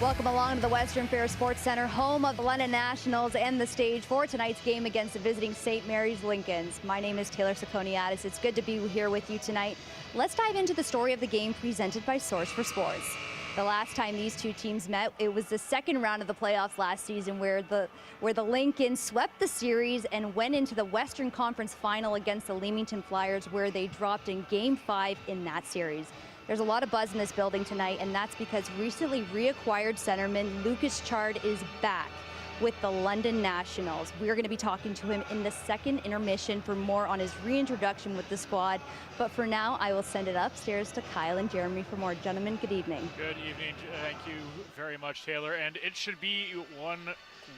Welcome along to the Western Fair Sports Centre, home of the London Nationals and the stage for tonight's game against the visiting St. Mary's Lincolns. My name is Taylor Tsakoniatis. It's good to be here with you tonight. Let's dive into the story of the game presented by Source for Sports. The last time these two teams met, it was the second round of the playoffs last season where the Lincolns swept the series and went into the Western Conference Final against the Leamington Flyers, where they dropped in Game 5 in that series. There's a lot of buzz in this building tonight, and that's because recently reacquired centerman Lucas Chard is back with the London Nationals. We're going to be talking to him in the second intermission for more on his reintroduction with the squad. But for now, I will send it upstairs to Kyle and Jeremy for more. Gentlemen, good evening. Good evening. Thank you very much, Taylor. And it should be one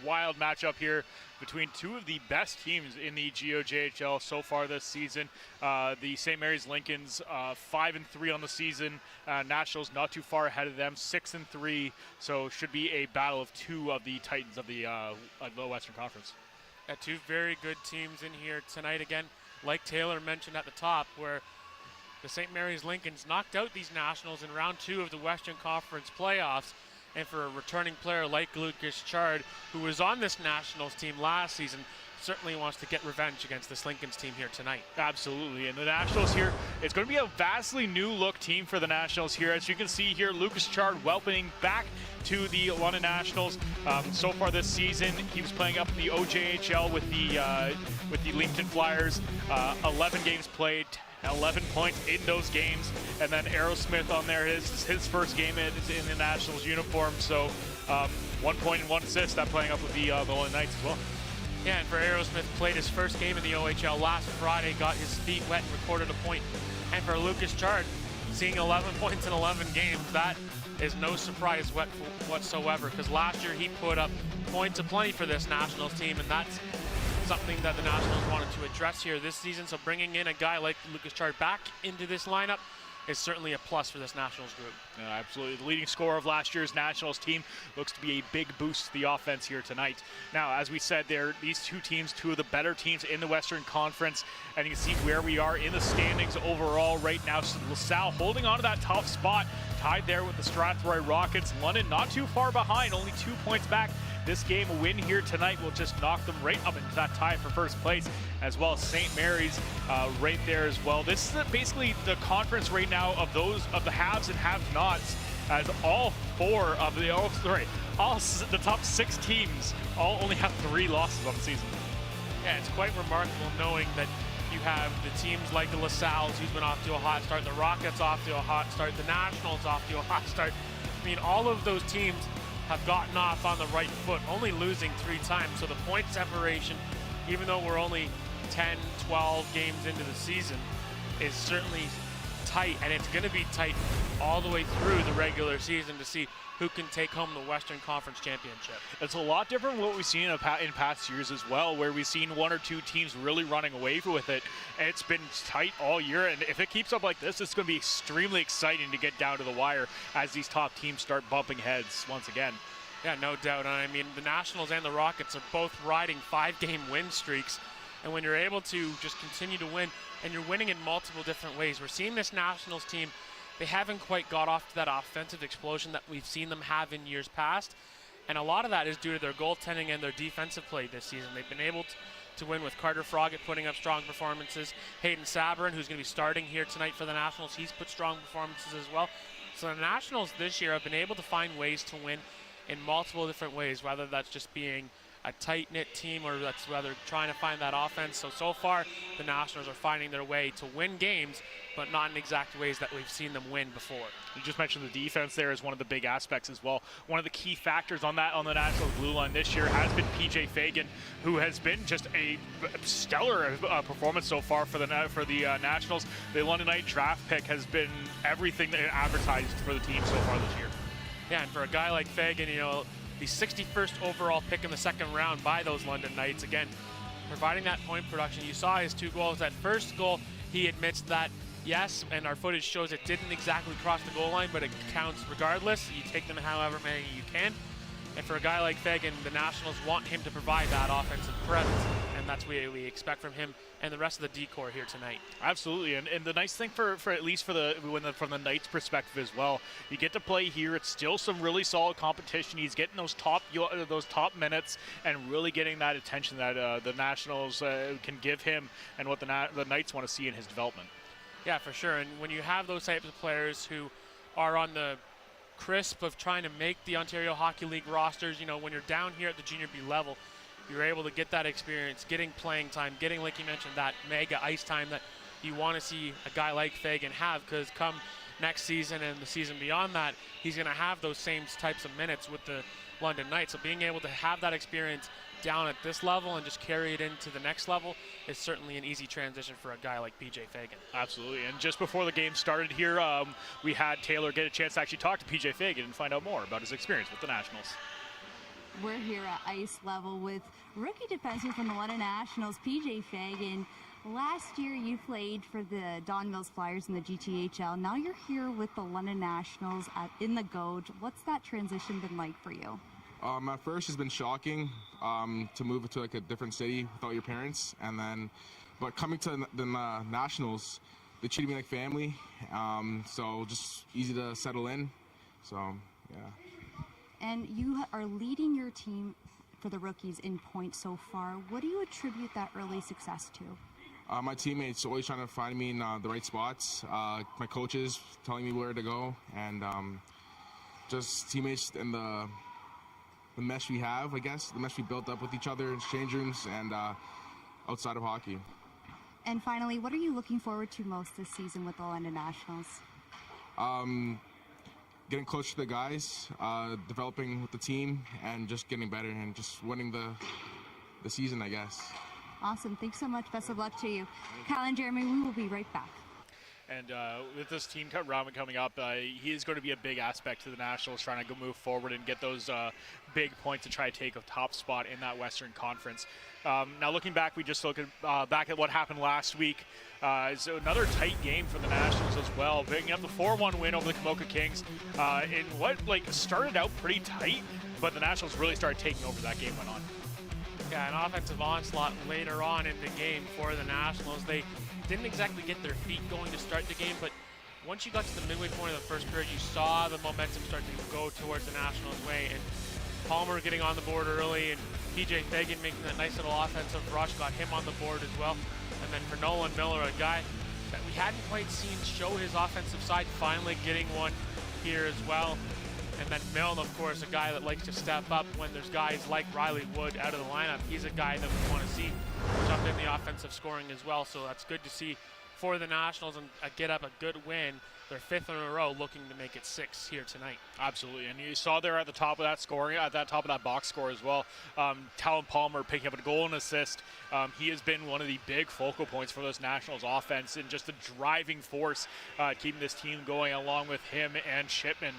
wild matchup here between two of the best teams in the GOJHL so far this season. The St. Mary's Lincolns 5-3 on the season. Nationals not too far ahead of them, 6-3. So should be a battle of two of the titans of the Western Conference. Two very good teams in here tonight again, like Taylor mentioned at the top, where the St. Mary's Lincolns knocked out these Nationals in round 2 of the Western Conference playoffs. And for a returning player like Lucas Chard, who was on this Nationals team last season, certainly wants to get revenge against this Lincolns team here tonight. Absolutely, and the Nationals here, it's going to be a vastly new look team for the Nationals here. As you can see here, Lucas Chard welcoming back to the London Nationals. So far this season, he was playing up in the OJHL with the Leamington Flyers. 11 games played, 11 points in those games, and then Aerosmith on there, his first game in the Nationals uniform. So 1 point and 1 assist, that playing up with the London Knights as well. Yeah, and for Aerosmith, played his first game in the OHL last Friday, got his feet wet and recorded a point. And for Lucas Chard, seeing 11 points in 11 games, that is no surprise whatsoever, because last year he put up points aplenty for this Nationals team, and that's something that the Nationals wanted to address here this season. So bringing in a guy like Lucas Chard back into this lineup is certainly a plus for this Nationals group. Yeah, absolutely. The leading scorer of last year's Nationals team looks to be a big boost to the offense here tonight. Now, as we said, these two teams, two of the better teams in the Western Conference, and you can see where we are in the standings overall right now. So LaSalle holding on to that top spot, tied there with the Strathroy Rockets. London not too far behind, only 2 points back. This game, a win here tonight, will just knock them right up into that tie for first place, as well as St. Mary's right there as well. This is basically the conference right now of the haves and have-nots, as all the top 6 teams all only have 3 losses on the season. Yeah, it's quite remarkable knowing that you have the teams like the LaSalle's, who's been off to a hot start, the Rockets off to a hot start, the Nationals off to a hot start. I mean, all of those teams have gotten off on the right foot, only losing 3 times. So the point separation, even though we're only 10, 12 games into the season, is certainly tight, and it's going to be tight all the way through the regular season to see who can take home the Western Conference Championship. It's a lot different from what we've seen in past years as well, where we've seen 1 or 2 teams really running away with it. And it's been tight all year, and if it keeps up like this, it's going to be extremely exciting to get down to the wire as these top teams start bumping heads once again. Yeah, no doubt. I mean, the Nationals and the Rockets are both riding 5-game win streaks, and when you're able to just continue to win, and you're winning in multiple different ways, we're seeing this Nationals team, they haven't quite got off to that offensive explosion that we've seen them have in years past. And a lot of that is due to their goaltending and their defensive play this season. They've been able to win with Carter Froggatt putting up strong performances. Hayden Sabourin, who's going to be starting here tonight for the Nationals, he's put strong performances as well. So the Nationals this year have been able to find ways to win in multiple different ways, whether that's just being a tight-knit team or that's whether trying to find that offense. So far, the Nationals are finding their way to win games, but not in exact ways that we've seen them win before. You just mentioned the defense there as one of the big aspects as well. One of the key factors on the Nationals blue line this year has been PJ Fagan, who has been just a stellar performance so far for the Nationals. The London Knight draft pick has been everything that advertised for the team so far this year. Yeah, and for a guy like Fagan, you know, the 61st overall pick in the 2nd round by those London Knights, again, providing that point production. You saw his 2 goals. That first goal, he admits that, yes, and our footage shows it didn't exactly cross the goal line, but it counts regardless. You take them however many you can. And for a guy like Fagan, the Nationals want him to provide that offensive presence, and and that's what we expect from him and the rest of the decor here tonight. Absolutely, and the nice thing for at least from the Knights' perspective as well, you get to play here. It's still some really solid competition. He's getting those top minutes and really getting that attention that the Nationals can give him, and what the Knights want to see in his development. Yeah, for sure. And when you have those types of players who are on the crisp of trying to make the Ontario Hockey League rosters, when you're down here at the junior B level, you're able to get that experience, getting playing time, getting, like you mentioned, that mega ice time that you want to see a guy like Fagan have, because come next season and the season beyond that, he's going to have those same types of minutes with the London Knights. So being able to have that experience down at this level and just carry it into the next level is certainly an easy transition for a guy like PJ Fagan. Absolutely, and just before the game started here, we had Taylor get a chance to actually talk to PJ Fagan and find out more about his experience with the Nationals. We're here at ice level with rookie defenseman from the London Nationals, PJ Fagan. Last year you played for the Don Mills Flyers in the GTHL. Now you're here with the London Nationals in the Gauge. What's that transition been like for you? At first it's been shocking to move to like a different city without your parents, but coming to the Nationals, they treated me like family, so just easy to settle in. So yeah. And you are leading your team for the rookies in points so far. What do you attribute that early success to? My teammates always trying to find me in the right spots. My coaches telling me where to go, and just teammates and the mesh we have, I guess, the mesh we built up with each other in change rooms and outside of hockey. And finally, what are you looking forward to most this season with the London Nationals? Getting closer to the guys, developing with the team, and just getting better and just winning the season, I guess. Awesome. Thanks so much. Best of luck to you. Kyle and Jeremy, we will be right back. And with this team round coming up, he is going to be a big aspect to the Nationals trying to move forward and get those big points to try to take a top spot in that Western Conference. Now looking back, we just look at back at what happened last week. It's another tight game for the Nationals as well, picking up the 4-1 win over the Camoka Kings in what started out pretty tight, but the Nationals really started taking over as that game went on. Yeah, an offensive onslaught later on in the game for the Nationals. They didn't exactly get their feet going to start the game, but once you got to the midway point of the first period, you saw the momentum start to go towards the Nationals' way, and Palmer getting on the board early, and PJ Fagan making that nice little offensive rush, got him on the board as well. And then for Nolan Miller, a guy that we hadn't quite seen show his offensive side, finally getting one here as well. And then Milne, of course, a guy that likes to step up when there's guys like Riley Wood out of the lineup. He's a guy that we want to see jump in the offensive scoring as well. So that's good to see for the Nationals and get up a good win. Their 5th in a row, looking to make it 6 here tonight. Absolutely, and you saw there at the top of that scoring, at that top of that box score as well, Talon Palmer picking up a goal and assist. He has been one of the big focal points for this Nationals offense and just the driving force keeping this team going, along with him and Shipman.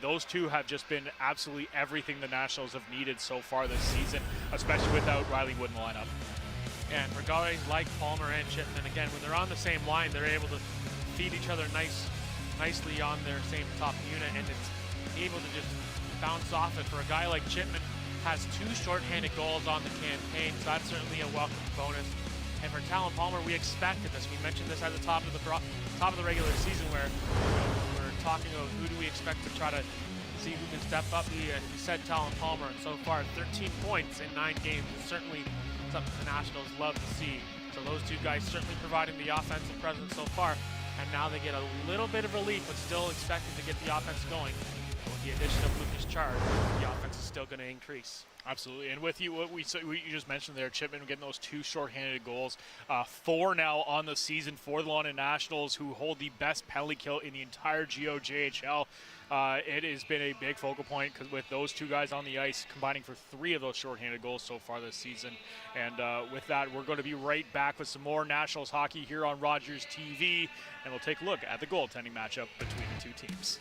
Those two have just been absolutely everything the Nationals have needed so far this season, especially without Riley Wood in the lineup. And for guys like Palmer and Shipman, again, when they're on the same line, they're able to feed each other nicely on their same top unit, and it's able to just bounce off it. For a guy like Shipman, has 2 shorthanded goals on the campaign, so that's certainly a welcome bonus. And for Talon Palmer, we expected this. We mentioned this at the top of the regular season, where we're talking about who do we expect to try to see who can step up. We said Talon Palmer, and so far 13 points in 9 games is certainly something the Nationals love to see. So those 2 guys certainly providing the offensive presence so far, and now they get a little bit of relief, but still expecting to get the offense going. With the addition of Lucas Chard, the offense is still going to increase. Absolutely, and with you, what you just mentioned there, Chipman getting those 2 shorthanded goals, 4 now on the season for the London Nationals, who hold the best penalty kill in the entire GOJHL. It has been a big focal point because with those 2 guys on the ice, combining for 3 of those shorthanded goals so far this season. And with that, we're going to be right back with some more Nationals hockey here on Rogers TV, and we'll take a look at the goaltending matchup between the 2 teams.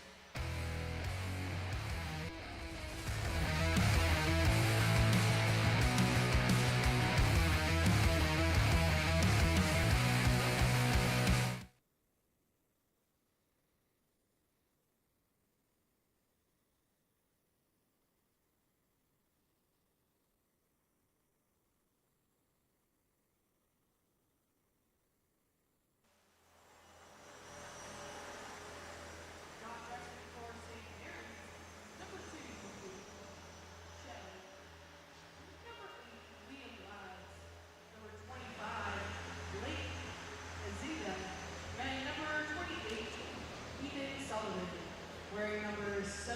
Wearing number 17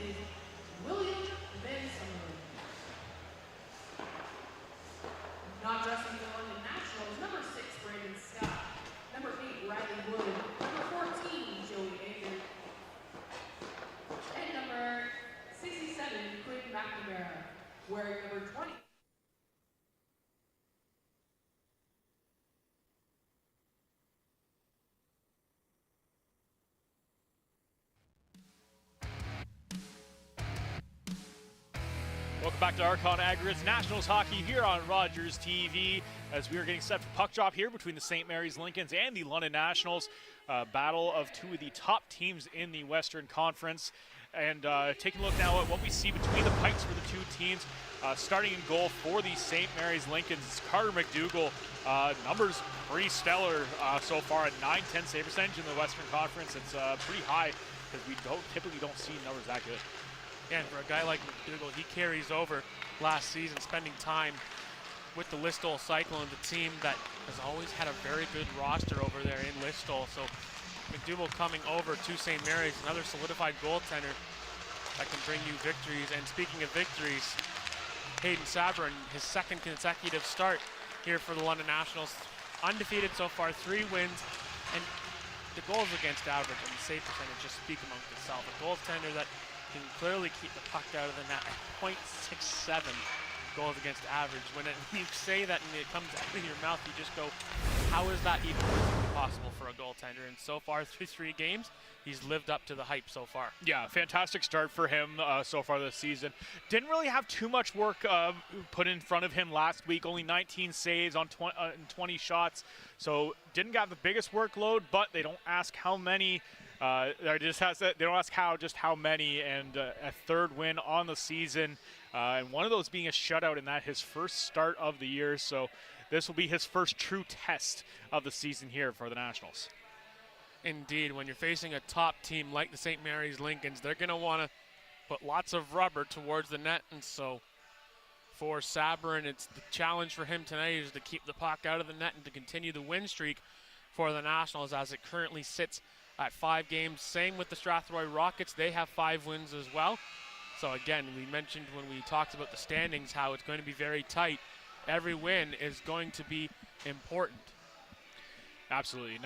is William Van Summerlin. Not dressing for the London Nationals, number 6, Brandon Scott. Number 8, Riley Wood. Number 14, Joey Ager. And number 67, Quinn McNamara. Wearing number 20. Welcome back to Archon Aggregates Nationals Hockey here on Rogers TV as we are getting set for puck drop here between the St. Mary's Lincolns and the London Nationals. Battle of two of the top teams in the Western Conference. And taking a look now at what we see between the pipes for the two teams. Starting in goal for the St. Mary's Lincolns is Carter McDougall. Numbers pretty stellar so far at 9-10 save percentage in the Western Conference. It's pretty high because we typically don't see numbers that good. And for a guy like McDougall, he carries over last season, spending time with the Listowel Cyclone, the team that has always had a very good roster over there in Listowel. So McDougall coming over to St. Mary's, another solidified goaltender that can bring you victories. And speaking of victories, Hayden Sabourin, his second consecutive start here for the London Nationals. Undefeated so far, 3 wins, and the goals against average and the save percentage just speak amongst itself. A goaltender that can clearly keep the puck out of the net at .67 goals against average. When you say that and it comes out of your mouth, you just go, how is that even possible for a goaltender? And so far through 3 games, he's lived up to the hype so far. Yeah, fantastic start for him so far this season. Didn't really have too much work put in front of him last week. Only 19 saves on 20 shots. So didn't got the biggest workload, but they don't ask how many. They don't ask how, just how many, and a 3rd win on the season, and one of those being a shutout in that his first start of the year. So this will be his first true test of the season here for the Nationals. Indeed, when you're facing a top team like the St. Mary's Lincolns, they're going to want to put lots of rubber towards the net, and so for Sabourin, it's the challenge for him tonight is to keep the puck out of the net and to continue the win streak for the Nationals as it currently sits at 5 games. Same with the Strathroy Rockets. They have 5 wins as well. So again, we mentioned when we talked about the standings how it's going to be very tight. Every win is going to be important. Absolutely.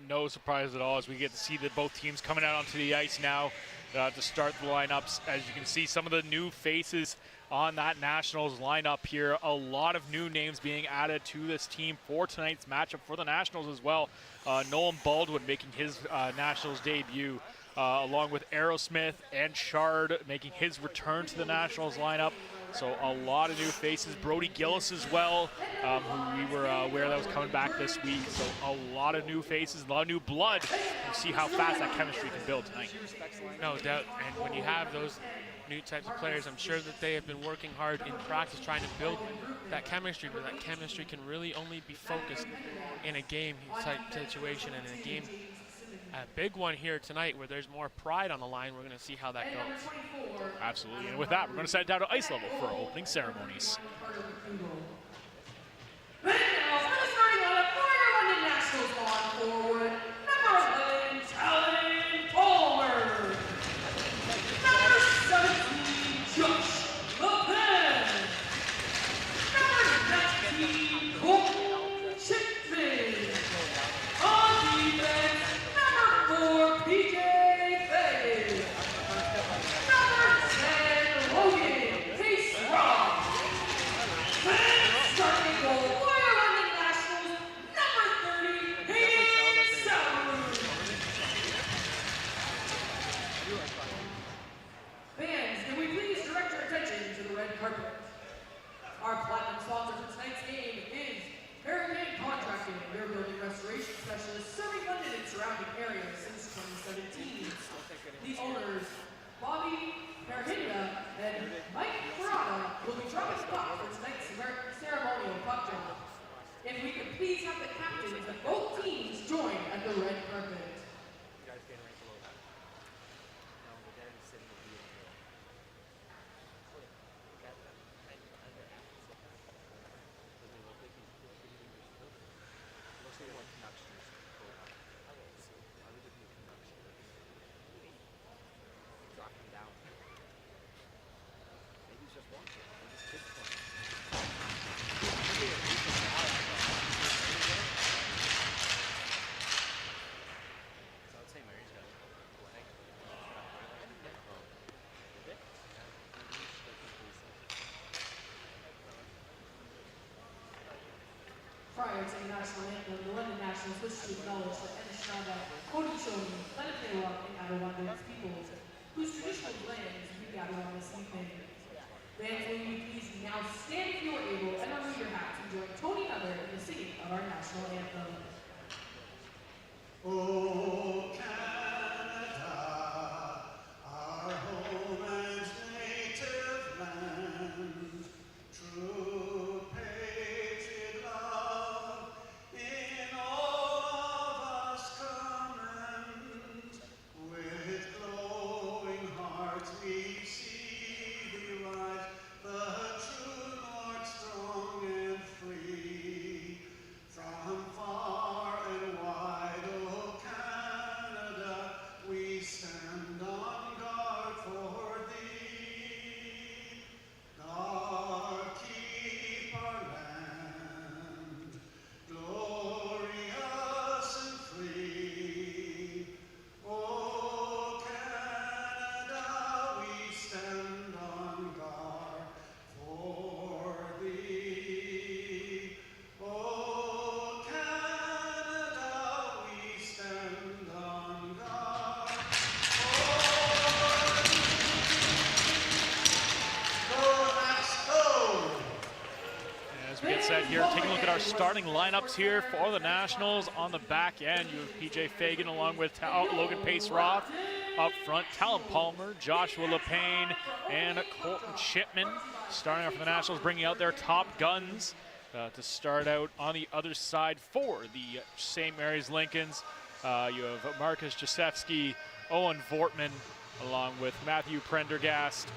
No surprise at all as we get to see both teams coming out onto the ice now to start the lineups. As you can see, some of the new faces on that Nationals lineup here. A lot of new names being added to this team for tonight's matchup for the Nationals as well. Nolan Baldwin making his Nationals debut, along with Aerosmith and Shard making his return to the Nationals lineup. So a lot of new faces. Brody Gillis as well, who we were aware that was coming back this week. So a lot of new faces, a lot of new blood. We'll see how fast that chemistry can build tonight. No doubt. And when you have those new types of players, I'm sure that they have been working hard in practice trying to build that chemistry, but that chemistry can really only be focused in a game type situation and in a game. A big one here tonight where there's more pride on the line. We're going to see how that goes. Absolutely. And with that, we're going to set it down to ice level for opening ceremonies. And now for the starting lineup for your London Nationals on forward, number 11, Talon Palmer. Number 17, Josh LePen. Number 19, Cole Chipman. On defense, number 4, PJ Fay. Number 10, Logan Case-Rock. And starting goal for your London Nationals, number 30, Hayden Sabourin. Fans, can we please direct your attention to the red carpet? Our platinum sponsor for tonight's game is Hurricane Contracting, your building restoration specialist, serving London and surrounding areas since 2017. The owners, Bobby Perhinda and Mike Ferrata, will be dropping the puck for tonight's ceremonial puck drop. If we could please have the captains of both teams join at the red carpet. Prior to the national anthem, the London Nationals wish to acknowledge the Anishinaabe, Haudenosaunee, Lenape, and Arawakans peoples, whose traditional lands we gather on this evening. Fans, will you please now stand if you are able and remove your hats and join Tony Miller in the singing of our national anthem. Oh, Canada, our home and native land, true patriot love in all of us commend. With glowing hearts we see thee ride, the true North strong and free. From far and wide, oh Canada, we stand on guard for thee. God keep our land glorious and free. Oh Canada, we stand on guard for thee. Oh Canada, we stand on guard for thee. Go, Max, go! As we get set here, taking a look at our starting lineups here for the Nationals. On the back end, you have PJ Fagan along with Logan Pace-Roth. Up front, Talon Palmer, Joshua LePayne, and Colton Shipman. Starting off for the Nationals, bringing out their top guns to start out on the other side for the St. Mary's Lincolns. You have Marcus Jasewski, Owen Vortman, along with Matthew Prendergast,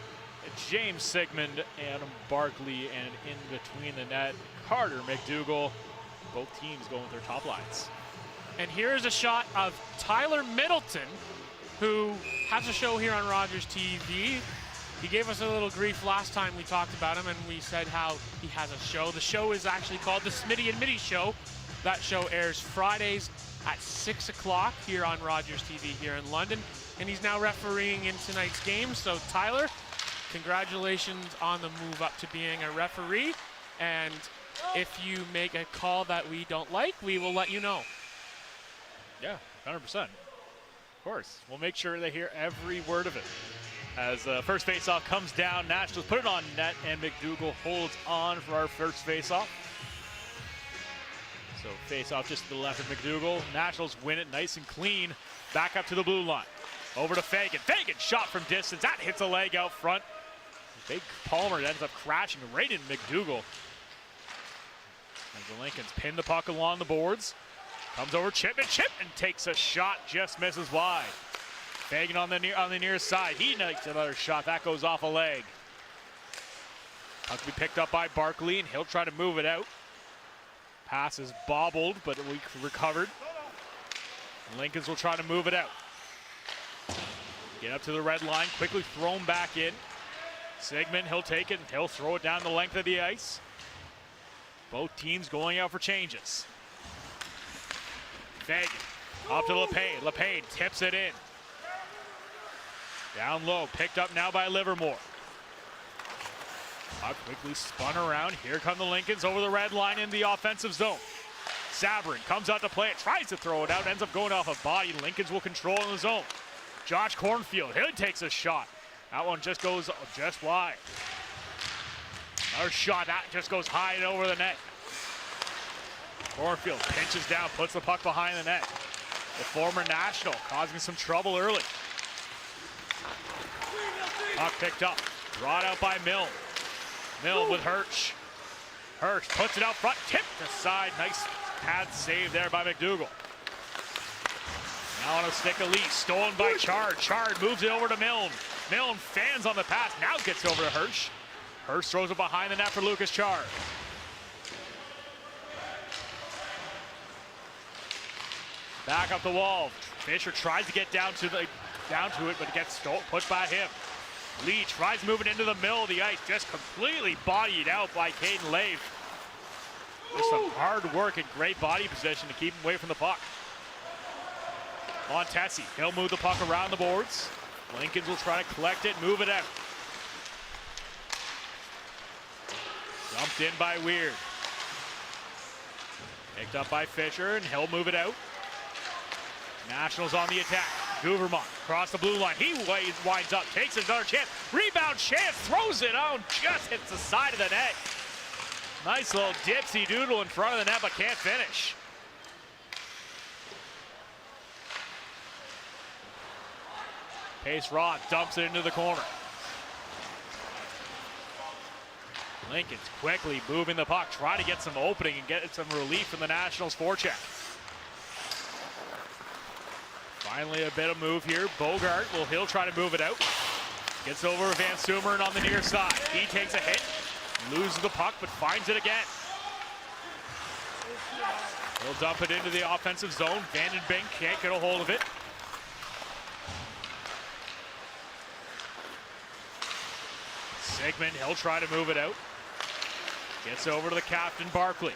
James Sigmund, Adam Barkley, and in between the net, Carter McDougall. Both teams going with their top lines. And here's a shot of Tyler Middleton, who has a show here on Rogers TV. He gave us a little grief last time we talked about him, and we said how he has a show. The show is actually called The Smitty and Mitty Show. That show airs Fridays at 6 o'clock here on Rogers TV here in London, and he's now refereeing in tonight's game. So Tyler, congratulations on the move up to being a referee, and if you make a call that we don't like, we will let you know. Yeah, 100%. Of course. We'll make sure they hear every word of it. As the first faceoff comes down, Nationals put it on net, and McDougall holds on for our first faceoff. So faceoff just to the left of McDougall. Nationals win it nice and clean. Back up to the blue line. Over to Fagan. Fagan shot from distance. That hits a leg out front. Big Palmer ends up crashing right in McDougall. As the Lincolns pin the puck along the boards. Comes over Chipman. Chipman takes a shot, just misses wide. Fagan on the near side. He makes another shot. That goes off a leg. Puck to be picked up by Barkley, and he'll try to move it out. Pass is bobbled, but we recovered. Lincolns will try to move it out. Get up to the red line, quickly thrown back in. Sigmund, he'll take it, and he'll throw it down the length of the ice. Both teams going out for changes. Fagan, up to LePayne. LePayne tips it in. Down low, picked up now by Livermore. Puck quickly spun around. Here come the Lincolns over the red line in the offensive zone. Sabrin comes out to play it, tries to throw it out, ends up going off a body. Lincolns will control in the zone. Josh Cornfield, he takes a shot. That one just goes just wide. Another shot, that just goes high and over the net. Cornfield pinches down, puts the puck behind the net. The former National causing some trouble early. Puck picked up, brought out by Milne. Milne with Hirsch. Hirsch puts it out front, tipped aside. Nice pad save there by McDougall. Now on a stick of Lee, stolen by Chard. Chard moves it over to Milne. Milne fans on the pass, now gets over to Hirsch. Hirsch throws it behind the net for Lucas Chard. Back up the wall. Fisher tries to get down to it, but it gets pushed by him. Lee tries moving into the middle of the ice, just completely bodied out by Caden Lave. Just some hard work and great body position to keep him away from the puck. Montesi, he'll move the puck around the boards. Lincolns will try to collect it, move it out. Dumped in by Weird. Picked up by Fisher, and he'll move it out. Nationals on the attack. Gouvermont across the blue line. He winds up, takes another chance. Rebound chance, throws it out, just hits the side of the net. Nice little dipsy doodle in front of the net, but can't finish. Pace Roth dumps it into the corner. Lincoln's quickly moving the puck, trying to get some opening and get some relief from the Nationals forecheck. Finally a bit of move here. Bogart, he'll try to move it out. Gets over Van Sumeren on the near side. He takes a hit, loses the puck, but finds it again. He'll dump it into the offensive zone. Vandenbink can't get a hold of it. Sigmund, he'll try to move it out. Gets over to the captain, Barkley.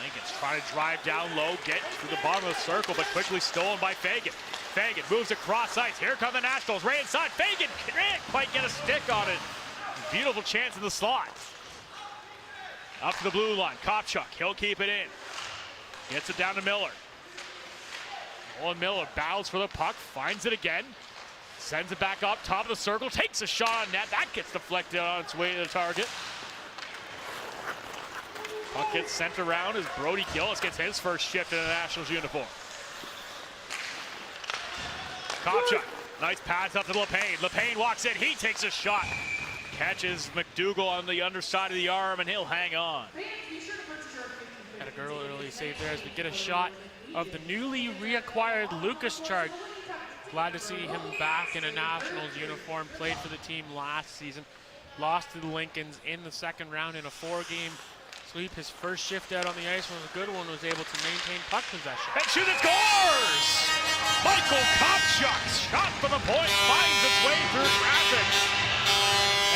Lincoln's trying to drive down low, get to the bottom of the circle, but quickly stolen by Fagan. Fagan moves across ice. Here come the Nationals, right inside. Fagan can't quite get a stick on it. Beautiful chance in the slot. Up to the blue line, Kopchuk, he'll keep it in. Gets it down to Miller. Owen Miller battles for the puck, finds it again. Sends it back up, top of the circle, takes a shot on net. That gets deflected on its way to the target. Puck gets sent around as Brody Gillis gets his first shift in the Nationals uniform. Kopchuk, nice pass up to Lepane. Lepane walks in, he takes a shot. Catches McDougall on the underside of the arm, and he'll hang on. Had a girl early save there as we get a shot of the newly reacquired Lucas Chard. Glad to see him back in a Nationals uniform. Played for the team last season. Lost to the Lincolns in the second round in a 4-game sweep. His first shift out on the ice was a good one. Was able to maintain puck possession. And shoot, it scores! Michael Kopchuk, shot from the point, finds its way through traffic.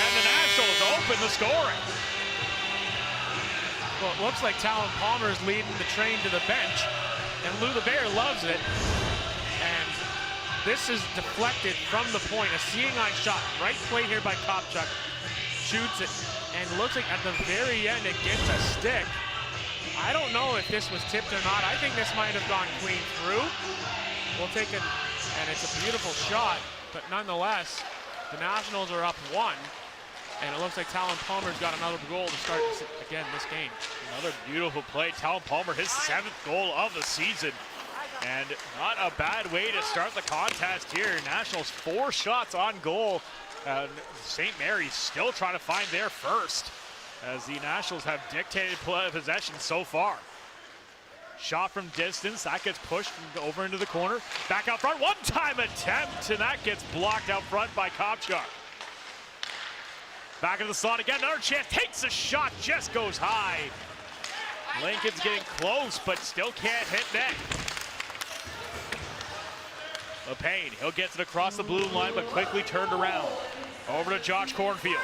And the Nationals open the scoring. Well, it looks like Talon Palmer is leading the train to the bench. And Lou the Bear loves it. And this is deflected from the point. A seeing eye shot. Right play here by Kopchuk. Shoots it. And looks like at the very end it gets a stick. I don't know if this was tipped or not. I think this might have gone clean through. We'll take it. And it's a beautiful shot. But nonetheless, the Nationals are up 1. And it looks like Talon Palmer's got another goal to start again this game. Another beautiful play. Talon Palmer, his 7th goal of the season. And not a bad way to start the contest here. Nationals 4 shots on goal. St. Mary's still trying to find their first, as the Nationals have dictated possession so far. Shot from distance, that gets pushed over into the corner. Back out front, one-time attempt, and that gets blocked out front by Kopchuk. Back in the slot again, another chance, takes a shot, just goes high. Lincoln's getting close, but still can't hit net. Lepane, he'll get it across the blue line, but quickly turned around. Over to Josh Cornfield.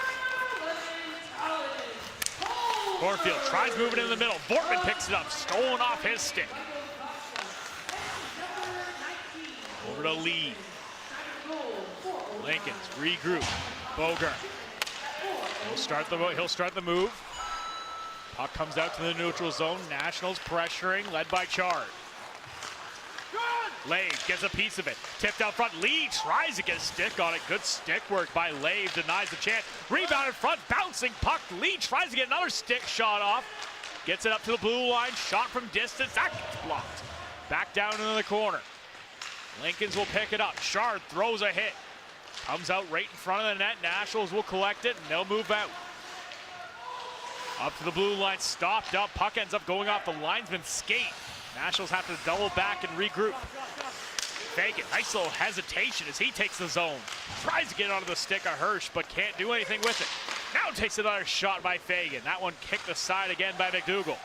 Cornfield tries moving in the middle. Vortman picks it up, stolen off his stick. Over to Lee. Lincoln's regroup. Bogart. He'll start the move. Puck comes out to the neutral zone. Nationals pressuring, led by Chard. Lave gets a piece of it. Tipped out front. Lee tries to get a stick on it. Good stick work by Lave. Denies the chance. Rebound in front. Bouncing puck. Lee tries to get another stick shot off. Gets it up to the blue line. Shot from distance. That gets blocked. Back down into the corner. Lincolns will pick it up. Chard throws a hit. Comes out right in front of the net. Nationals will collect it, and they'll move out. Up to the blue line. Stopped up. Puck ends up going off the linesman's skate. Nationals have to double back and regroup. Fagan, nice little hesitation as he takes the zone. Tries to get onto the stick of Hirsch, but can't do anything with it. Now takes another shot by Fagan. That one kicked aside again by McDougall.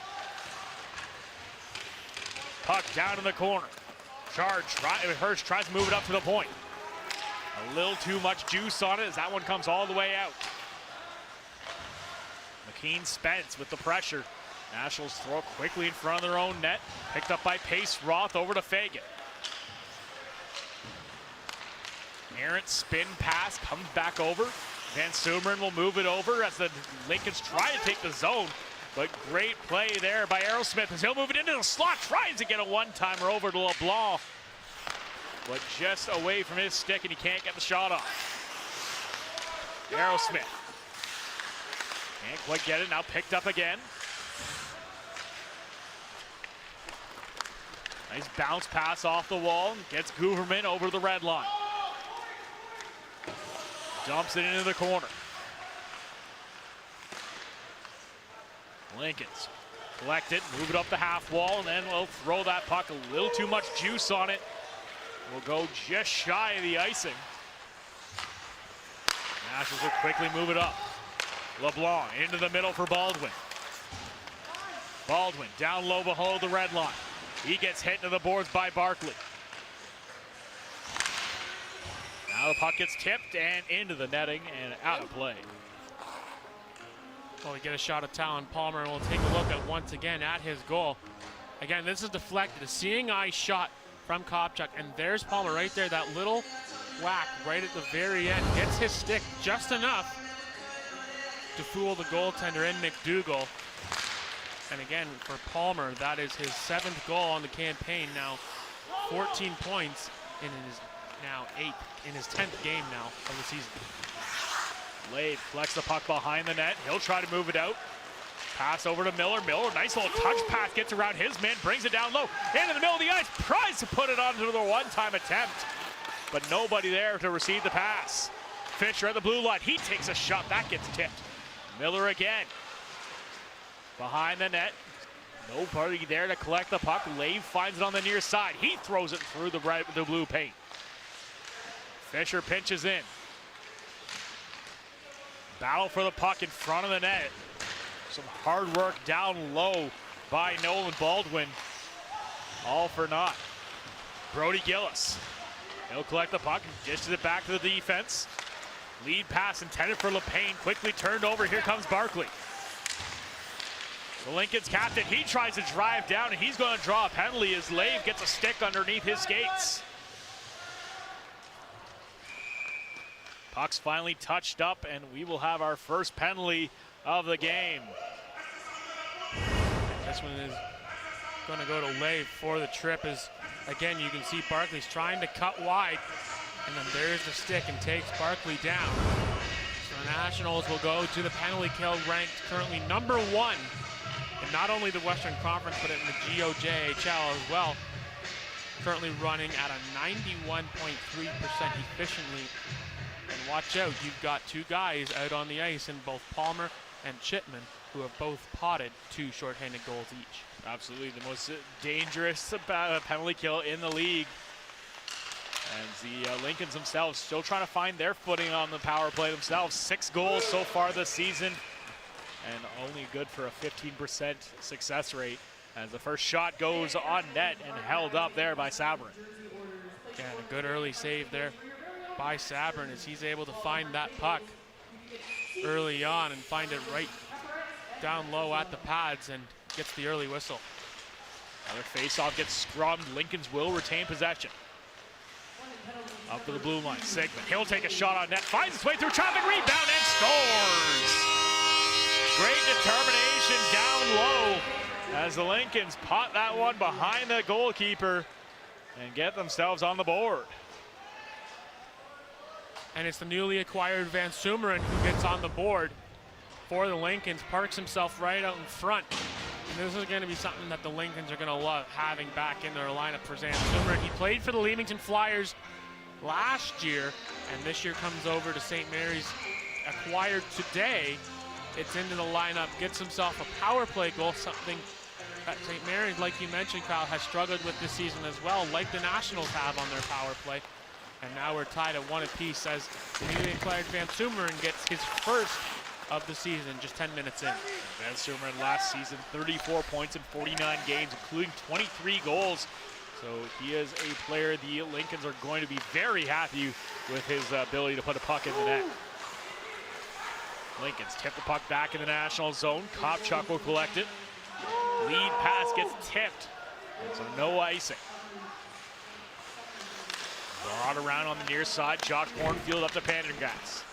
Puck down in the corner. Hirsch tries to move it up to the point. A little too much juice on it as that one comes all the way out. McKean Spence with the pressure. Nationals throw quickly in front of their own net. Picked up by Pace Roth over to Fagan. Errant spin pass, comes back over. Van Sumeren will move it over as the Lincolns try to take the zone. But great play there by Aerosmith as he'll move it into the slot. Tries to get a one-timer over to LeBlanc. But just away from his stick, and he can't get the shot off. Aerosmith. Can't quite get it, now picked up again. Nice bounce pass off the wall. Gets Gooverman over the red line. Dumps it into the corner. Lincolns collect it, move it up the half wall, and then we'll throw that puck. A little too much juice on it. We'll go just shy of the icing. Nationals will quickly move it up. LeBlanc into the middle for Baldwin. Baldwin down low below the red line. He gets hit into the boards by Barkley. Now the puck gets tipped and into the netting and out of play. Well, we get a shot of Talon Palmer, and we'll take a look at once again at his goal. Again, this is deflected. A seeing eye shot from Kopchuk, and there's Palmer right there. That little whack right at the very end gets his stick just enough to fool the goaltender in McDougall. And again, for Palmer, that is his 7th goal on the campaign now. 14 points in his 10th game now of the season. Lade flex the puck behind the net. He'll try to move it out. Pass over to Miller. Miller, nice little touch pass, gets around his man, brings it down low. Into the middle of the ice, tries to put it onto the one-time attempt. But nobody there to receive the pass. Fisher at the blue line, he takes a shot, that gets tipped. Miller again. Behind the net. Nobody there to collect the puck. Lave finds it on the near side. He throws it through the blue paint. Fisher pinches in. Battle for the puck in front of the net. Some hard work down low by Nolan Baldwin. All for naught. Brody Gillis. He'll collect the puck and dishes it back to the defense. Lead pass intended for LePain. Quickly turned over. Here comes Barkley. The Lincoln's captain, he tries to drive down, and he's going to draw a penalty as Lave gets a stick underneath his skates. Puck's finally touched up, and we will have our first penalty of the game. This one is going to go to Lave for the trip. As again, you can see Barkley's trying to cut wide, and then there's the stick and takes Barkley down. So the Nationals will go to the penalty kill, ranked currently number 1 in not only the Western Conference, but in the GOJHL as well. Currently running at a 91.3% efficiently. And watch out, you've got 2 guys out on the ice in both Palmer and Chipman, who have both potted 2 shorthanded goals each. Absolutely the most dangerous penalty kill in the league. And the Lincolns themselves still trying to find their footing on the power play themselves. 6 goals so far this season, and only good for a 15% success rate as the first shot goes on net and held up there by Sabrin. Yeah, and a good early save there by Sabrin as he's able to find that puck early on and find it right down low at the pads and gets the early whistle. Another face-off gets scrubbed. Lincolns will retain possession. Up to the blue line, Sigmund. He'll take a shot on net, finds his way through traffic, rebound, and scores! Great determination down low as the Lincolns pot that one behind the goalkeeper and get themselves on the board. And it's the newly acquired Van Sumeren who gets on the board for the Lincolns, parks himself right out in front. And this is going to be something that the Lincolns are going to love having back in their lineup for Van Sumeren. He played for the Leamington Flyers last year, and this year comes over to St. Mary's, acquired today. It's into the lineup, gets himself a power play goal, something that St. Mary's, like you mentioned, Kyle, has struggled with this season as well, like the Nationals have on their power play. And now we're tied at 1 apiece as the newly acquired Van Sumeren gets his first of the season just 10 minutes in. Van Sumeren last season, 34 points in 49 games, including 23 goals. So he is a player the Lincolns are going to be very happy with his ability to put a puck in the net. Lincolns tip the puck back in the national zone. Kopchuk will collect it. Lead pass gets tipped, and so no icing. Brought around on the near side. Jock Hornfield up to Pendergast.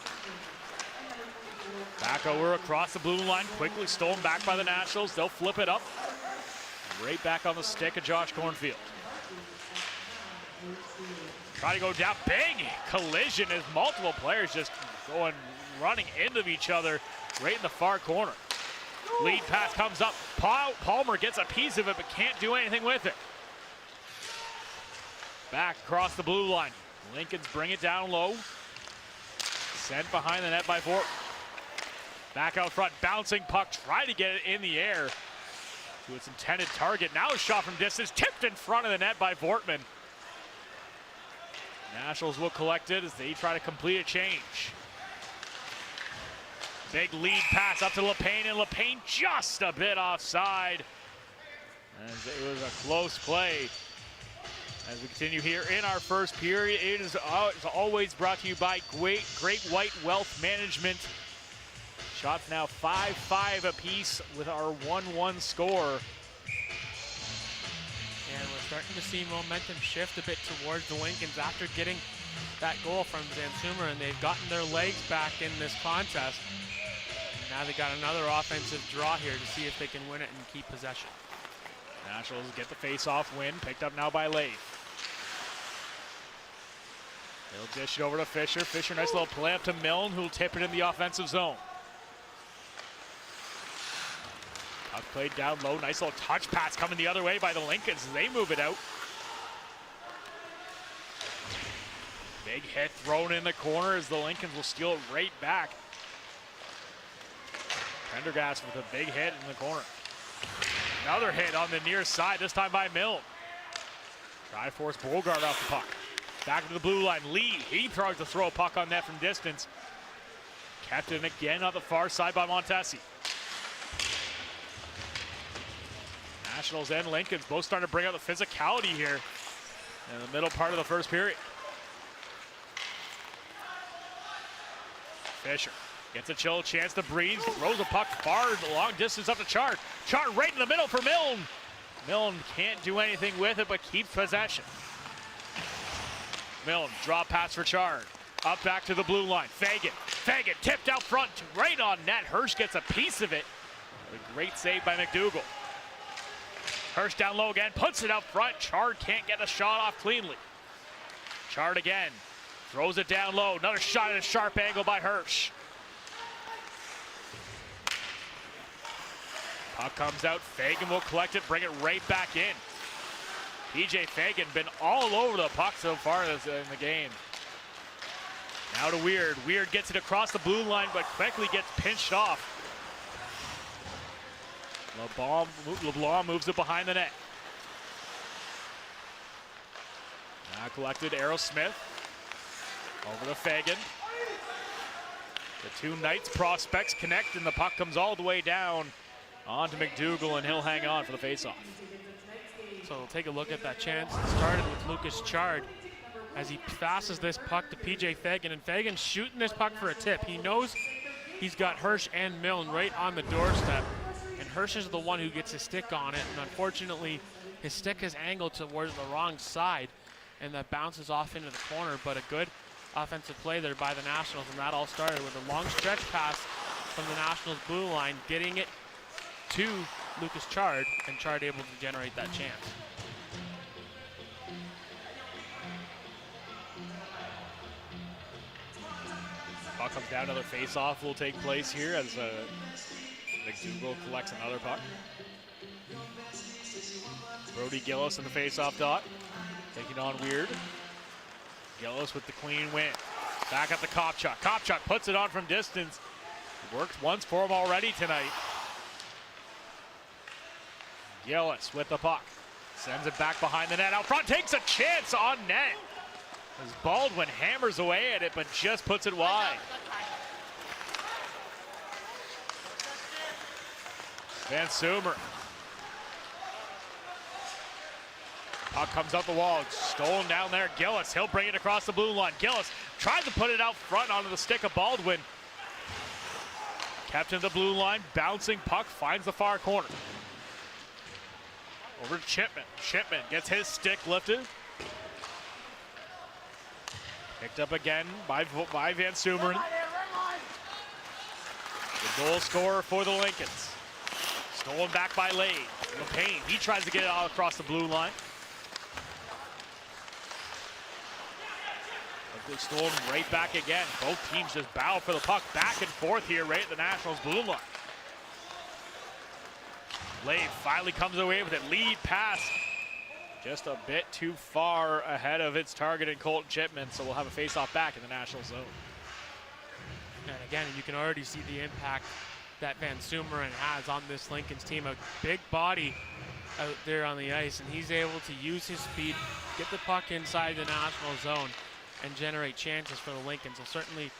Back over across the blue line, quickly stolen back by the Nationals. They'll flip it up. Right back on the stick of Josh Cornfield. Try to go down, big collision as multiple players just running into each other right in the far corner. Lead pass comes up, Palmer gets a piece of it but can't do anything with it. Back across the blue line, Lincolns bring it down low. Sent behind the net by Fort. Back out front, bouncing puck, try to get it in the air to its intended target. Now a shot from distance, tipped in front of the net by Vortman. Nationals will collect it as they try to complete a change. Big lead pass up to LePain, and LePain just a bit offside. As it was a close play. As we continue here in our first period, it is always brought to you by Great White Wealth Management. Shots now 5-5 apiece with our 1-1 score. And we're starting to see momentum shift a bit towards the Lincolns after getting that goal from Zansumer, and they've gotten their legs back in this contest. And now they got another offensive draw here to see if they can win it and keep possession. Nationals get the face-off win, picked up now by Leigh. They'll dish it over to Fisher. Fisher, nice little play up to Milne, who'll tip it in the offensive zone. Puck played down low, nice little touch pass coming the other way by the Lincolns as they move it out. Big hit thrown in the corner as the Lincolns will steal it right back. Prendergast with a big hit in the corner. Another hit on the near side, this time by Milne. Try to force Bogart off the puck. Back to the blue line, Lee, he tries to throw a puck on net from distance. Kept in again on the far side by Montesi. Nationals and Lincolns both starting to bring out the physicality here in the middle part of the first period. Fisher gets a chill chance to breathe, throws a puck far, long distance up to Chard. Chard right in the middle for Milne. Milne can't do anything with it but keeps possession. Milne, draw pass for Chard. Up back to the blue line. Fagan tipped out front, right on net. Hirsch gets a piece of it. A great save by McDougall. Hirsch down low again, puts it up front. Chard can't get a shot off cleanly. Chard again, throws it down low. Another shot at a sharp angle by Hirsch. Puck comes out, Fagan will collect it, bring it right back in. PJ Fagan been all over the puck so far in the game. Now to Weird. Weird gets it across the blue line, but quickly gets pinched off. LeBlanc moves it behind the net. Now collected Aerosmith. Over to Fagan. The two Knights prospects connect, and the puck comes all the way down onto McDougall, and he'll hang on for the faceoff. So we'll take a look at that chance. It started with Lucas Chard as he passes this puck to PJ Fagan, and Fagan's shooting this puck for a tip. He knows he's got Hirsch and Milne right on the doorstep, and Hirsch is the one who gets his stick on it, and unfortunately his stick is angled towards the wrong side, and that bounces off into the corner. But a good offensive play there by the Nationals, and that all started with a long stretch pass from the Nationals blue line, getting it to Lucas Chard, and Chard able to generate that chance. Puck comes down, another face-off will take place here as McDougall collects another puck. Brody Gillis in the face-off dot, taking on Weird. Gillis with the clean win. Back up to Kopchuk. Kopchuk puts it on from distance. Worked once for him already tonight. Gillis with the puck. Sends it back behind the net. Out front, takes a chance on net. As Baldwin hammers away at it, but just puts it wide. Van Sumer. Puck comes up the wall, stolen down there. Gillis, he'll bring it across the blue line. Gillis tries to put it out front onto the stick of Baldwin. Kept in the blue line, bouncing puck, finds the far corner. Over to Chipman. Chipman gets his stick lifted. Picked up again by Van Sumeren. Goal scorer for the Lincolns. Stolen back by Lade. LePayne, he tries to get it all across the blue line. Quickly stolen right back again. Both teams just battle for the puck back and forth here right at the Nationals blue line. Lade finally comes away with it. Lead pass. Just a bit too far ahead of its target in Colton Chipman, so we'll have a face-off back in the National zone. And again, you can already see the impact that Van Sumeren has on this Lincoln's team. A big body out there on the ice, and he's able to use his speed, get the puck inside the National zone, and generate chances for the Lincolns. So certainly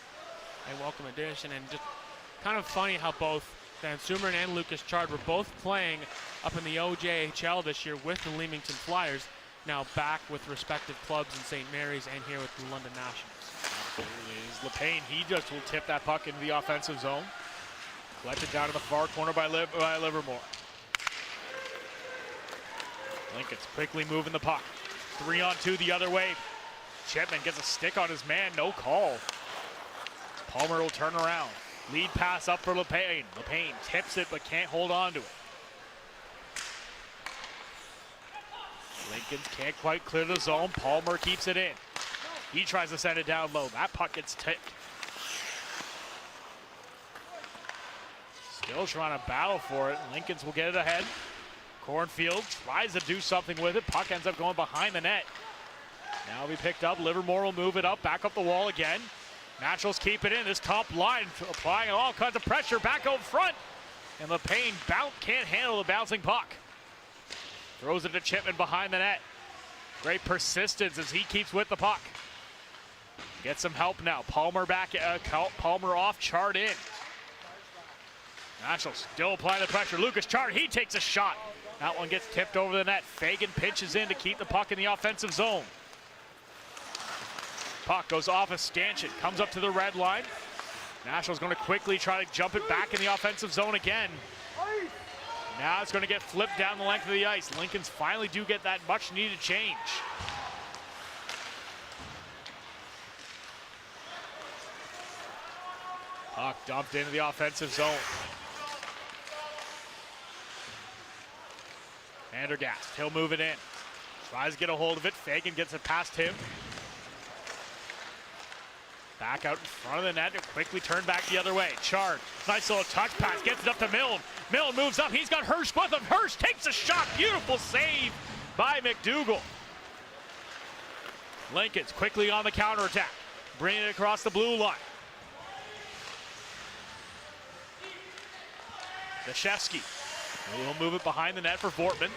a welcome addition, and just kind of funny how both Van Sumeren and Lucas Chard were both playing up in the OJHL this year with the Leamington Flyers, now back with respective clubs in St. Mary's and here with the London Nationals. Is LePayne, he just will tip that puck into the offensive zone. Collected down in the far corner by Livermore. Lincoln's quickly moving the puck. 3-on-2 the other way. Chipman gets a stick on his man, no call. Palmer will turn around. Lead pass up for LePayne. LePayne tips it but can't hold on to it. Lincolns can't quite clear the zone. Palmer keeps it in. He tries to send it down low. That puck gets tipped. Still trying to battle for it. Lincolns will get it ahead. Cornfield tries to do something with it. Puck ends up going behind the net. Now it'll be picked up. Livermore will move it up, back up the wall again. Naturals keep it in. This top line applying all kinds of pressure back out front. And LePayne can't handle the bouncing puck. Throws it to Chipman behind the net. Great persistence as he keeps with the puck. Gets some help now. Palmer back, Palmer off, Chard in. Nationals still applying the pressure. Lucas Chard, he takes a shot. That one gets tipped over the net. Fagan pinches in to keep the puck in the offensive zone. Puck goes off a stanchion, comes up to the red line. Nationals going to quickly try to jump it back in the offensive zone again. Now it's going to get flipped down the length of the ice. Lincolns finally do get that much needed change. Puck dumped into the offensive zone. Vandergast, he'll move it in. Tries to get a hold of it. Fagan gets it past him. Back out in front of the net, quickly turn back the other way. Chard, nice little touch pass, gets it up to Milne. Milne moves up, he's got Hirsch with him. Hirsch takes a shot, beautiful save by McDougall. Lincoln's quickly on the counterattack, bringing it across the blue line. Dashevsky, he'll move it behind the net for Vortman.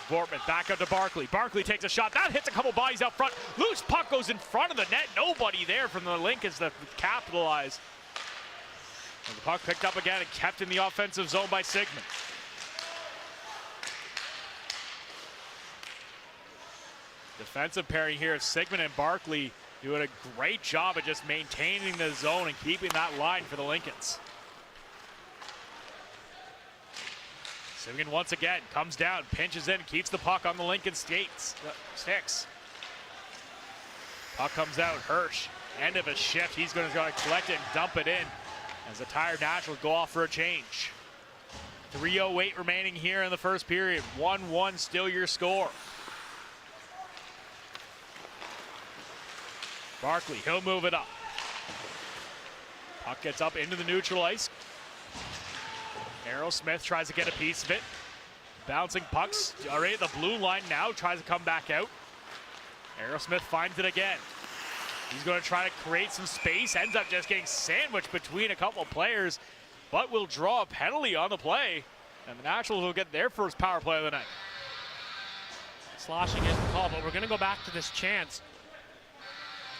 Vortman back up to Barkley. Barkley takes a shot. That hits a couple bodies out front. Loose puck goes in front of the net. Nobody there from the Lincolns to capitalize. And the puck picked up again and kept in the offensive zone by Sigmund. Defensive pairing here of Sigmund and Barkley doing a great job of just maintaining the zone and keeping that line for the Lincolns. Sigmund once again comes down, pinches in, keeps the puck on the Lincoln sticks. Puck comes out, Hirsch, end of a shift. He's going to collect it and dump it in as the tired Nationals go off for a change. 3:08 remaining here in the first period. 1-1 still your score. Barkley, he'll move it up. Puck gets up into the neutral ice. Aerosmith tries to get a piece of it. Bouncing pucks already at the blue line now, tries to come back out. Aerosmith finds it again. He's going to try to create some space, ends up just getting sandwiched between a couple of players, but will draw a penalty on the play, and the Nationals will get their first power play of the night. Sloshing is the call, but we're going to go back to this chance.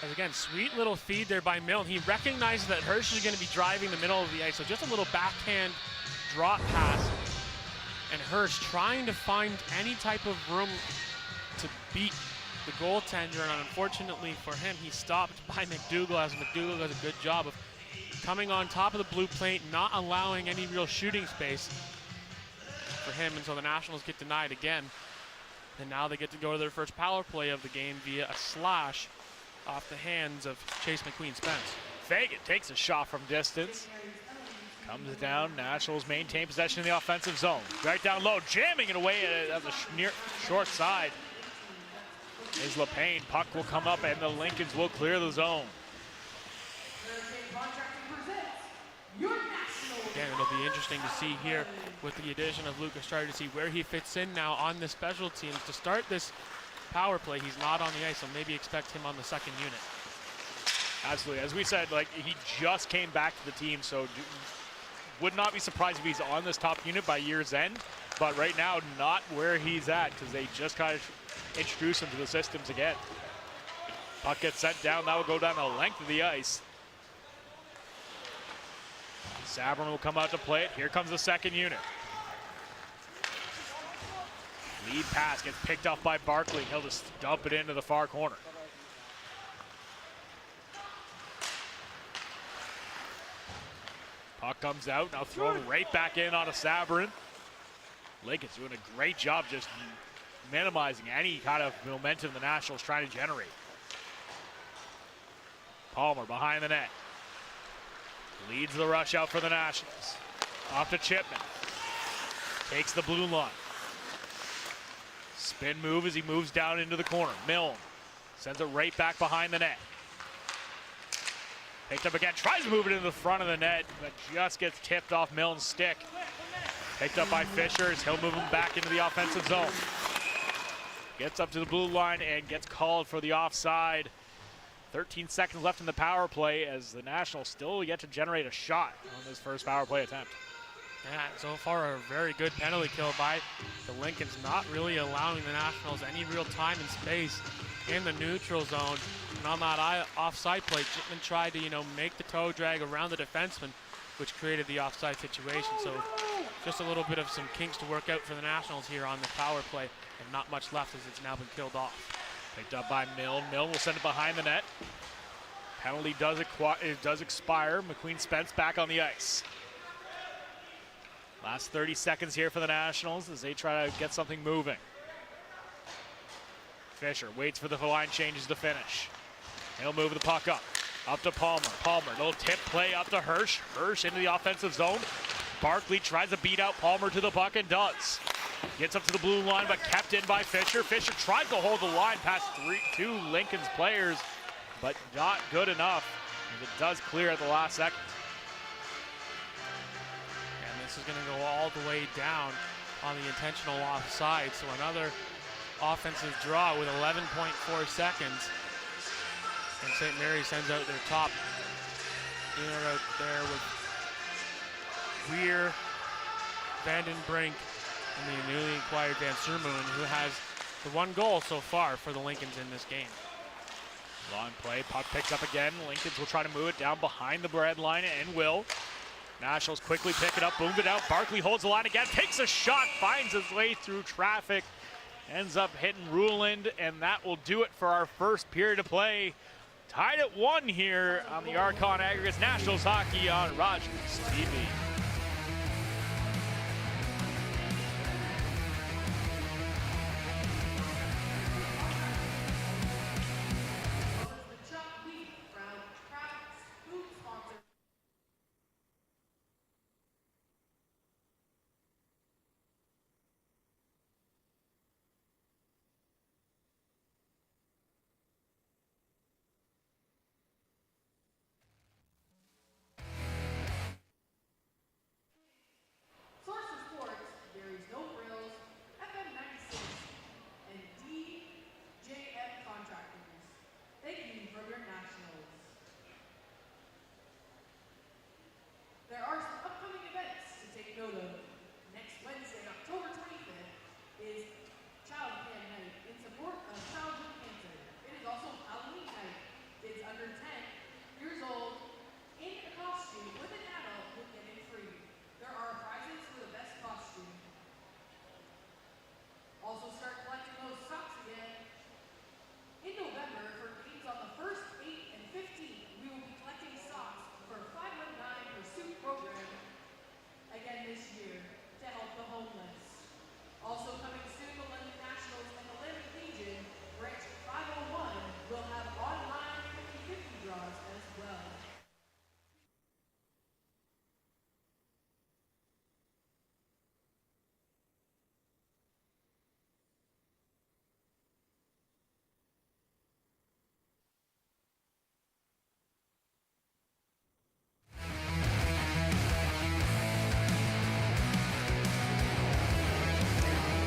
As again, sweet little feed there by Milne. He recognizes that Hirsch is going to be driving the middle of the ice, so just a little backhand drop pass, and Hirsch trying to find any type of room to beat the goaltender, and unfortunately for him, he's stopped by McDougall, as McDougall does a good job of coming on top of the blue plate, not allowing any real shooting space for him, and so the Nationals get denied again. And now they get to go to their first power play of the game via a slash off the hands of Chase McQueen Spence. Fagan takes a shot from distance. Comes down, Nationals maintain possession in the offensive zone. Right down low, jamming it away at the short side is LePayne. Puck will come up and the Lincolns will clear the zone. Again, it'll be interesting to see here with the addition of Lucas Strider to see where he fits in now on the special teams. To start this power play, he's not on the ice, so maybe expect him on the second unit. Absolutely. As we said, like, he just came back to the team, so would not be surprised if he's on this top unit by year's end. But right now, not where he's at, because they just kind of introduced him to the systems again. Puck gets sent down. That will go down the length of the ice. Sabrin will come out to play it. Here comes the second unit. Lead pass gets picked up by Barkley. He'll just dump it into the far corner. Puck comes out, now thrown right back in onto Sabrin. Lincoln's doing a great job just minimizing any kind of momentum the Nationals trying to generate. Palmer behind the net. Leads the rush out for the Nationals. Off to Chipman. Takes the blue line. Spin move as he moves down into the corner. Milne sends it right back behind the net. Picked up again, tries to move it into the front of the net, but just gets tipped off Milne's stick. Picked up by Fishers, he'll move him back into the offensive zone. Gets up to the blue line and gets called for the offside. 13 seconds left in the power play as the Nationals still yet to generate a shot on this first power play attempt. Yeah, so far a very good penalty kill by the Lincolns, not really allowing the Nationals any real time and space in the neutral zone. And on that offside play, Chipman tried to, make the toe drag around the defenseman, which created the offside situation. So just a little bit of some kinks to work out for the Nationals here on the power play, and not much left as it's now been killed off. Picked up by Milne. Milne will send it behind the net. Penalty does expire. McQueen Spence back on the ice. Last 30 seconds here for the Nationals as they try to get something moving. Fisher waits for the line changes to finish. He'll move the puck up to Palmer. Palmer, little tip play up to Hirsch. Hirsch into the offensive zone. Barkley tries to beat out Palmer to the puck and does. Gets up to the blue line, but kept in by Fisher. Fisher tried to hold the line past two Lincoln's players, but not good enough. And it does clear at the last second. And this is going to go all the way down on the intentional offside. So another offensive draw with 11.4 seconds. And St. Mary's sends out their top unit out there with Weir, Vandenbrink, and the newly acquired Van Sermoen, who has the one goal so far for the Lincolns in this game. Long play, puck picked up again. Lincolns will try to move it down behind the red line and will. Nationals quickly pick it up, boomed it out. Barkley holds the line again, takes a shot, finds his way through traffic, ends up hitting Ruland, and that will do it for our first period of play. Tied at 1 here on the Archon Aggregates Nationals Hockey on Rogers TV.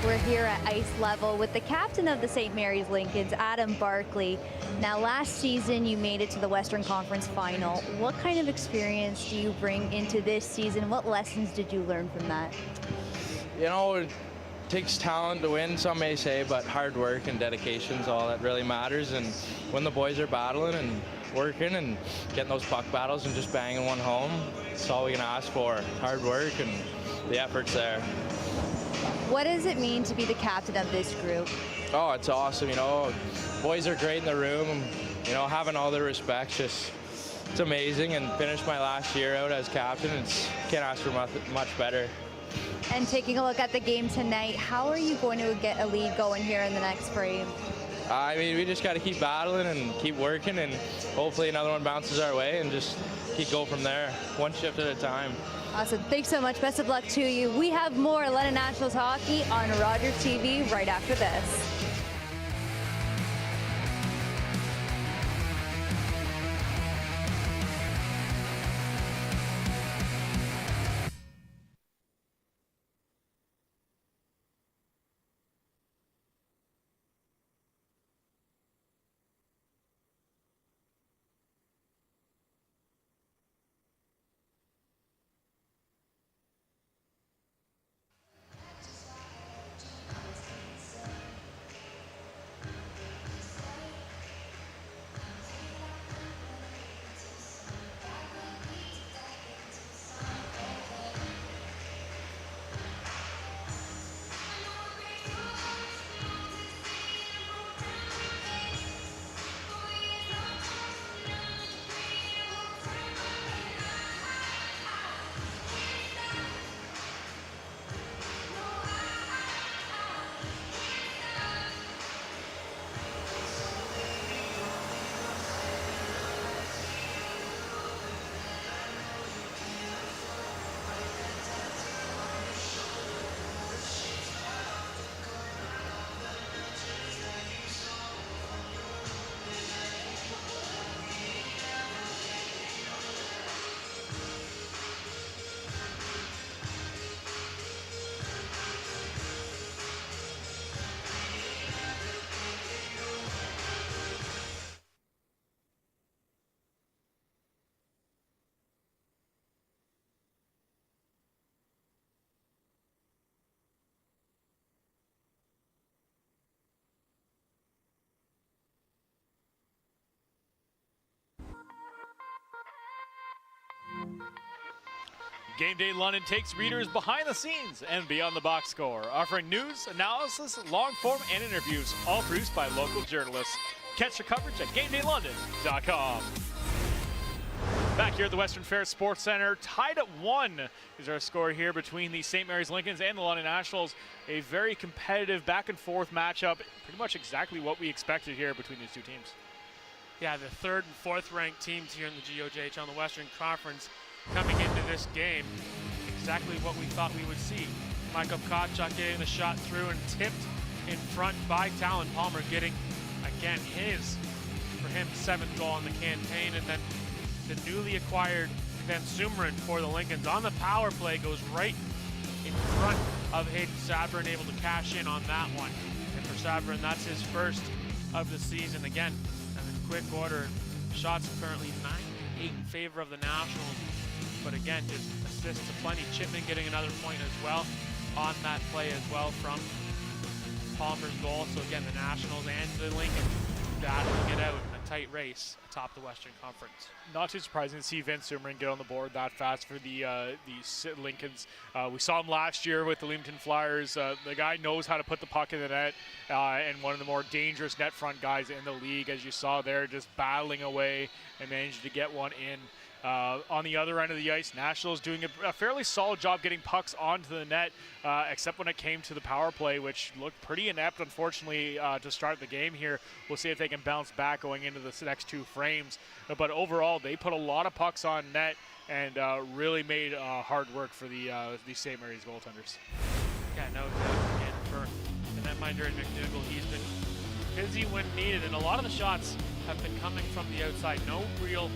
We're here at ice level with the captain of the St. Mary's Lincolns, Adam Barkley. Now, last season you made it to the Western Conference Final. What kind of experience do you bring into this season? What lessons did you learn from that? You know, it takes talent to win, some may say, but hard work and dedication is all that really matters. And when the boys are battling and working and getting those puck battles and just banging one home, it's all we can ask for. Hard work and the effort's there. What does it mean to be the captain of this group? Oh, it's awesome, you know. Boys are great in the room, you know, having all their respect, just, it's amazing. And finished my last year out as captain, can't ask for much better. And taking a look at the game tonight, how are you going to get a lead going here in the next frame? I mean, we just got to keep battling and keep working, and hopefully another one bounces our way and just keep going from there, one shift at a time. Awesome. Thanks so much. Best of luck to you. We have more London Nationals hockey on Rogers TV right after this. Game Day London takes readers behind the scenes and beyond the box score, offering news, analysis, long form, and interviews, all produced by local journalists. Catch your coverage at GameDayLondon.com. Back here at the Western Fair Sports Center, tied at 1 is our score here between the St. Mary's Lincolns and the London Nationals. A very competitive back and forth matchup, pretty much exactly what we expected here between these two teams. Yeah, the third and fourth ranked teams here in the GOJH on the Western Conference coming into this game, exactly what we thought we would see. Michael Kochuk getting the shot through and tipped in front by Talon Palmer, getting, again, for him, 7th goal in the campaign. And then the newly acquired Van Sumeren for the Lincolns on the power play goes right in front of Hayden Sabrin, able to cash in on that one. And for Sabrin, that's his first of the season again. And in quick order, shots currently 9-8 in favor of the Nationals. But again, just assists aplenty. Chipman getting another point as well on that play as well from Palmer's goal. So again, the Nationals and the Lincolns battling it out in a tight race atop the Western Conference. Not too surprising to see Vince Sumeren get on the board that fast for the Lincolns. We saw him last year with the Leamington Flyers. The guy knows how to put the puck in the net, and one of the more dangerous net front guys in the league, as you saw there, just battling away and managed to get one in. On the other end of the ice, Nationals doing a fairly solid job getting pucks onto the net, except when it came to the power play, which looked pretty inept, unfortunately, to start the game here. We'll see if they can bounce back going into the next two frames. But overall, they put a lot of pucks on net and really made hard work for the St. Mary's goaltenders. Yeah, no doubt. And for the netminder in McDougall, he's been busy when needed, and a lot of the shots have been coming from the outside. No real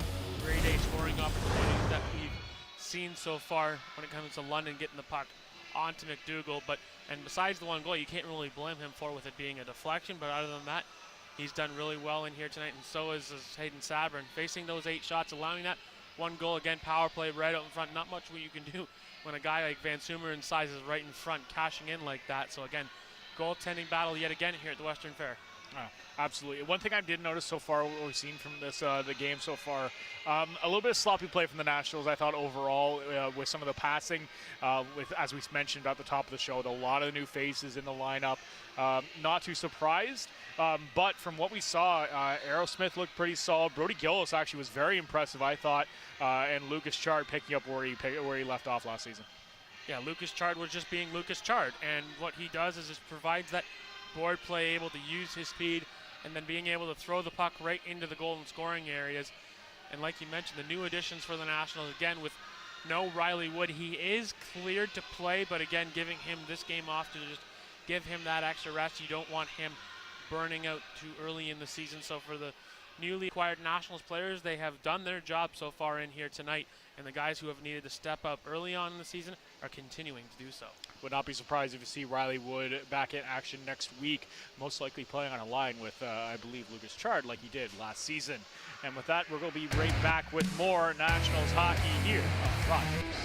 grade A scoring opportunities that we've seen so far when it comes to London getting the puck onto McDougall. And besides the one goal, you can't really blame him for with it being a deflection. But other than that, he's done really well in here tonight, and so is Hayden Sabrin. Facing those 8 shots, allowing that one goal, again, power play right out in front. Not much what you can do when a guy like Van Sumeren size is right in front, cashing in like that. So again, goaltending battle yet again here at the Western Fair. Oh, absolutely. One thing I did notice so far, what we've seen from this the game so far, a little bit of sloppy play from the Nationals, I thought, overall, with some of the passing, as we mentioned at the top of the show, a lot of the new faces in the lineup. Not too surprised, but from what we saw, Aerosmith looked pretty solid. Brody Gillis actually was very impressive, I thought, and Lucas Chard picking up where he left off last season. Yeah, Lucas Chard was just being Lucas Chard, and what he does is just provides that board play, able to use his speed, and then being able to throw the puck right into the goal and scoring areas. And like you mentioned, the new additions for the Nationals, again, with no Riley Wood, he is cleared to play, but again, giving him this game off to just give him that extra rest. You don't want him burning out too early in the season. So for the newly acquired Nationals players, they have done their job so far in here tonight, and the guys who have needed to step up early on in the season are continuing to do so. Would not be surprised if you see Riley Wood back in action next week, most likely playing on a line with, I believe, Lucas Chard like he did last season. And with that, we're going to be right back with more Nationals hockey here on Rogers.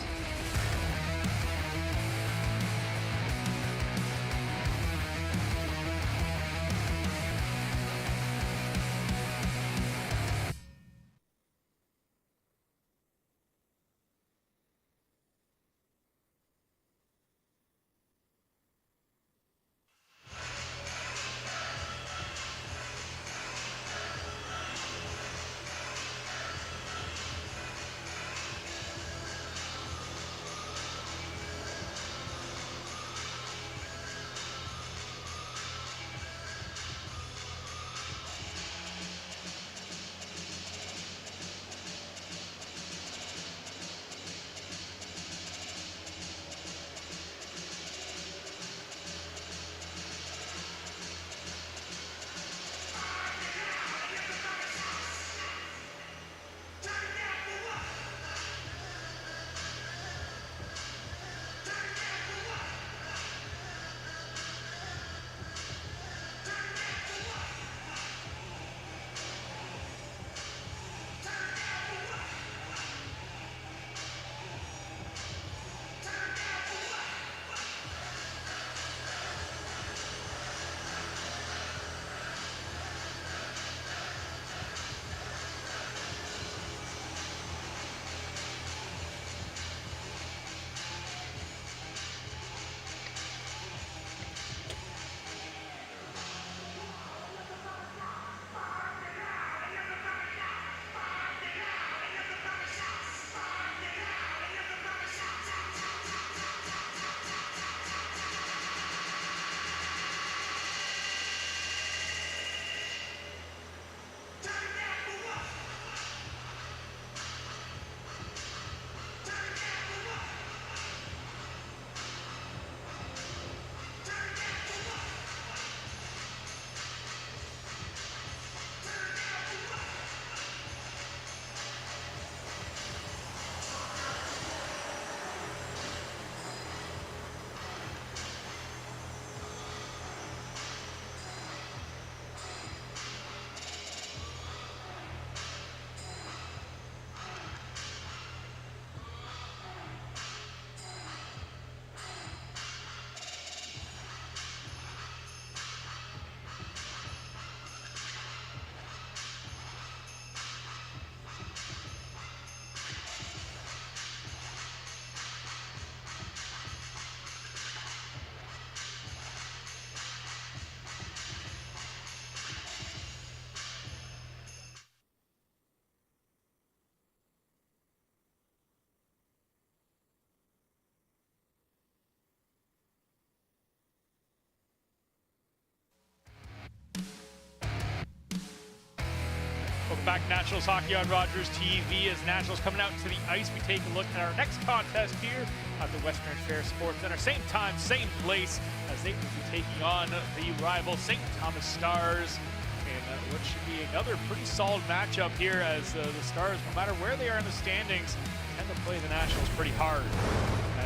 Welcome back to Nationals Hockey on Rogers TV. As Nationals coming out to the ice, we take a look at our next contest here at the Western Fair Sports Center. Same time, same place, as they will be taking on the rival St. Thomas Stars in what should be another pretty solid matchup here, as the Stars, no matter where they are in the standings, tend to play the Nationals pretty hard.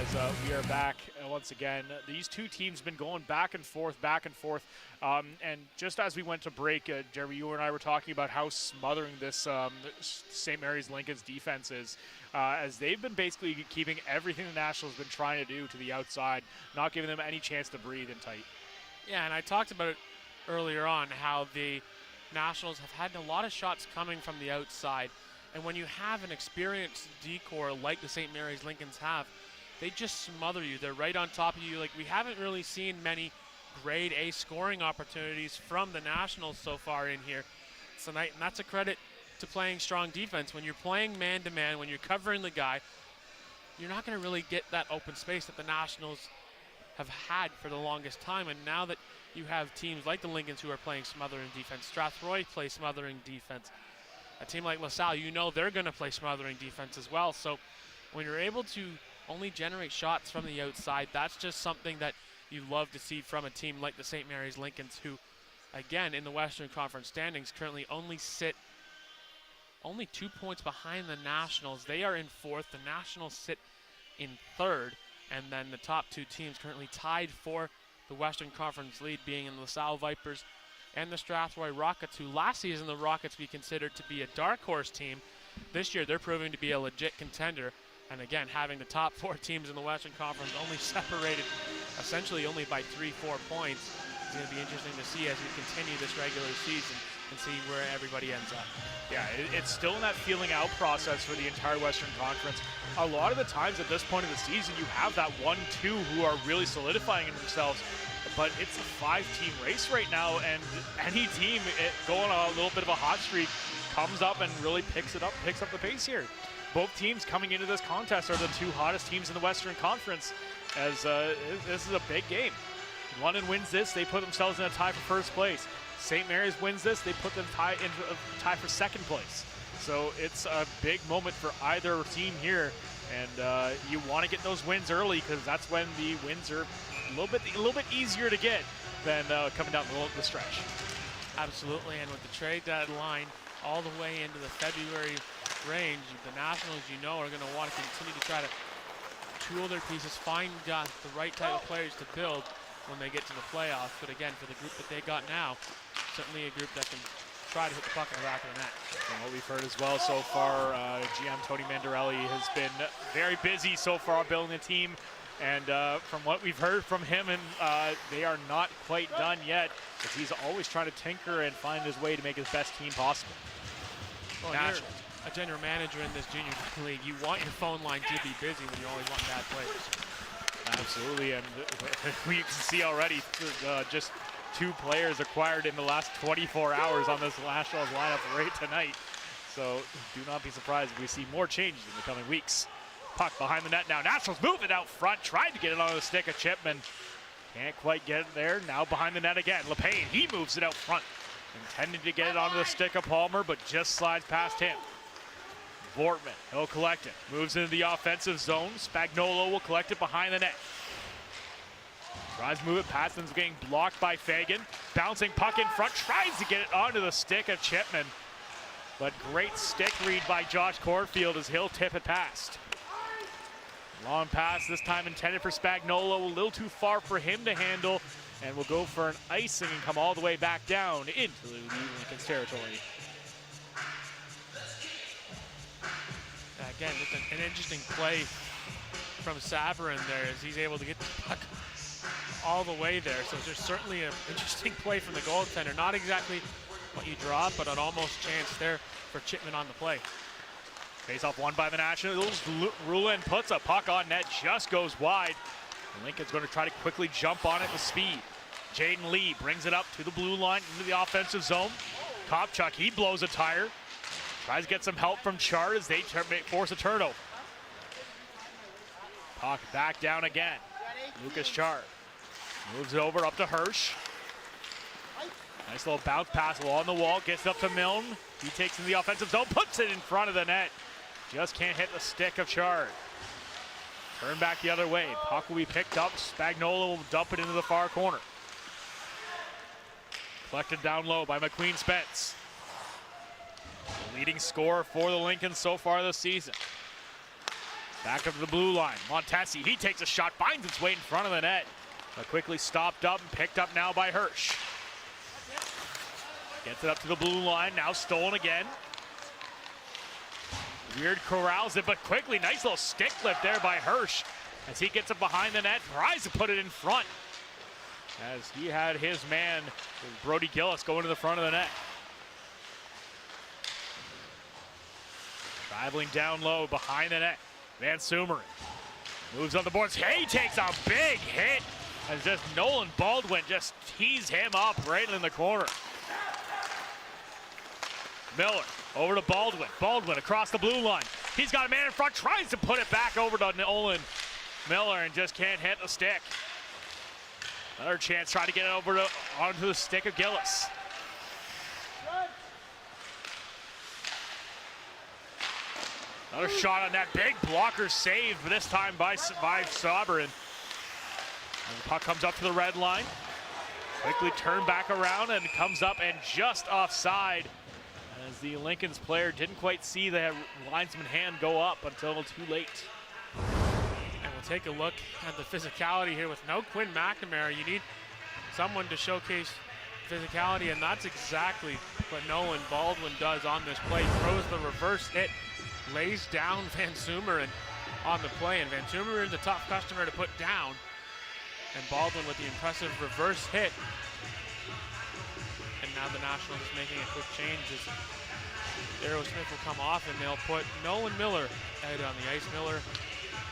as we are back once again. These two teams been going back and forth. And just as we went to break, Jeremy, you and I were talking about how smothering this St. Mary's Lincoln's defense is, as they've been basically keeping everything the Nationals have been trying to do to the outside, not giving them any chance to breathe in tight. Yeah, and I talked about it earlier on, how the Nationals have had a lot of shots coming from the outside. And when you have an experienced D-corps like the St. Mary's Lincolns have, they just smother you. They're right on top of you. Like, we haven't really seen many grade A scoring opportunities from the Nationals so far in here tonight, and that's a credit to playing strong defense. When you're playing man-to-man, when you're covering the guy, you're not going to really get that open space that the Nationals have had for the longest time. And now that you have teams like the Lincolns who are playing smothering defense, Strathroy plays smothering defense, a team like LaSalle, you know they're going to play smothering defense as well. So when you're able to only generate shots from the outside, that's just something that you love to see from a team like the St. Mary's Lincolns, who, again, in the Western Conference standings, currently only 2 points behind the Nationals. They are in 4th. The Nationals sit in 3rd. And then the top two teams currently tied for the Western Conference lead, being in the LaSalle Vipers and the Strathroy Rockets, who last season the Rockets we considered to be a dark horse team. This year they're proving to be a legit contender. And again, having the top 4 teams in the Western Conference only separated essentially only by 3-4 points, it's going to be interesting to see as we continue this regular season and see where everybody ends up. Yeah, it's still in that feeling out process for the entire Western Conference. A lot of the times at this point of the season, you have that 1-2 who are really solidifying in themselves, but it's a 5-team race right now, and any team going on a little bit of a hot streak comes up and really picks up the pace here. Both teams coming into this contest are the 2 hottest teams in the Western Conference, as this is a big game. London wins this, they put themselves in a tie for first place. St. Mary's wins this, they put them in a tie for second place. So it's a big moment for either team here, and you want to get those wins early, because that's when the wins are a little bit easier to get than coming down the stretch. Absolutely, and with the trade deadline all the way into the February range, the Nationals, you know, are going to want to continue to try to tool their pieces, find the right type of players to build when they get to the playoffs. But again, for the group that they got now, certainly a group that can try to hit the puck in the back of the net. From what we've heard as well so far, GM Tony Mandarelli has been very busy so far building the team. And from what we've heard from him, and they are not quite done yet, because he's always trying to tinker and find his way to make his best team possible. Well, you're a general manager in this junior league. You want your phone line to be busy when you always want bad players. Absolutely, and we can see already just 2 players acquired in the last 24 hours on this Nationals lineup right tonight. So do not be surprised if we see more changes in the coming weeks. Puck behind the net now. Nationals move it out front. Tried to get it onto the stick of Chipman. Can't quite get it there. Now behind the net again. LePayne, he moves it out front. Intended to get it onto the stick of Palmer, but just slides past him. Vortman, he'll collect it. Moves into the offensive zone. Spagnuolo will collect it behind the net. Tries to move it past him. Getting blocked by Fagan. Bouncing puck in front. Tries to get it onto the stick of Chipman. But great stick read by Josh Corfield as he'll tip it past. Long pass, this time intended for Spagnuolo. A little too far for him to handle. And will go for an icing and come all the way back down into the Lincoln's territory. Again, it's an interesting play from Savarin there, as he's able to get the puck all the way there. So there's certainly an interesting play from the goaltender. Not exactly what you draw, but an almost chance there for Chipman on the play. Face-off won by the Nationals. Rulin puts a puck on net, just goes wide. Lincoln's going to try to quickly jump on it with speed. Jaden Lee brings it up to the blue line into the offensive zone. Kopchuk, he blows a tire. Tries to get some help from Char as they force a turnover. Puck back down again. Lucas Char moves it over up to Hirsch. Nice little bounce pass along the wall, gets it up to Milne. He takes in the offensive zone, puts it in front of the net. Just can't hit the stick of Char. Turn back the other way. Puck will be picked up. Spagnuolo will dump it into the far corner. Collected down low by McQueen Spence. The leading scorer for the Lincolns so far this season. Back up to the blue line. Montesi, he takes a shot, finds its way in front of the net. But quickly stopped up and picked up now by Hirsch. Gets it up to the blue line, now stolen again. Weird corrals it, but quickly, nice little stick lift there by Hirsch as he gets it behind the net, tries to put it in front as he had his man, Brody Gillis, going to the front of the net. Traveling down low behind the net, Van Sumeren moves on the boards. He takes a big hit as just Nolan Baldwin just tees him up right in the corner. Miller over to Baldwin. Baldwin across the blue line. He's got a man in front, tries to put it back over to Nolan Miller and just can't hit the stick. Another chance, trying to get it over to onto the stick of Gillis. Another shot on that big blocker save, but this time by Sabrin. And the puck comes up to the red line. Quickly turned back around and comes up and just offside as the Lincoln's player didn't quite see the linesman hand go up until too late. And we'll take a look at the physicality here with no Quinn McNamara. You need someone to showcase physicality, and that's exactly what Nolan Baldwin does on this play. Throws the reverse hit, lays down Van Sumeren on the play, and Van Sumeren's a tough customer to put down. And Baldwin with the impressive reverse hit. And now the Nationals is making a quick change as Darrow Smith will come off and they'll put Nolan Miller out on the ice. Miller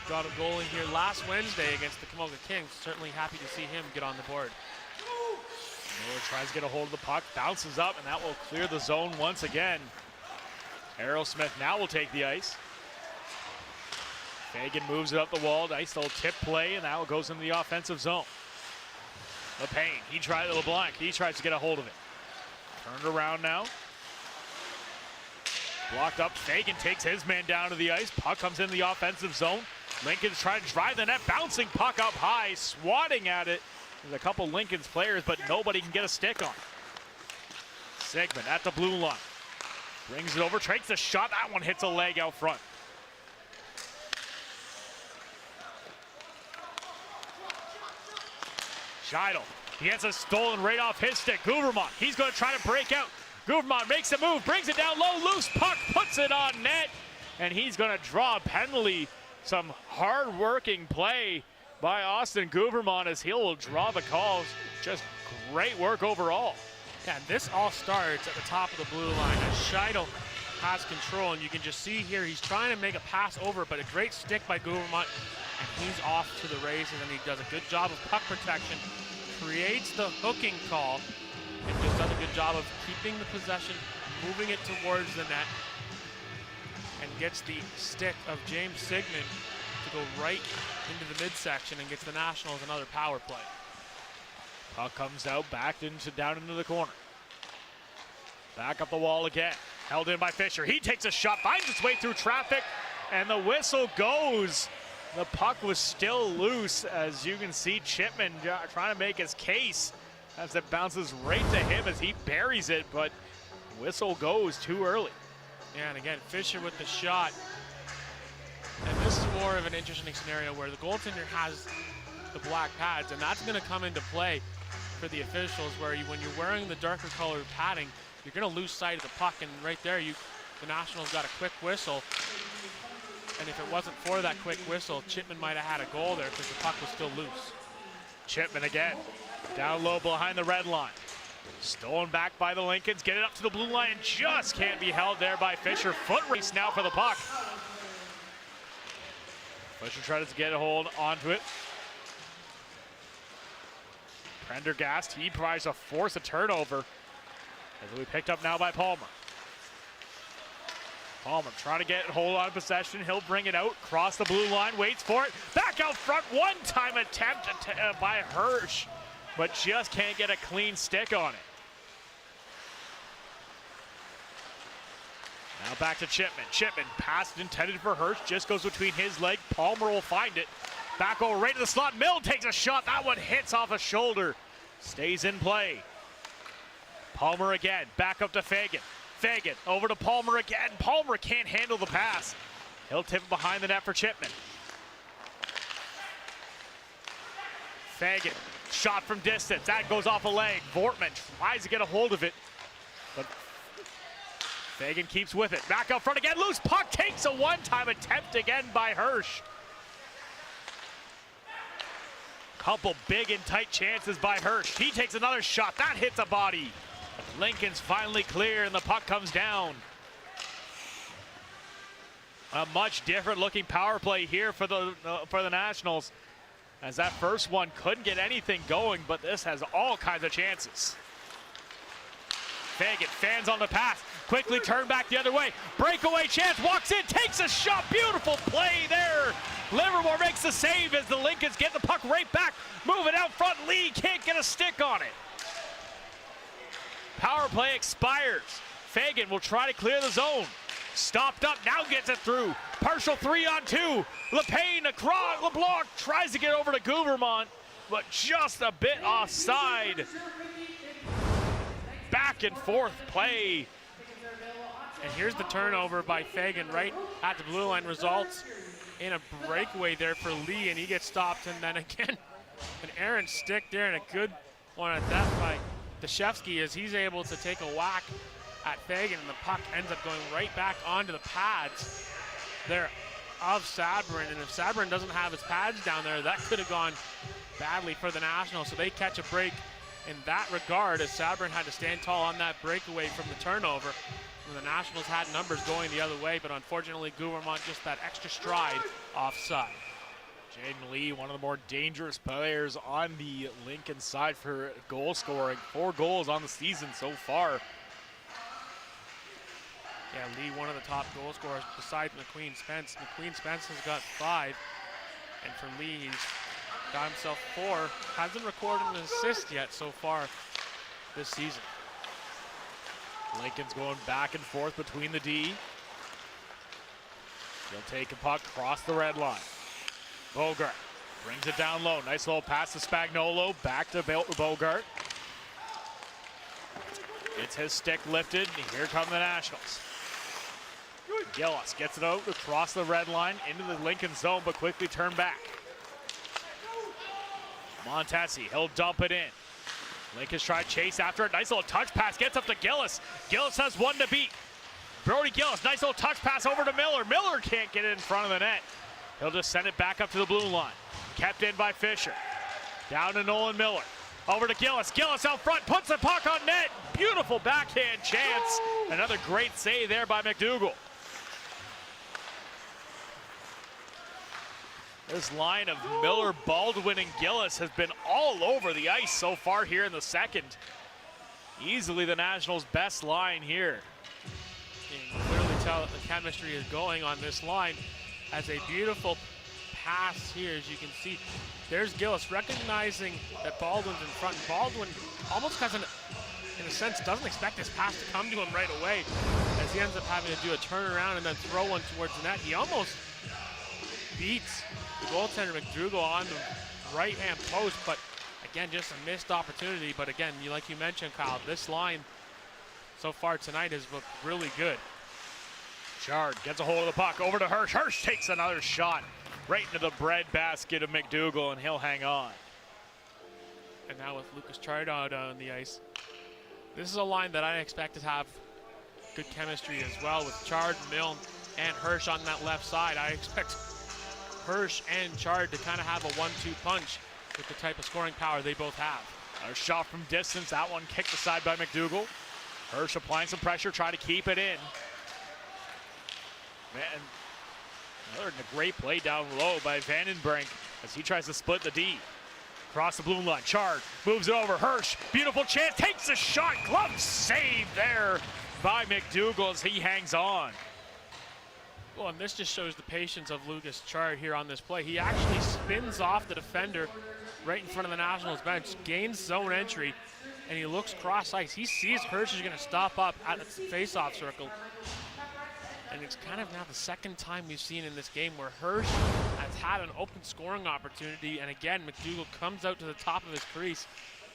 got a goal in here last Wednesday against the Camoga Kings. Certainly happy to see him get on the board. Miller tries to get a hold of the puck, bounces up, and that will clear the zone once again. Aerosmith now will take the ice. Fagan moves it up the wall, nice little tip play, and now it goes into the offensive zone. LePayne, LeBlanc, he tries to get a hold of it. Turned around now. Blocked up, Fagan takes his man down to the ice. Puck comes in the offensive zone. Lincoln's trying to drive the net, bouncing puck up high, swatting at it. There's a couple Lincoln's players, but nobody can get a stick on it. Sigmund at the blue line. Brings it over, takes the shot. That one hits a leg out front. Scheidel, he gets a stolen right off his stick. Guvermont, he's going to try to break out. Guvermont makes a move, brings it down low, loose puck, puts it on net, and he's going to draw a penalty. Some hard-working play by Austin Guvermont as he will draw the calls. Just great work overall. Yeah, and this all starts at the top of the blue line as Scheidel has control, and you can just see here he's trying to make a pass over, but a great stick by Guvermont, and he's off to the races, and he does a good job of puck protection, creates the hooking call, and just does a good job of keeping the possession, moving it towards the net, and gets the stick of James Sigmund to go right into the midsection and gets the Nationals another power play. Puck comes out, backed down into the corner. Back up the wall again. Held in by Fisher. He takes a shot, finds its way through traffic, and the whistle goes. The puck was still loose, as you can see Chipman trying to make his case as it bounces right to him as he buries it, but whistle goes too early. Yeah, and again, Fisher with the shot. And this is more of an interesting scenario where the goaltender has the black pads, and that's going to come into play for the officials, where when you're wearing the darker colored padding, you're going to lose sight of the puck, and right there, the Nationals got a quick whistle. And if it wasn't for that quick whistle, Chipman might have had a goal there because the puck was still loose. Chipman again, down low behind the red line. Stolen back by the Lincolns, get it up to the blue line, and just can't be held there by Fisher. Foot race now for the puck. Fisher tries to get a hold onto it. Prendergast, he tries to force a turnover. As will be picked up now by Palmer. Palmer trying to get hold on possession. He'll bring it out, cross the blue line, waits for it. Back out front, one-time attempt by Hirsch, but just can't get a clean stick on it. Now back to Chipman. Chipman, pass intended for Hirsch, just goes between his leg. Palmer will find it. Back over right to the slot. Mill takes a shot. That one hits off a shoulder. Stays in play. Palmer again, back up to Fagan. Fagan over to Palmer again. Palmer can't handle the pass. He'll tip it behind the net for Chipman. Fagan, shot from distance. That goes off a leg. Vortman tries to get a hold of it, but Fagan keeps with it. Back up front again. Loose puck takes a one-time attempt again by Hirsch. Couple big and tight chances by Hirsch. He takes another shot. That hits a body. Lincoln's finally clear and the puck comes down. A much different looking power play here for the Nationals, as that first one couldn't get anything going, but this has all kinds of chances. Fagan fans on the pass, quickly turn back the other way. Breakaway chance, walks in, takes a shot. Beautiful play there. Livermore makes the save as the Lincolns get the puck right back. Moving out front, Lee can't get a stick on it. Power play expires. Fagan will try to clear the zone. Stopped up, now gets it through. Partial 3-on-2. LePayne across, LeBlanc tries to get over to Guvermont, but just a bit offside. Back and forth play. And here's the turnover by Fagan right at the blue line, results in a breakaway there for Lee, and he gets stopped. And then again, an errant stick there, and a good one at that by Deshevsky, as he's able to take a whack at Fagan, and the puck ends up going right back onto the pads there of Sabrin. And if Sabrin doesn't have his pads down there, that could have gone badly for the Nationals. So they catch a break in that regard, as Sabrin had to stand tall on that breakaway from the turnover. And the Nationals had numbers going the other way, but unfortunately Guvermont just that extra stride offside. Jaden Lee, one of the more dangerous players on the Lincoln side for goal scoring. 4 goals on the season so far. Yeah, Lee, one of the top goal scorers besides McQueen Spence. McQueen Spence has got 5, and for Lee, he's got himself 4. Hasn't recorded an assist yet so far this season. Lincoln's going back and forth between the D. He'll take a puck across the red line. Bogart brings it down low. Nice little pass to Spagnuolo. Back to Bogart. Gets his stick lifted. And here come the Nationals. Gillis gets it out across the red line into the Lincoln zone, but quickly turn back. Montesi, he'll dump it in. Lincoln's trying to chase after it. Nice little touch pass, gets up to Gillis. Gillis has one to beat. Brody Gillis, nice little touch pass over to Miller. Miller can't get it in front of the net. He'll just send it back up to the blue line. Kept in by Fisher. Down to Nolan Miller. Over to Gillis. Gillis out front, puts the puck on net. Beautiful backhand chance. Another great save there by McDougall. This line of Miller, Baldwin, and Gillis has been all over the ice so far here in the second. Easily the Nationals' best line here. You can clearly tell that the chemistry is going on this line, as a beautiful pass here, as you can see. There's Gillis recognizing that Baldwin's in front. Baldwin almost has in a sense, doesn't expect this pass to come to him right away, as he ends up having to do a turnaround and then throw one towards the net. He almost beats the goaltender McDougall on the right-hand post, but again, just a missed opportunity. But again, like you mentioned, Kyle, this line so far tonight has looked really good. Chard gets a hold of the puck, over to Hirsch. Hirsch takes another shot right into the breadbasket of McDougall, and he'll hang on. And now with Lucas Chard out on the ice, this is a line that I expect to have good chemistry as well, with Chard, Milne, and Hirsch on that left side. I expect Hirsch and Chard to kind of have a 1-2 punch with the type of scoring power they both have. A shot from distance, that one kicked aside by McDougall. Hirsch applying some pressure, trying to keep it in. Man, another great play down low by Vandenbrink as he tries to split the D. Across the blue line, Chard moves it over. Hirsch, beautiful chance, takes a shot. Glove save there by McDougall as he hangs on. Well, and this just shows the patience of Lucas Chard here on this play. He actually spins off the defender right in front of the Nationals bench, gains zone entry, and he looks cross ice. He sees Hirsch is going to stop up at the face-off circle. And it's kind of now the second time we've seen in this game where Hirsch has had an open scoring opportunity, and again, McDougall comes out to the top of his crease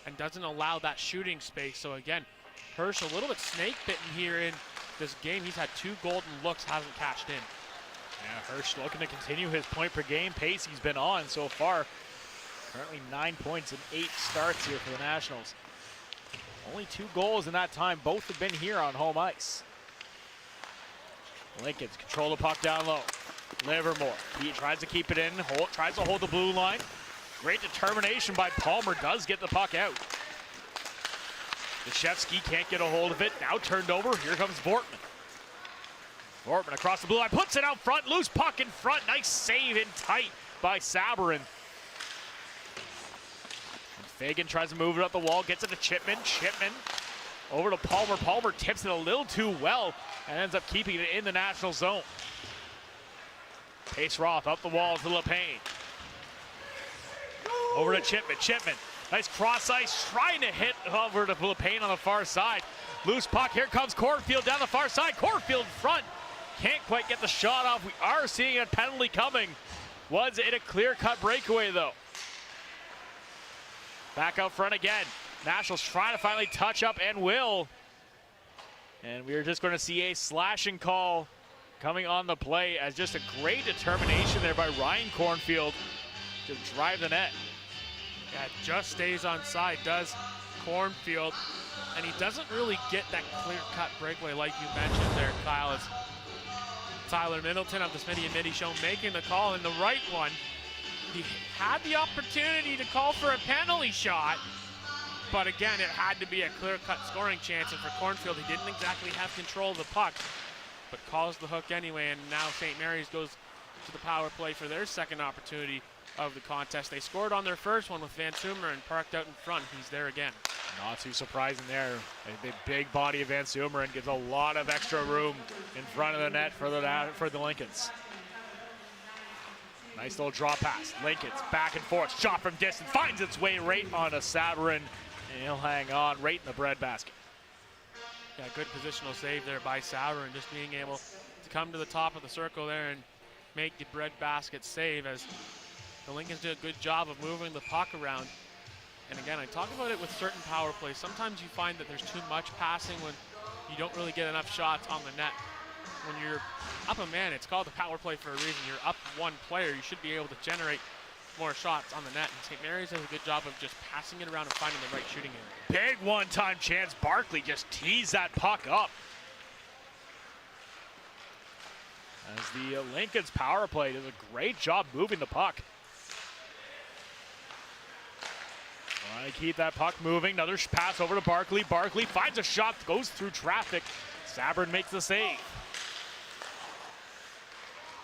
and doesn't allow that shooting space. So again, Hirsch a little bit snake bitten here in this game. He's had 2 golden looks, hasn't cashed in. Yeah, Hirsch looking to continue his point per game pace he's been on so far. Currently 9 points in 8 starts here for the Nationals. Only 2 goals in that time. Both have been here on home ice. Lincoln's control the puck down low. Livermore, he tries to keep it in, tries to hold the blue line. Great determination by Palmer, does get the puck out. Deshevsky can't get a hold of it, now turned over, here comes Vortman. Vortman across the blue line, puts it out front, loose puck in front, nice save in tight by Sabourin. Fagan tries to move it up the wall, gets it to Chipman. Chipman over to Palmer. Palmer tips it a little too well and ends up keeping it in the National zone. Pace Roth up the wall to LePayne. Over to Chipman. Chipman, nice cross ice, trying to hit over to LePayne on the far side. Loose puck, here comes Cornfield down the far side. Cornfield front, can't quite get the shot off. We are seeing a penalty coming. Was it a clear-cut breakaway though? Back out front again. Nationals trying to finally touch up and will. And we are just going to see a slashing call coming on the play as just a great determination there by Ryan Cornfield to drive the net. Yeah, just stays on side, does Cornfield. And he doesn't really get that clear-cut breakaway like you mentioned there, Kyle. It's Tyler Middleton of the Smitty and Mitty Show making the call in the right one. He had the opportunity to call for a penalty shot, but again, it had to be a clear-cut scoring chance, and for Cornfield, he didn't exactly have control of the puck, but calls the hook anyway, and now St. Mary's goes to the power play for their second opportunity of the contest. They scored on their first one with Van Sumeren and parked out in front. He's there again. Not too surprising there. The big body of Van Sumeren gives a lot of extra room in front of the net for the Lincolns. Nice little draw pass. Lincoln's back and forth. Shot from distance. Finds its way right onto Sabourin. And he'll hang on right in the breadbasket. Yeah, good positional save there by Sabourin. Just being able to come to the top of the circle there and make the breadbasket save as the Lincolns did a good job of moving the puck around. And again, I talk about it with certain power plays. Sometimes you find that there's too much passing when you don't really get enough shots on the net. When you're up a man, it's called the power play for a reason. You're up one player, you should be able to generate more shots on the net. And St. Mary's does a good job of just passing it around and finding the right shooting area. Big one-time chance. Barkley just teased that puck up. As the Lincoln's power play does a great job moving the puck. Trying to keep that puck moving. Another pass over to Barkley. Barkley finds a shot, goes through traffic. Sabourin makes the save.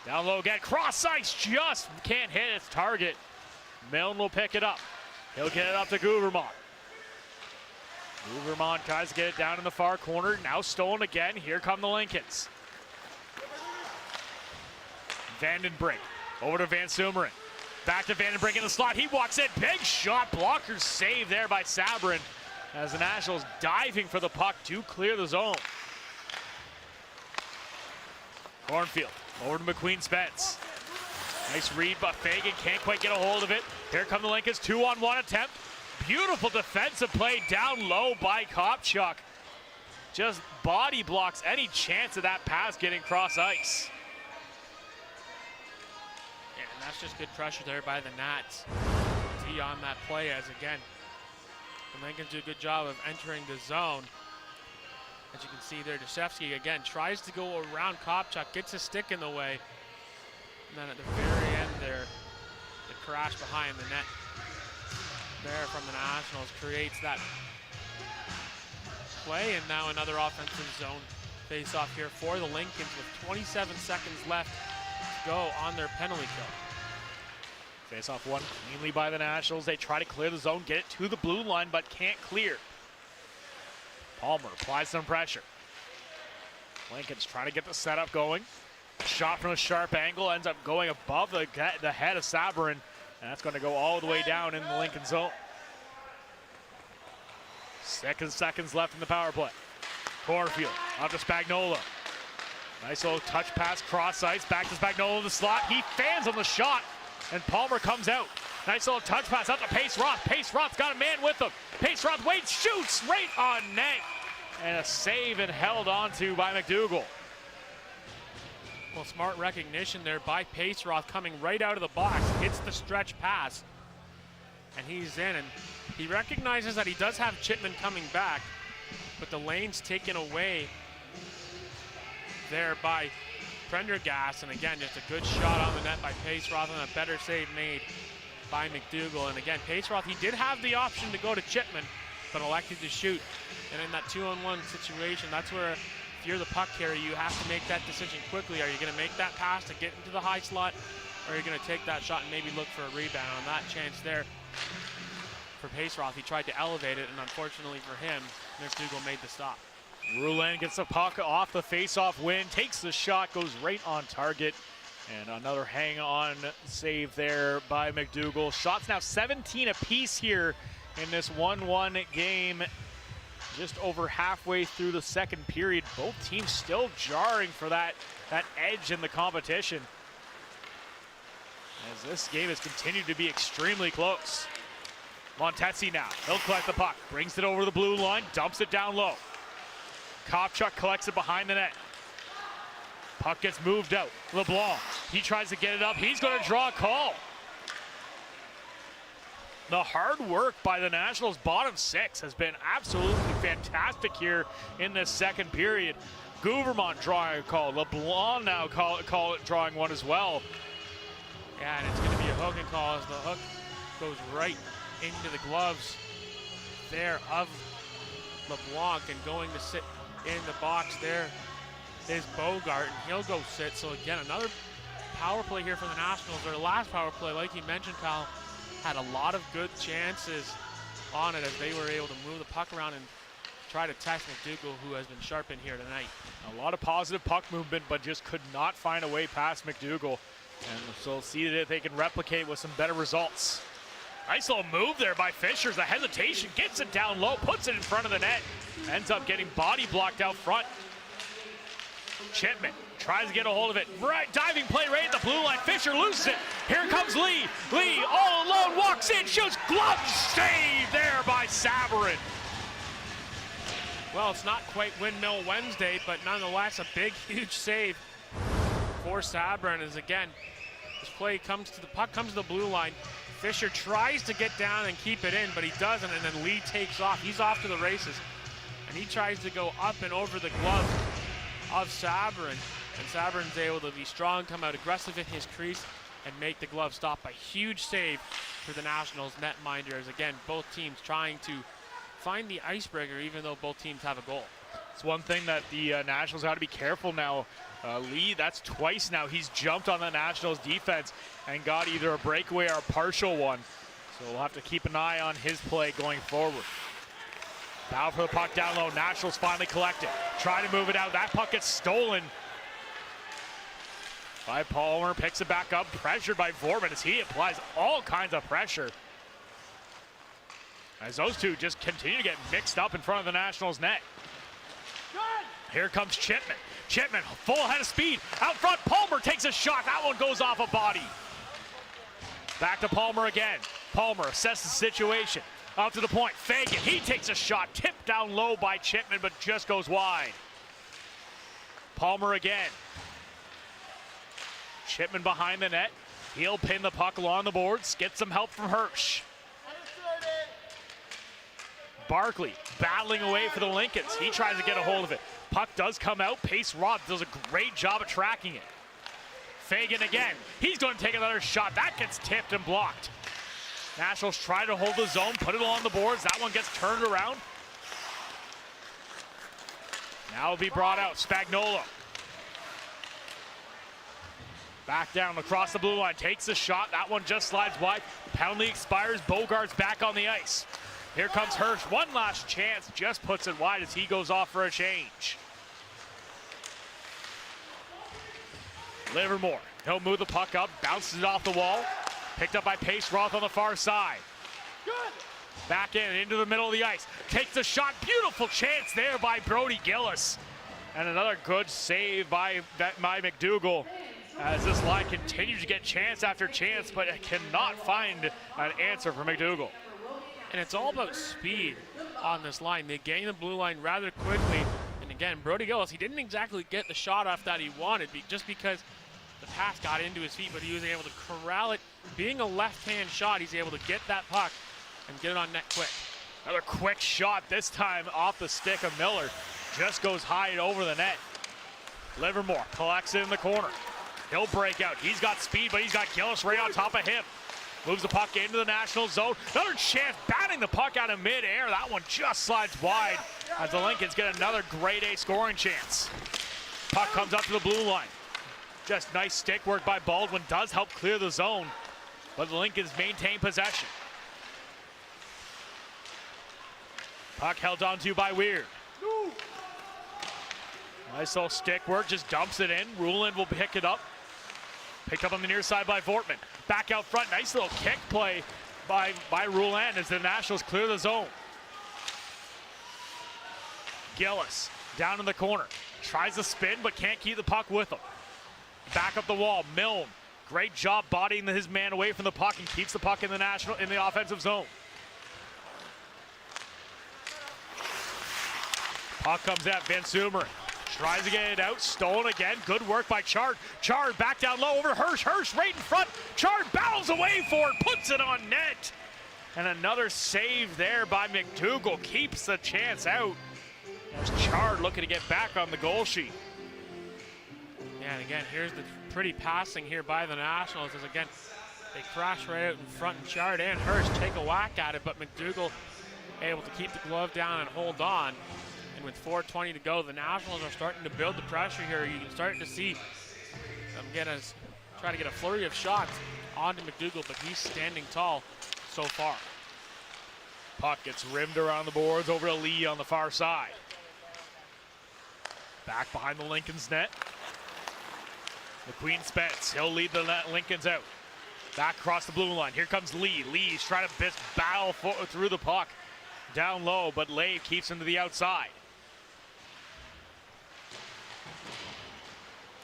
Down low again, cross ice, just can't hit its target. Milne will pick it up. He'll get it up to Gouvermont. Gouvermont tries to get it down in the far corner. Now stolen again. Here come the Lincolns. Vandenbrink over to Van Sumeren. Back to Vandenbrink in the slot. He walks in. Big shot. Blocker save there by Sabourin as the Nationals diving for the puck to clear the zone. Cornfield over to McQueen Spence. Nice read, but Fagan can't quite get a hold of it. Here come the Lincolns, 2-on-1 attempt. Beautiful defensive play down low by Kopchuk. Just body blocks any chance of that pass getting cross ice. Yeah, and that's just good pressure there by the Nats. D on that play as again, the Lincolns do a good job of entering the zone. As you can see there, Deshevsky again tries to go around Kopchuk, gets a stick in the way. And then at the very end there, the crash behind the net there from the Nationals creates that play. And now another offensive zone face-off here for the Lincolns with 27 seconds left to go on their penalty kill. Face-off won cleanly by the Nationals. They try to clear the zone, get it to the blue line, but can't clear. Palmer applies some pressure. Lincoln's trying to get the setup going. Shot from a sharp angle ends up going above the head of Sabourin, and that's going to go all the way down in the Lincoln zone. 6 seconds left in the power play. Cornfield off to Spagnola. Nice little touch pass, cross ice, back to Spagnola in the slot. He fans on the shot, and Palmer comes out. Nice little touch pass up to Pace Roth. Pace Roth's got a man with him. Pace Roth waits, shoots right on net. And a save and held onto by McDougall. Well, smart recognition there by Paceroth, coming right out of the box, hits the stretch pass, and he's in. And he recognizes that he does have Chipman coming back, but the lane's taken away there by Prendergast. And again, just a good shot on the net by Paceroth, and a better save made by McDougall. And again, Paceroth, he did have the option to go to Chipman, but elected to shoot. And in that 2-on-1 situation, that's where, if you're the puck carrier, you have to make that decision quickly. Are you going to make that pass to get into the high slot, or are you going to take that shot and maybe look for a rebound? On that chance there for Paceroth, he tried to elevate it, and unfortunately for him, McDougall made the stop. Rouland gets the puck off the face-off win, takes the shot, goes right on target. And another hang-on save there by McDougall. Shots now 17 apiece here in this 1-1 game. Just over halfway through the second period. Both teams still jarring for that edge in the competition, as this game has continued to be extremely close. Montesi now, he'll collect the puck, brings it over the blue line, dumps it down low. Kopchuk collects it behind the net. Puck gets moved out. LeBlanc, he tries to get it up. He's going to draw a call. The hard work by the Nationals' bottom six has been absolutely fantastic here in this second period. Gouvermont drawing a call. LeBlanc now drawing one as well. Yeah, and it's going to be a hooking call as the hook goes right into the gloves there of LeBlanc, and going to sit in the box there is Bogart, and he'll go sit. So again, another power play here for the Nationals. Their last power play, like you mentioned, Kyle, had a lot of good chances on it as they were able to move the puck around and try to test McDougall, who has been sharp in here tonight. A lot of positive puck movement, but just could not find a way past McDougall. And so we'll see that they can replicate with some better results. Nice little move there by Fisher. The hesitation, gets it down low, puts it in front of the net. Ends up getting body blocked out front. Chipman tries to get a hold of it. Right, diving play right at the blue line. Fisher loses it. Here comes Lee. Lee all alone, walks in, shoots, glove save there by Sabourin. Well, it's not quite Windmill Wednesday, but nonetheless a big, huge save for Sabourin. As again, this play comes to the puck, comes to the blue line. Fisher tries to get down and keep it in, but he doesn't, and then Lee takes off. He's off to the races, and he tries to go up and over the glove of Sabourin, and Sabourin's able to be strong, come out aggressive in his crease, and make the glove stop. A huge save for the Nationals netminders. Again, both teams trying to find the icebreaker, even though both teams have a goal. It's one thing that the Nationals have to be careful now. Lee, that's twice now he's jumped on the Nationals defense and got either a breakaway or a partial one. So we'll have to keep an eye on his play going forward. Battle for the puck down low. Nationals finally collect it. Try to move it out. That puck gets stolen by Palmer. Picks it back up. Pressured by Vorman as he applies all kinds of pressure, as those two just continue to get mixed up in front of the Nationals net. Here comes Chipman. Chipman, full head of speed. Out front, Palmer takes a shot. That one goes off a body. Back to Palmer again. Palmer assesses the situation. Up to the point, Fagan, he takes a shot. Tipped down low by Chipman, but just goes wide. Palmer again. Chipman behind the net. He'll pin the puck along the boards. Get some help from Hirsch. Barkley battling away for the Lincolns. He tries to get a hold of it. Puck does come out. Paceroth does a great job of tracking it. Fagan again. He's going to take another shot. That gets tipped and blocked. Nationals try to hold the zone, put it along the boards. That one gets turned around. Now it'll be brought out. Spagnuolo. Back down across the blue line. Takes the shot. That one just slides wide. Penalty expires. Bogart's back on the ice. Here comes Hirsch. One last chance. Just puts it wide as he goes off for a change. Livermore. He'll move the puck up. Bounces it off the wall. Picked up by Paceroth on the far side. Back into the middle of the ice. Takes the shot. Beautiful chance there by Brody Gillis. And another good save by McDougall, as this line continues to get chance after chance, but it cannot find an answer for McDougall. And it's all about speed on this line. They gain the blue line rather quickly, and again, Brody Gillis, he didn't exactly get the shot off that he wanted just because the pass got into his feet, but he was able to corral it. Being a left-hand shot, he's able to get that puck and get it on net quick. Another quick shot, this time off the stick of Miller. Just goes high and over the net. Livermore collects it in the corner. He'll break out. He's got speed, but he's got Gillis right on top of him. Moves the puck into the national zone. Another chance, batting the puck out of midair. That one just slides wide as the Lincolns get another grade A scoring chance. Puck comes up to the blue line. Just nice stick work by Baldwin. Does help clear the zone, but the Lincolns maintain possession. Puck held on to by Weird. Nice little stick work, just dumps it in. Ruland will pick it up. Picked up on the near side by Vortman. Back out front, nice little kick play by Ruland as the Nationals clear the zone. Gillis down in the corner. Tries to spin, but can't keep the puck with him. Back up the wall, Milne. Great job bodying his man away from the puck and keeps the puck in the offensive zone. Puck comes at Van Sumeren. Tries to get it out, stolen again. Good work by Chard. Chard back down low over Hirsch. Hirsch right in front. Chard battles away for it, puts it on net. And another save there by McDougall keeps the chance out. There's Chard looking to get back on the goal sheet. Yeah, and again, here's the pretty passing here by the Nationals as again, they crash right out in front and Chard and Hirsch take a whack at it, but McDougall able to keep the glove down and hold on. And with 4:20 to go, the Nationals are starting to build the pressure here. You're starting to see them try to get a flurry of shots onto McDougall, but he's standing tall so far. Puck gets rimmed around the boards over to Lee on the far side. Back behind the Lincolns net. McQueen Spence, he'll lead the Lincolns out. Back across the blue line, here comes Lee. Lee's trying to battle through the puck. Down low, but Lave keeps him to the outside.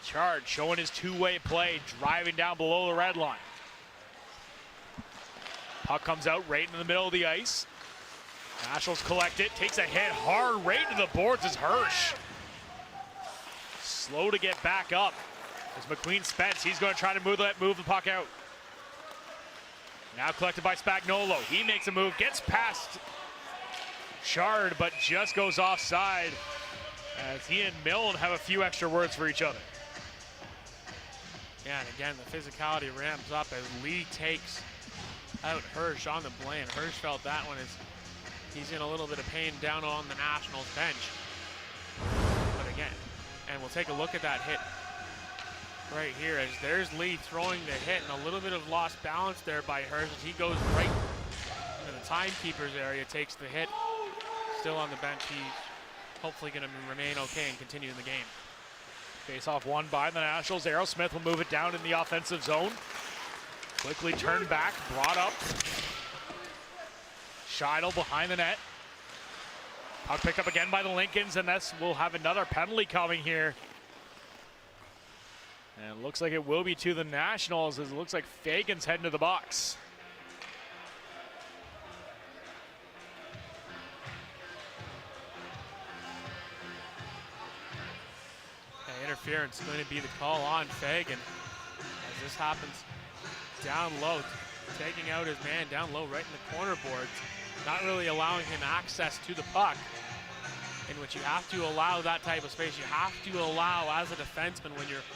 Chard showing his two-way play, driving down below the red line. Puck comes out right in the middle of the ice. Nationals collect it, takes a hit hard right into the boards is Hirsch. Slow to get back up. There's McQueen Spence, he's going to try to move the puck out. Now collected by Spagnuolo. He makes a move, gets past Chard, but just goes offside as he and Milne have a few extra words for each other. Yeah, and again, the physicality ramps up as Lee takes out Hirsch on the play, and Hirsch felt that one as he's in a little bit of pain down on the Nationals bench. But again, and we'll take a look at that hit right here as there's Lee throwing the hit and a little bit of lost balance there by Hirsch as he goes right to the timekeeper's area, takes the hit. Still on the bench, he's hopefully going to remain okay and continue in the game. Face-off won by the Nationals. Aerosmith will move it down in the offensive zone. Quickly turned back, brought up. Scheidel behind the net. Puck picked up again by the Lincolns, and this will have another penalty coming here. And it looks like it will be to the Nationals as it looks like Fagan's heading to the box. Interference going to be the call on Fagan as this happens down low, taking out his man down low right in the corner boards, not really allowing him access to the puck, in which you have to allow that type of space. You have to allow, as a defenseman, when you're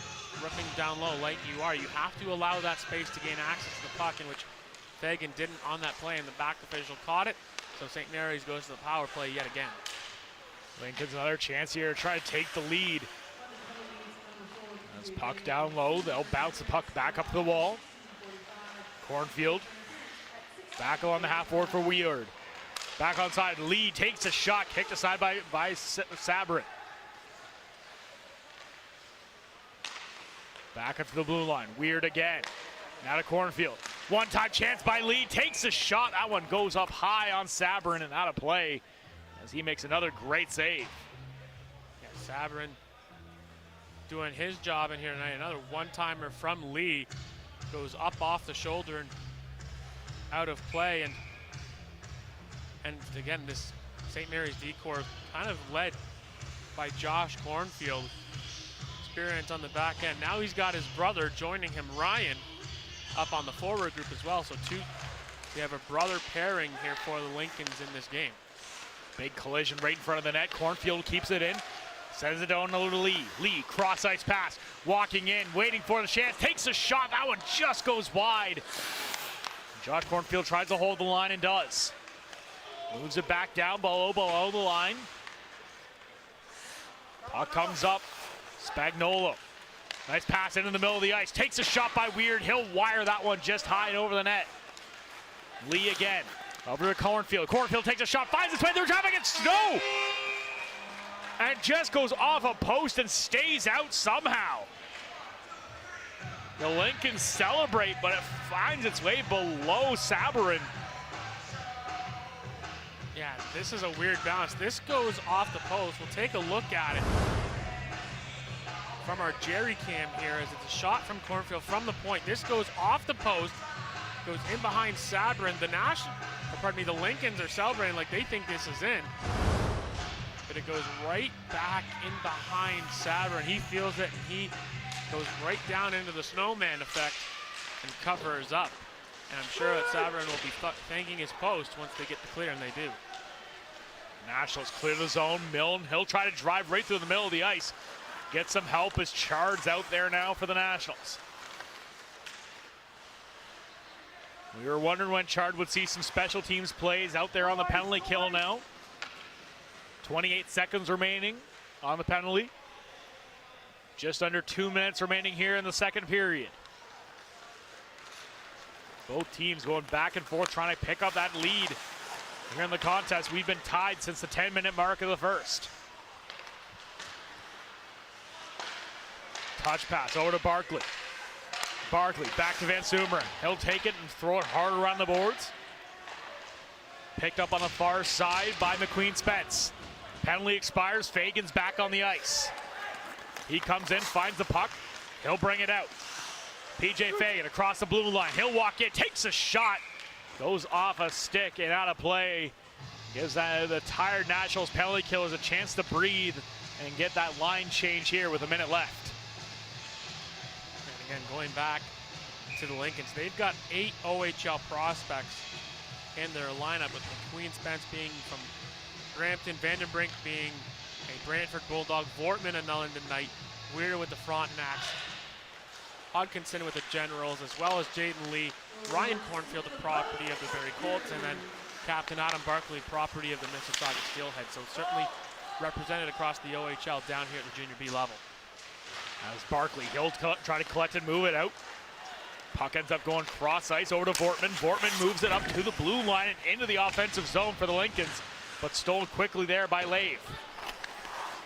ripping down low like you are, you have to allow that space to gain access to the puck, in which Fagan didn't on that play, and the back official caught it, so St. Mary's goes to the power play yet again. Lincoln's another chance here to try to take the lead. As puck down low, they'll bounce the puck back up the wall. Cornfield back on the half board for Weird. Back on side, Lee takes a shot, kicked aside by Sabrin. Back up to the blue line, Weird again. Now to Cornfield. One-time chance by Lee, takes a shot. That one goes up high on Sabrin and out of play as he makes another great save. Yeah, Sabrin doing his job in here tonight. Another one-timer from Lee goes up off the shoulder and out of play, and again, this St. Mary's D-corps kind of led by Josh Cornfield. Experience on the back end. Now he's got his brother joining him, Ryan, up on the forward group as well. So we have a brother pairing here for the Lincolns in this game. Big collision right in front of the net. Cornfield keeps it in. Sends it down to Lee. Lee, cross ice pass. Walking in, waiting for the chance. Takes a shot. That one just goes wide. Josh Cornfield tries to hold the line and does. Moves it back down below the line. Puck comes up. Spagnuolo. Nice pass into the middle of the ice. Takes a shot by Weird. He'll wire that one just high and over the net. Lee again. Over to Cornfield. Cornfield takes a shot, finds its way through traffic, and Snow! And just goes off a post and stays out somehow. The Lincolns celebrate, but it finds its way below Sabourin. Yeah, this is a weird bounce. This goes off the post. We'll take a look at it from our Jerry cam here as it's a shot from Cornfield from the point. This goes off the post, goes in behind Sabourin. The Lincolns are celebrating like they think this is in. But it goes right back in behind Sabourin. He feels it and he goes right down into the snowman effect and covers up. And I'm sure that Sabourin will be thanking his post once they get the clear, and they do. Nationals clear the zone. Milne, he'll try to drive right through the middle of the ice. Get some help as Chard's out there now for the Nationals. We were wondering when Chard would see some special teams plays out there on the penalty kill now. 28 seconds remaining on the penalty. Just under 2 minutes remaining here in the second period. Both teams going back and forth trying to pick up that lead here in the contest. We've been tied since the 10-minute mark of the first. Touch pass over to Barkley. Barkley back to Van Sumeren. He'll take it and throw it hard around the boards. Picked up on the far side by McQueen Spence. Penalty expires. Fagan's back on the ice. He comes in, finds the puck. He'll bring it out. PJ Fagan across the blue line. He'll walk in, takes a shot. Goes off a stick and out of play. Gives the tired Nationals penalty killers a chance to breathe and get that line change here with a minute left. And again, going back to the Lincolns, they've got 8 OHL prospects in their lineup, with McQueen Spence being from Brampton, Vandenbrink being a Brantford Bulldog, Vortman a London Knight, Weir with the Frontenacs, Hodkinson with the Generals, as well as Jaden Lee, Ryan Cornfield, the property of the Barrie Colts, and then Captain Adam Barkley, property of the Mississauga Steelhead. So certainly represented across the OHL down here at the Junior B level. As Barkley, he'll try to collect and move it out. Puck ends up going cross ice over to Vortman. Vortman moves it up to the blue line and into the offensive zone for the Lincolns, but stolen quickly there by Lave.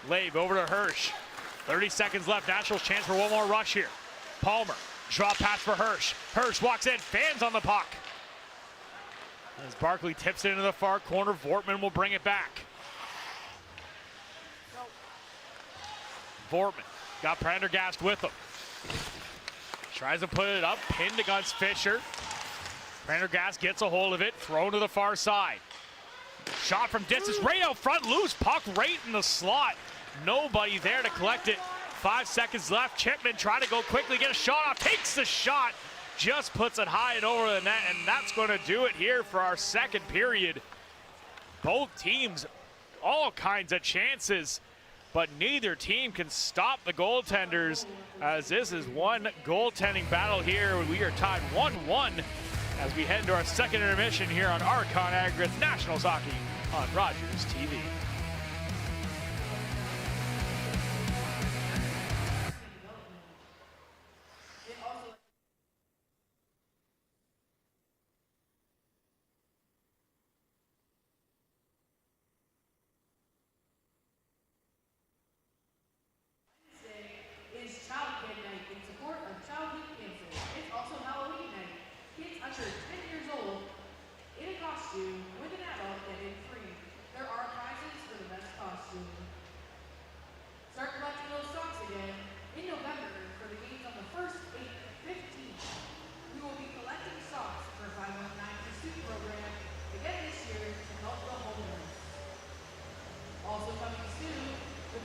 Lave over to Hirsch. 30 seconds left. Nationals chance for one more rush here. Palmer, draw pass for Hirsch. Hirsch walks in, fans on the puck. As Barkley tips it into the far corner, Vortman will bring it back. Vortman got Prendergast with him. Tries to put it up, pinned against Fisher. Prendergast gets a hold of it, thrown to the far side. Shot from distance, right out front, loose puck right in the slot. Nobody there to collect it. 5 seconds left. Chipman trying to go quickly, get a shot off, takes the shot, just puts it high and over the net, and that's going to do it here for our second period. Both teams, all kinds of chances, but neither team can stop the goaltenders, as this is one goaltending battle here. We are tied 1-1 as we head into our second intermission here on Archon Aggregates Nationals Hockey on Rogers TV. Also coming soon, the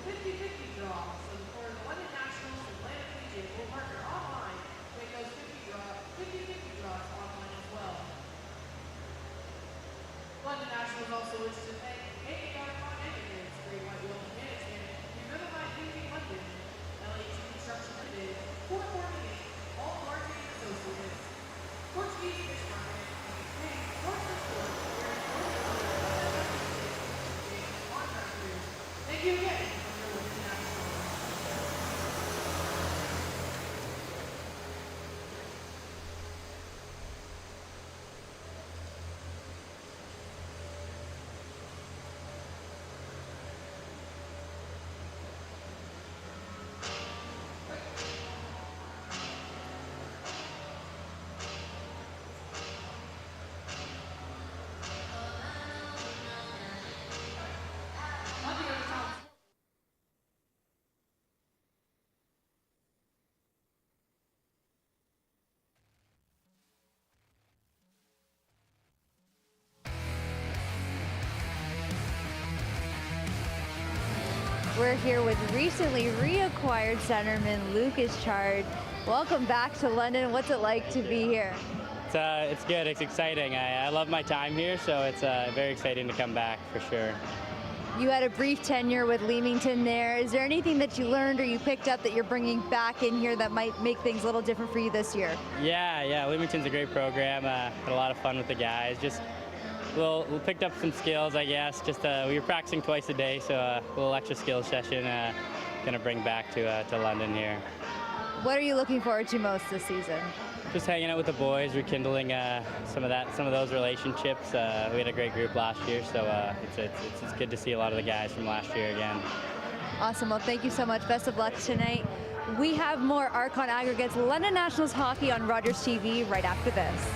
We're here with recently reacquired centerman Lucas Chard. Welcome back to London. What's it like to be here? It's good. It's exciting. I love my time here, so it's very exciting to come back for sure. You had a brief tenure with Leamington there. Is there anything that you learned or you picked up that you're bringing back in here that might make things a little different for you this year? Yeah. Leamington's a great program. Had a lot of fun with the guys. Just we picked up some skills, I guess. Just we were practicing twice a day, so a little extra skills session. Gonna bring back to London here. What are you looking forward to most this season? Just hanging out with the boys, rekindling some of those relationships. We had a great group last year, so it's good to see a lot of the guys from last year again. Awesome. Well, thank you so much. Best of luck tonight. We have more Archon Aggregates London Nationals hockey on Rogers TV right after this.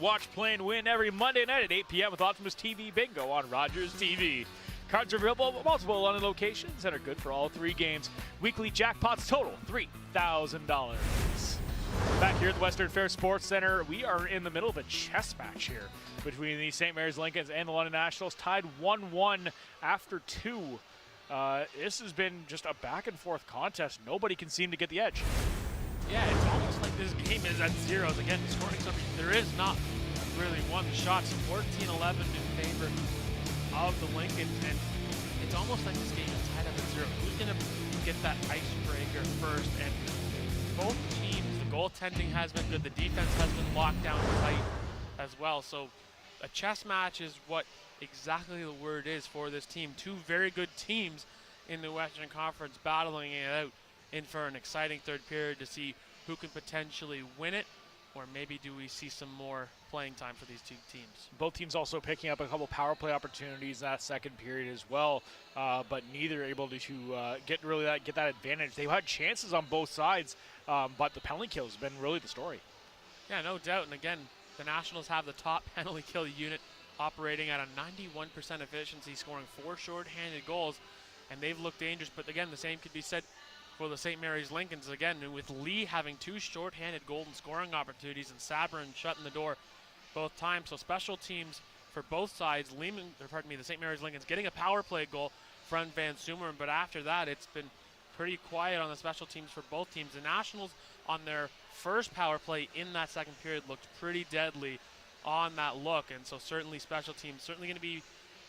Watch, play, and win every Monday night at 8 p.m. with Optimus TV Bingo on Rogers TV. Cards are available at multiple London locations and are good for all 3 games. Weekly jackpots total $3,000. Back here at the Western Fair Sports Center, we are in the middle of a chess match here between the St. Mary's Lincolns and the London Nationals, tied 1-1 after 2. This has been just a back-and-forth contest. Nobody can seem to get the edge. Yeah, it's almost like this game is at zeros. Again, scoring something, there is not really one. The shots 14-11 in favor of the Lincolns, and it's almost like this game is tied up at 0. Who's going to get that icebreaker first? And both teams, the goaltending has been good. The defense has been locked down tight as well. So a chess match is what exactly the word is for this team. 2 very good teams in the Western Conference battling it out in for an exciting third period to see who can potentially win it, or maybe do we see some more playing time for these 2 teams. Both teams also picking up a couple power play opportunities in that second period as well, but neither able to get that advantage. They've had chances on both sides, but the penalty kill has been really the story. Yeah, no doubt. And again, the Nationals have the top penalty kill unit operating at a 91% efficiency, scoring 4 short-handed goals, and they've looked dangerous. But again, the same could be said for the St. Mary's Lincolns, again, with Lee having 2 short-handed golden scoring opportunities and Sabrin shutting the door both times. So special teams for both sides. The St. Mary's Lincolns getting a power play goal from Van Sumeren, but after that, it's been pretty quiet on the special teams for both teams. The Nationals, on their first power play in that second period, looked pretty deadly on that look, and so certainly special teams certainly going to be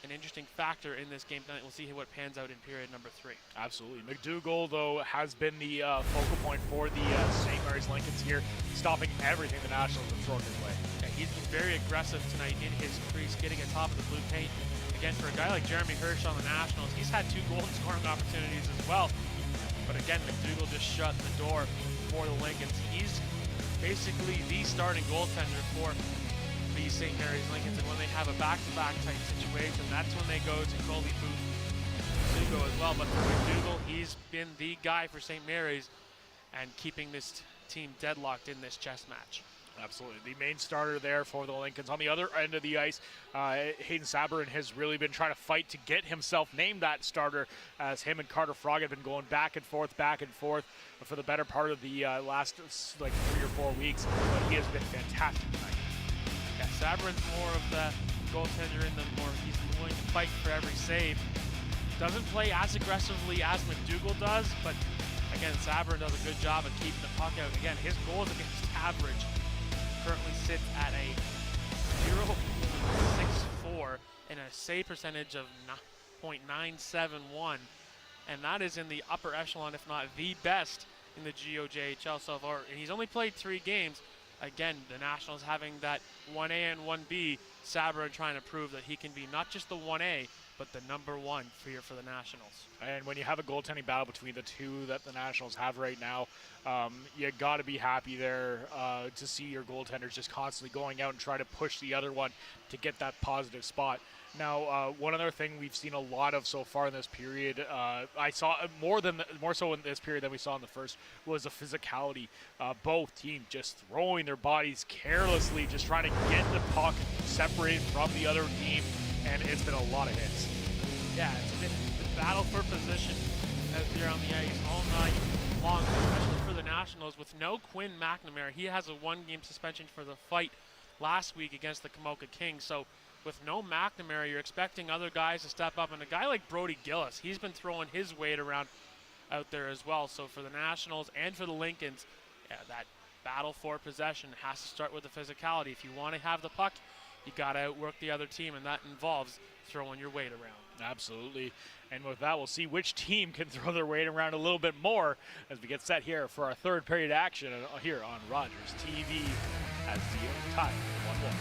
an interesting factor in this game tonight. We'll see what pans out in period number 3. Absolutely. McDougall, though, has been the focal point for the St. Mary's Lincolns here, stopping everything the Nationals have thrown his way. Yeah, he's been very aggressive tonight in his crease, getting atop of the blue paint. Again, for a guy like Jeremy Hirsch on the Nationals, he's had 2 golden scoring opportunities as well. But again, McDougall just shut the door for the Lincolns. He's basically the starting goaltender for the St. Mary's Lincolns, and when they have a back-to-back type situation, that's when they go to Colby Booth Sugo as well, but for McDougall, he's been the guy for St. Mary's and keeping this team deadlocked in this chess match. Absolutely. The main starter there for the Lincolns. On the other end of the ice, Hayden Sabourin has really been trying to fight to get himself named that starter, as him and Carter Frog have been going back and forth for the better part of the last 3 or 4 weeks. But he has been fantastic tonight. Yeah, Sabourin's more of the goaltender he's willing to fight for every save. Doesn't play as aggressively as McDougall does, but again, Sabourin does a good job of keeping the puck out. Again, his goals against average currently sits at a 0.64 and a save percentage of .971, and that is in the upper echelon, if not the best in the GOJHL so far. And he's only played 3 games. Again, the Nationals having that 1A and 1B, Sabourin trying to prove that he can be not just the 1A, but the #1 here for the Nationals. And when you have a goaltending battle between the two that the Nationals have right now, you got to be happy there to see your goaltenders just constantly going out and try to push the other one to get that positive spot. Now, one other thing we've seen a lot of so far in this period, I saw more so in this period than we saw in the first, was the physicality. Both teams just throwing their bodies carelessly, just trying to get the puck separated from the other team, and it's been a lot of hits. Yeah, it's been the battle for position out there on the ice all night long, especially for the Nationals. With no Quinn McNamara, he has a 1-game suspension for the fight last week against the Kamoka Kings. So with no McNamara, you're expecting other guys to step up. And a guy like Brody Gillis, he's been throwing his weight around out there as well. So for the Nationals and for the Lincolns, yeah, that battle for possession has to start with the physicality. If you want to have the puck, you got to outwork the other team, and that involves throwing your weight around. Absolutely. And with that, we'll see which team can throw their weight around a little bit more as we get set here for our third period action here on Rogers TV as the tie 1-1.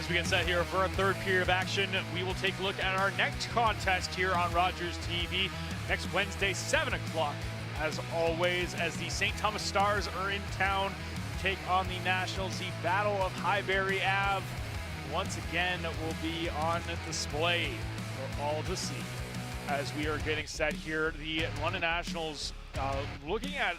As we get set here for our third period of action, we will take a look at our next contest here on Rogers TV next Wednesday, 7 o'clock. As always, as the St. Thomas Stars are in town to take on the Nationals, the Battle of Highbury Ave once again will be on display for all to see. As we are getting set here, the London Nationals looking at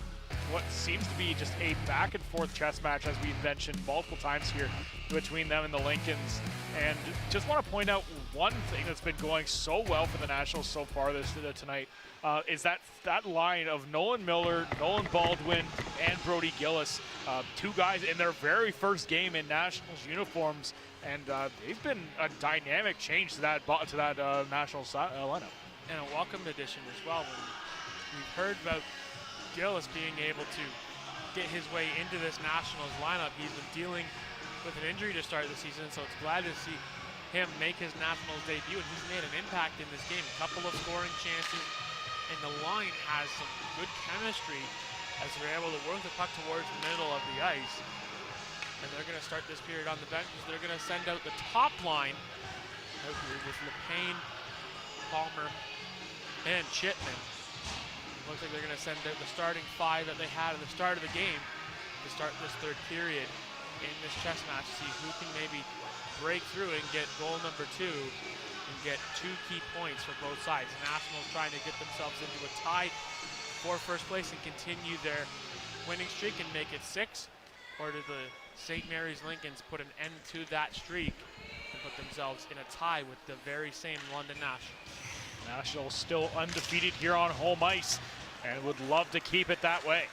what seems to be just a back and forth chess match, as we've mentioned multiple times here, between them and the Lincolns. And just want to point out one thing that's been going so well for the Nationals so far tonight is that line of Nolan Miller, Nolan Baldwin, and Brody Gillis, two guys in their very first game in Nationals uniforms, and they've been a dynamic change to that Nationals lineup. And a welcome addition as well. When we've heard about Gillis being able to get his way into this Nationals lineup. He's been dealing with an injury to start the season, so it's glad to see him make his Nationals debut, and he's made an impact in this game. A couple of scoring chances, and the line has some good chemistry as they're able to work the puck towards the middle of the ice. And they're going to start this period on the bench because they're going to send out the top line out here with LePain, Palmer, and Chipman. Looks like they're going to send out the starting five that they had at the start of the game to start this third period in this chess match, see who can maybe break through and get goal number 2 and get 2 key points for both sides. The Nationals trying to get themselves into a tie for first place and continue their winning streak and make it 6, or do the St. Mary's Lincolns put an end to that streak and put themselves in a tie with the very same London Nationals? Nationals still undefeated here on home ice and would love to keep it that way.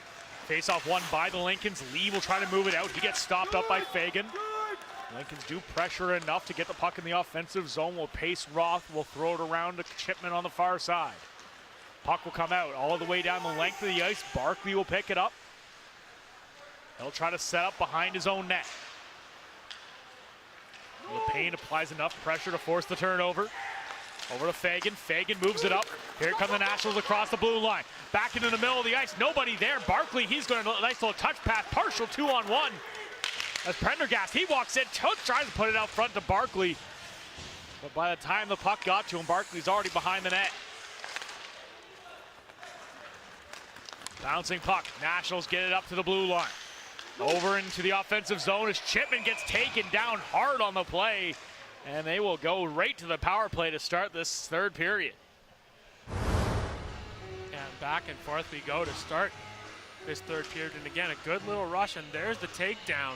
Face-off won by the Lincolns. Lee will try to move it out. He gets stopped up by Fagan. Lincolns do pressure enough to get the puck in the offensive zone. Will pace Roth. Will throw it around to Chipman on the far side. Puck will come out all the way down the length of the ice. Barkley will pick it up. He'll try to set up behind his own net. LePain applies enough pressure to force the turnover. Over to Fagan. Fagan moves it up. Here come the Nationals across the blue line. Back into the middle of the ice. Nobody there. Barkley, he's going to a nice little touch pass. Partial 2-on-1. As Prendergast, he walks in, tries to put it out front to Barkley. But by the time the puck got to him, Barkley's already behind the net. Bouncing puck. Nationals get it up to the blue line. Over into the offensive zone as Chipman gets taken down hard on the play. And they will go right to the power play to start this third period. And back and forth we go to start this third period. And again, a good little rush, and there's the takedown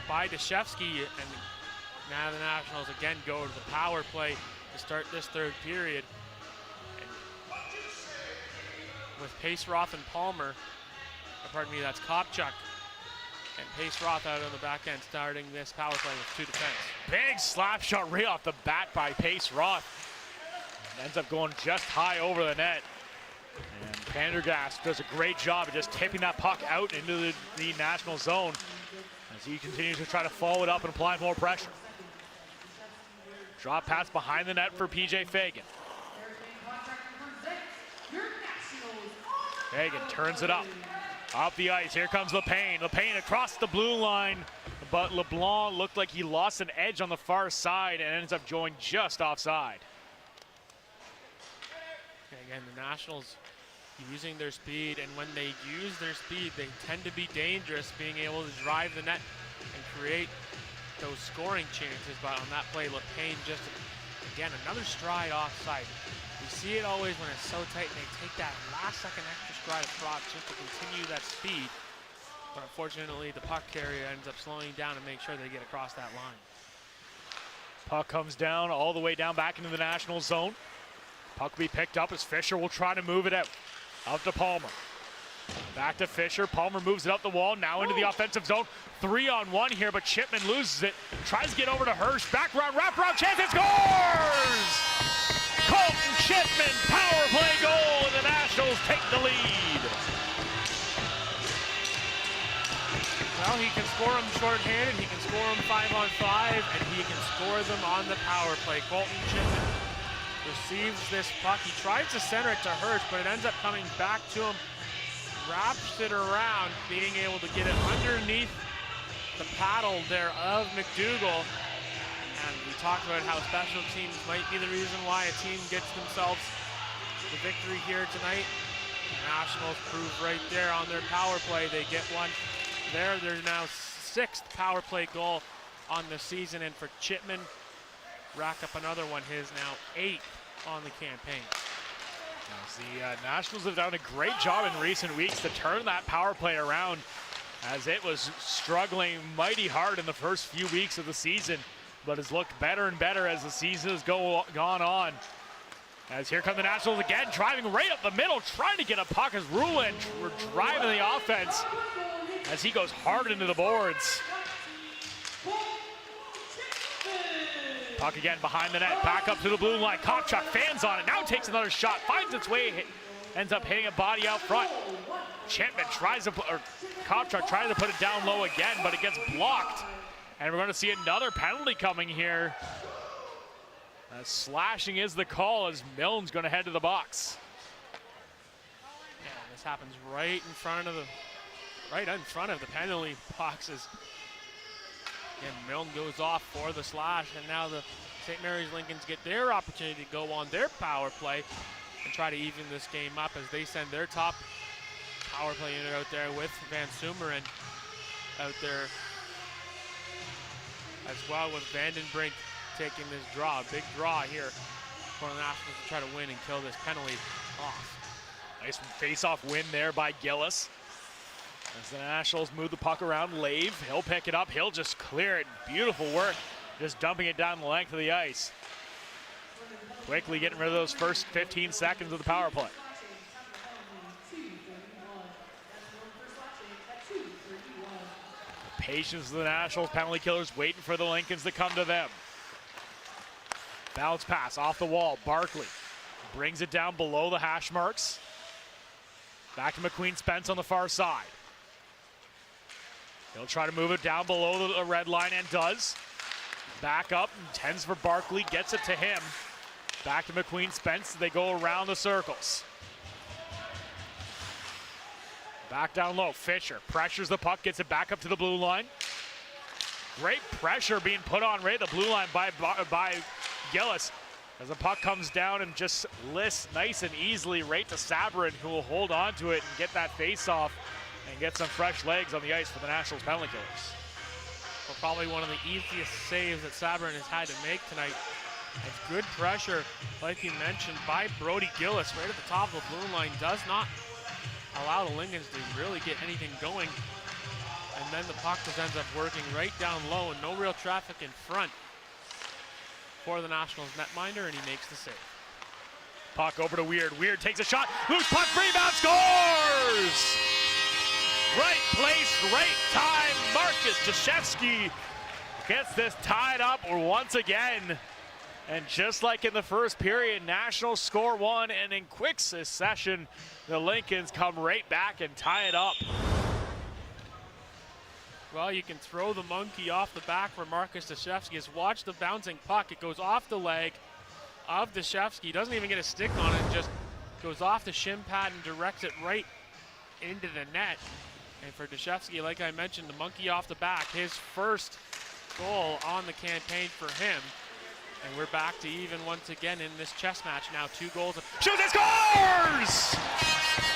by Deshevsky. And now the Nationals again go to the power play to start this third period. And with Pace, Roth, and Palmer, pardon me, that's Kopchuk and Pace Roth out on the back end, starting this power play with 2 defense. Big slap shot right off the bat by Pace Roth. Ends up going just high over the net. And Prendergast does a great job of just tipping that puck out into the National zone as he continues to try to follow it up and apply more pressure. Drop pass behind the net for PJ Fagan. Fagan turns it up. Off the ice, here comes LePain. LePain across the blue line, but LeBlanc looked like he lost an edge on the far side and ends up going just offside. Again, the Nationals using their speed, and when they use their speed, they tend to be dangerous, being able to drive the net and create those scoring chances. But on that play, LePain just, again, another stride offside. We see it always when it's so tight, and they take that last second extra stride across just to continue that speed. But unfortunately, the puck carrier ends up slowing down to make sure they get across that line. Puck comes down all the way down back into the National zone. Puck will be picked up as Fisher will try to move it out. Out to Palmer. Back to Fisher. Palmer moves it up the wall, now into the offensive zone. 3-on-1 here, but Chipman loses it. Tries to get over to Hirsch. Back round, wraparound chance, and scores! Colton Chipman, power play goal, and the Nationals take the lead. Well, he can score them short-handed, he can score them 5-on-5, and he can score them on the power play. Colton Chipman receives this puck. He tries to center it to Hirsch, but it ends up coming back to him. Wraps it around, being able to get it underneath the paddle there of McDougall. And we talked about how special teams might be the reason why a team gets themselves the victory here tonight. The Nationals prove right there on their power play. They get one there. There's now 6th power play goal on the season, and for Chipman, rack up another one, his now 8th on the campaign. The Nationals have done a great job in recent weeks to turn that power play around, as it was struggling mighty hard in the first few weeks of the season, but has looked better and better as the season has gone on. As here come the Nationals again, driving right up the middle, trying to get a puck as Ruland we're driving the offense as he goes hard into the boards. Puck again behind the net, back up to the blue line. Kopchak fans on it, now takes another shot, finds its way, ends up hitting a body out front. Chipman tries to, or Kopchak tries to put it down low again, but it gets blocked. And we're going to see another penalty coming here. Slashing is the call as Milne's going to head to the box. Yeah, this happens right in front of the penalty boxes. And Milne goes off for the slash, and now the St. Mary's Lincolns get their opportunity to go on their power play and try to even this game up as they send their top power play unit out there with Van Sumeren out there as well, with Vandenbrink taking this draw. Big draw here for the Nationals to try to win and kill this penalty off. Nice face-off win there by Gillis. As the Nationals move the puck around, Lave, he'll pick it up, he'll just clear it. Beautiful work, just dumping it down the length of the ice. Quickly getting rid of those first 15 seconds of the power play. The patience of the Nationals, penalty killers waiting for the Lincolns to come to them. Bounce pass off the wall, Barkley brings it down below the hash marks. Back to McQueen Spence on the far side. He'll try to move it down below the red line and does. Back up, intends for Barkley, gets it to him. Back to McQueen Spence, they go around the circles. Back down low, Fisher pressures the puck, gets it back up to the blue line. Great pressure being put on right at the blue line by Gillis, as the puck comes down and just lists nice and easily right to Sabrin, who will hold on to it and get that face off and get some fresh legs on the ice for the Nationals penalty killers. Well, probably one of the easiest saves that Sabrin has had to make tonight. It's good pressure, like you mentioned, by Brody Gillis right at the top of the blue line. Does not allow the Lincolns to really get anything going. And then the puck just ends up working right down low and no real traffic in front for the Nationals netminder, and he makes the save. Puck over to Weird. Weird takes a shot. Loose puck, rebound, scores! Right place, right time. Marcus Jashevsky gets this tied up once again. And just like in the first period, Nationals score one, and in quick succession, the Lincolns come right back and tie it up. Well, you can throw the monkey off the back for Marcus Deshevsky. Just watch the bouncing puck. It goes off the leg of Deshevsky. He doesn't even get a stick on it. Just goes off the shin pad and directs it right into the net. And for Deshevsky, like I mentioned, the monkey off the back, his first goal on the campaign for him. And we're back to even once again in this chess match now. 2 goals. Shoots and scores!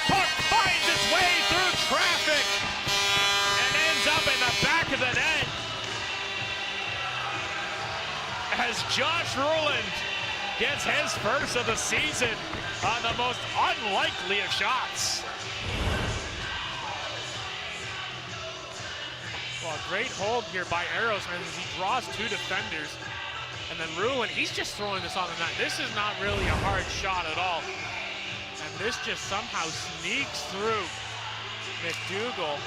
Puck finds its way through traffic and ends up in the back of the net as Josh Ruland gets his first of the season on the most unlikely of shots. Well, great hold here by Aerosmith as he draws 2 defenders. And then Ruland, he's just throwing this on the net. This is not really a hard shot at all. And this just somehow sneaks through McDougall.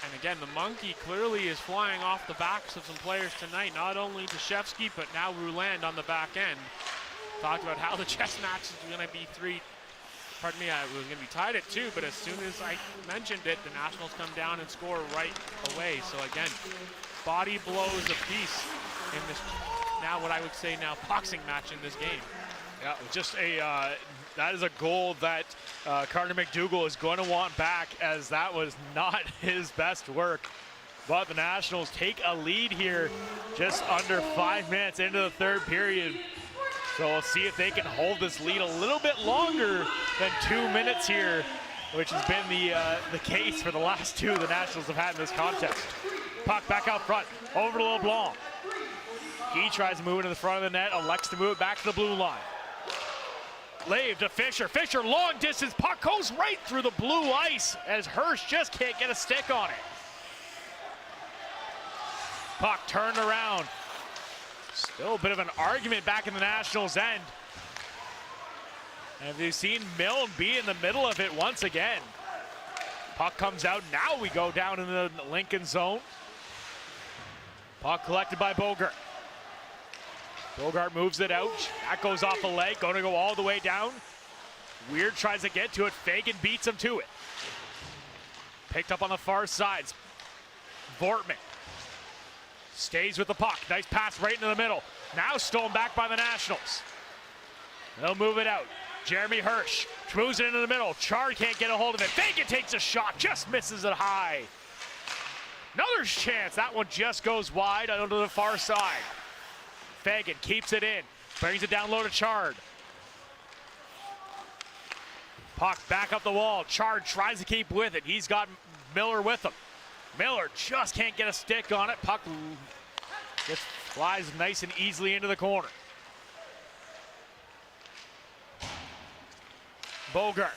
And again, the monkey clearly is flying off the backs of some players tonight. Not only Deshevsky, but now Ruland on the back end. Talked about how the chess match is going to be it was going to be tied at 2, but as soon as I mentioned it, the Nationals come down and score right away. So again, body blows apiece in this, now what I would say now, boxing match in this game. Yeah, just that is a goal that Carter McDougall is going to want back, as that was not his best work. But the Nationals take a lead here just under 5 minutes into the third period. So we'll see if they can hold this lead a little bit longer than 2 minutes here, which has been the case for the last two the Nationals have had in this contest. Puck back out front, over to LeBlanc. He tries to move it to the front of the net, elects to move it back to the blue line. Lave to Fisher. Fisher, long distance, puck goes right through the blue ice as Hirsch just can't get a stick on it. Puck turned around. Still a bit of an argument back in the Nationals' end. And you've seen Milne be in the middle of it once again. Puck comes out, now we go down in the Lincoln zone. Puck collected by Bogart. Bogart moves it out, that goes off a leg, going to go all the way down. Weird tries to get to it, Fagan beats him to it. Picked up on the far sides. Vortman stays with the puck, nice pass right into the middle. Now stolen back by the Nationals. They'll move it out. Jeremy Hirsch moves it into the middle. Chard can't get a hold of it. Fagan takes a shot, just misses it high. Another chance, that one just goes wide out to the far side. Fagan keeps it in, brings it down low to Chard. Puck back up the wall. Chard tries to keep with it. He's got Miller with him. Miller just can't get a stick on it. Puck just flies nice and easily into the corner. Bogart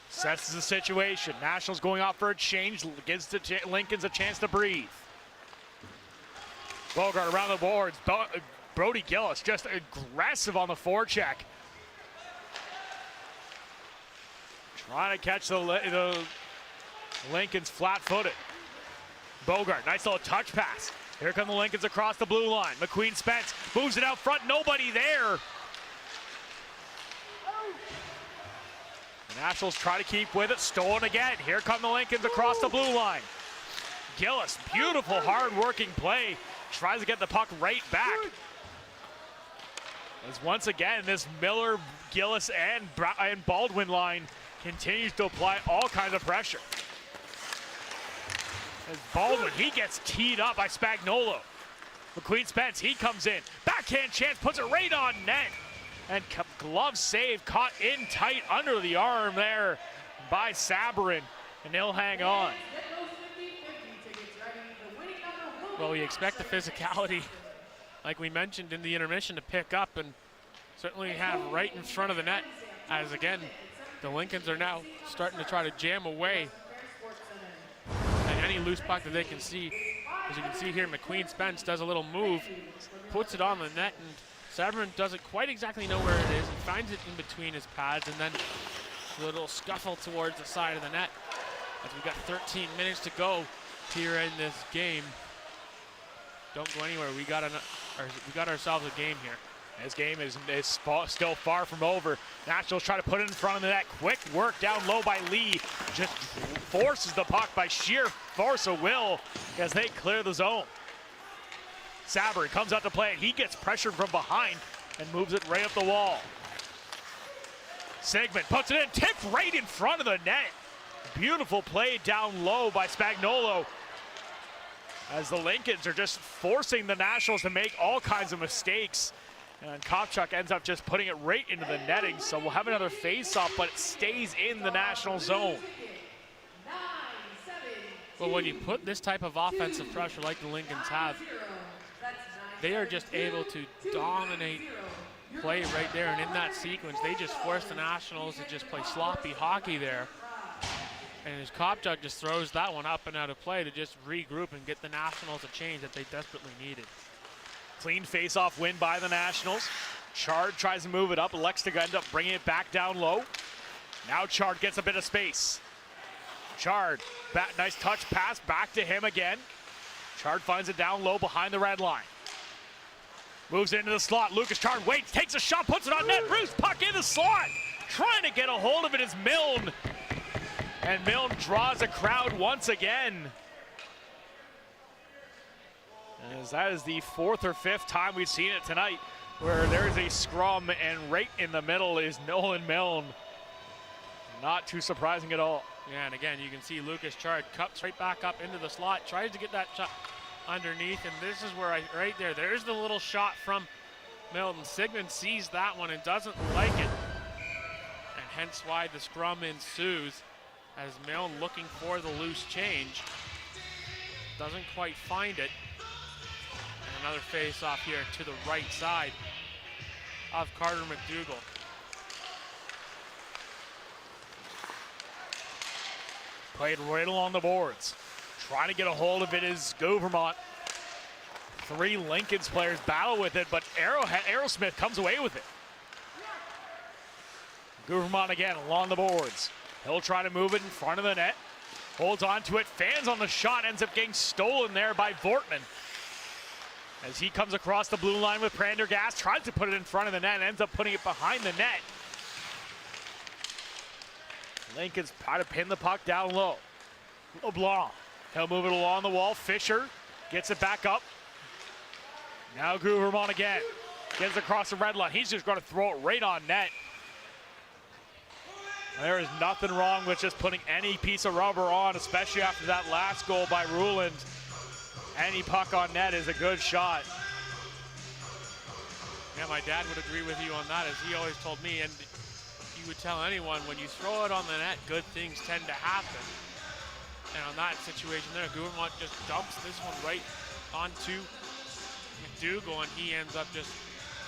sets the situation. Nationals going out for a change, gives the Lincolns a chance to breathe. Bogart around the boards. Brody Gillis just aggressive on the forecheck. Trying to catch the Lincolns flat-footed. Bogart, nice little touch pass. Here come the Lincolns across the blue line. McQueen Spence moves it out front, nobody there. The Nationals try to keep with it, stolen again. Here come the Lincolns across the blue line. Gillis, beautiful hard-working play. Tries to get the puck right back. As once again, this Miller, Gillis, and Baldwin line continues to apply all kinds of pressure. As Baldwin, he gets teed up by Spagnuolo. McQueen Spence, he comes in. Backhand chance, puts it right on net. And glove save caught in tight under the arm there by Sabourin. And they'll hang on. Well, we expect the physicality, like we mentioned in the intermission, to pick up, and certainly have right in front of the net, as again, the Lincolns are now starting to try to jam away at any loose puck that they can see. As you can see here, McQueen Spence does a little move, puts it on the net, and Sabourin doesn't quite exactly know where it is. He finds it in between his pads, and then a little scuffle towards the side of the net. As we've got 13 minutes to go here in this game. Don't go anywhere. We got ourselves a game here. This game is still far from over. Nationals try to put it in front of the net. Quick work down low by Lee. Just forces the puck by sheer force of will as they clear the zone. Sabourin comes out to play it. He gets pressured from behind and moves it right up the wall. Sigmund puts it in, tipped right in front of the net. Beautiful play down low by Spagnuolo. As the Lincolns are just forcing the Nationals to make all kinds of mistakes. And Kopchuk ends up just putting it right into the netting. So we'll have another face-off, but it stays in the National zone. Well, when you put this type of offensive pressure like the Lincolns have, they are just able to dominate play right there. And in that sequence, they just force the Nationals to just play sloppy hockey there. And as Kopchuk just throws that one up and out of play to just regroup and get the Nationals a change that they desperately needed. Clean face-off win by the Nationals. Chard tries to move it up. Elects to end up bringing it back down low. Now Chard gets a bit of space. Chard, nice touch pass back to him again. Chard finds it down low behind the red line. Moves into the slot. Lucas Chard waits, takes a shot, puts it on net. Bruce, puck in the slot. Trying to get a hold of it is Milne. And Milne draws a crowd once again. As that is the fourth or fifth time we've seen it tonight where there's a scrum and right in the middle is Nolan Milne. Not too surprising at all. Yeah, and again, you can see Lucas Chard cups right back up into the slot, tries to get that shot underneath, and this is where right there's the little shot from Milton. Sigmund sees that one and doesn't like it, and hence why the scrum ensues as Milton looking for the loose change. Doesn't quite find it. And another face off here to the right side of Carter McDougall. Played right along the boards. Trying to get a hold of it is Gouvermont. 3 Lincoln's players battle with it, but Aerosmith comes away with it. Gouvermont again along the boards. He'll try to move it in front of the net. Holds on to it, fans on the shot, ends up getting stolen there by Vortman. As he comes across the blue line with Prendergast, tries to put it in front of the net, ends up putting it behind the net. Lincoln's trying to pin the puck down low. LeBlanc, he'll move it along the wall. Fisher gets it back up. Now Gouvermont again. Gets across the red line. He's just going to throw it right on net. There is nothing wrong with just putting any piece of rubber on, especially after that last goal by Ruland. Any puck on net is a good shot. Yeah, my dad would agree with you on that, as he always told me, and he would tell anyone, when you throw it on the net, good things tend to happen. And on that situation there, Gouvermont just dumps this one right onto McDougall, and he ends up just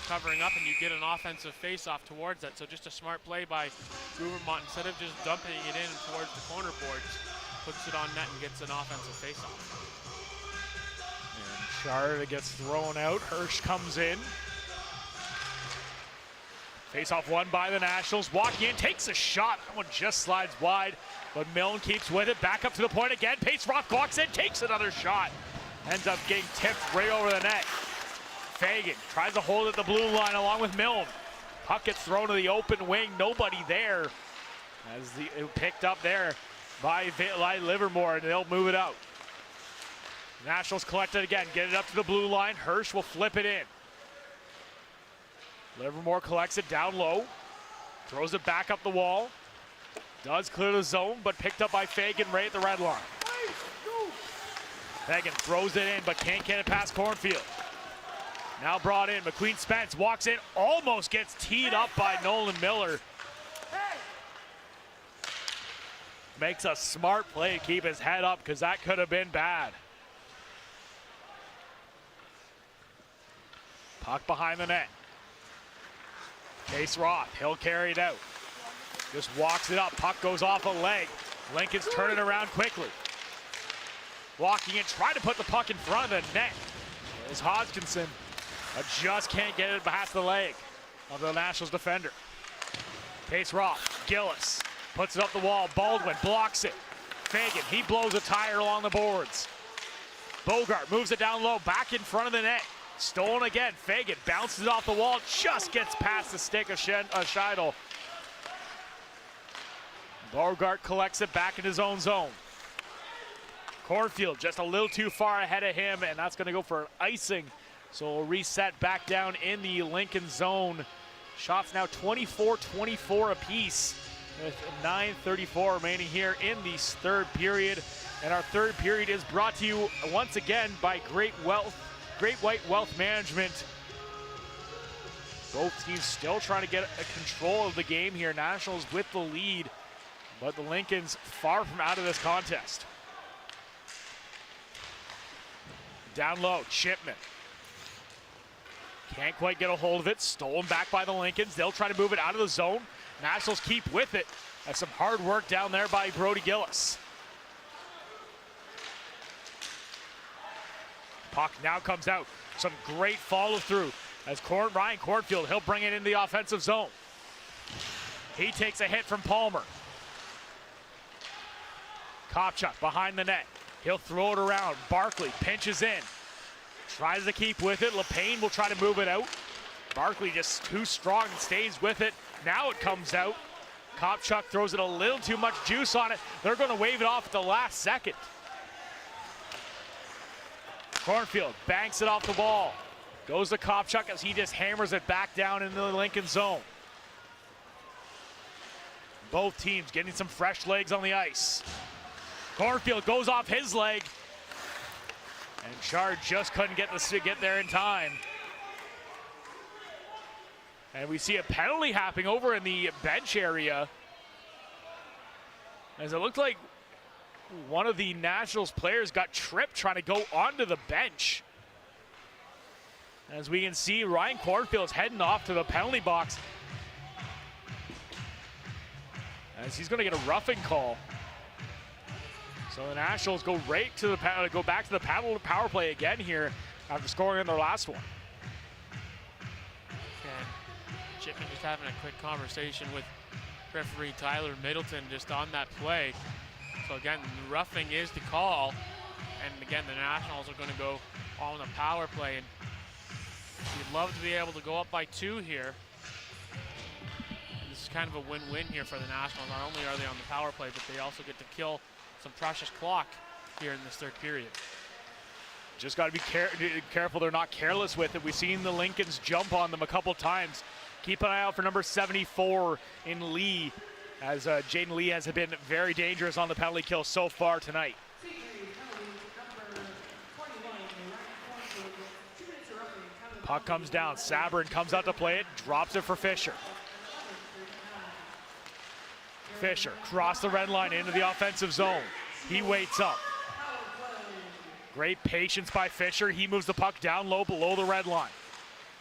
covering up, and you get an offensive face-off towards that. So just a smart play by Gouvermont. Instead of just dumping it in towards the corner boards, puts it on net and gets an offensive face-off. And Chard gets thrown out. Hirsch comes in. Face-off won by the Nationals. Walking in, takes a shot. That one just slides wide, but Milne keeps with it. Back up to the point again. Pace Roth walks in, takes another shot. Ends up getting tipped right over the net. Fagan tries to hold at the blue line along with Milne. Puck gets thrown to the open wing. Nobody there. As it picked up there by Livermore, and they'll move it out. Nationals collect it again. Get it up to the blue line. Hirsch will flip it in. Livermore collects it down low. Throws it back up the wall. Does clear the zone, but picked up by Fagan right at the red line. Fagan throws it in, but can't get it past Cornfield. Now brought in, McQueen Spence walks in, almost gets teed up by Nolan Miller. Makes a smart play to keep his head up, because that could have been bad. Puck behind the net. Case Roth, he'll carry it out. Just walks it up, puck goes off a leg. Lincoln's turning around quickly. Walking in, trying to put the puck in front of the net. There's Hodgkinson, but just can't get it past the leg of the Nationals defender. Case Roth, Gillis, puts it up the wall. Baldwin blocks it. Fagan, he blows a tire along the boards. Bogart moves it down low, back in front of the net. Stolen again. Fagan bounces it off the wall, just gets past the stick of Scheidel. Bogart collects it back in his own zone. Cornfield just a little too far ahead of him, and that's going to go for an icing. So we'll reset back down in the Lincoln zone. Shots now 24-24 apiece, with 9:34 remaining here in the third period. And our third period is brought to you once again by Great White Wealth Management. Both teams still trying to get a control of the game here. Nationals with the lead, but the Lincolns far from out of this contest. Down low, Chipman. Can't quite get a hold of it. Stolen back by the Lincolns. They'll try to move it out of the zone. Nationals keep with it. That's some hard work down there by Brody Gillis. Puck now comes out. Some great follow through as Ryan Cornfield, he'll bring it in the offensive zone. He takes a hit from Palmer. Kopchuk behind the net. He'll throw it around. Barkley pinches in. Tries to keep with it. LePayne will try to move it out. Barkley just too strong and stays with it. Now it comes out. Kopchuk throws it a little too much juice on it. They're going to wave it off at the last second. Cornfield banks it off the ball. Goes to Kopchuk as he just hammers it back down into the Lincoln zone. Both teams getting some fresh legs on the ice. Cornfield goes off his leg. And Chard just couldn't get there in time. And we see a penalty happening over in the bench area, as it looked like one of the Nationals players got tripped trying to go onto the bench. As we can see, Ryan Cornfield's heading off to the penalty box, as he's going to get a roughing call. So the Nationals go back to the power play again here after scoring in their last one. And Chipman just having a quick conversation with referee Tyler Middleton just on that play. So again, the roughing is the call. And again, the Nationals are going to go on the power play. And you'd love to be able to go up by 2 here. And this is kind of a win-win here for the Nationals. Not only are they on the power play, but they also get to kill some precious clock here in this third period. Just got to be careful they're not careless with it. We've seen the Lincolns jump on them a couple times. Keep an eye out for number 74 in Lee, as Jaden Lee has been very dangerous on the penalty kill so far tonight. Puck comes down. Sabrin comes out to play it, drops it for Fisher. Fisher cross the red line into the offensive zone. He waits up. Great patience by Fisher. He moves the puck down low below the red line.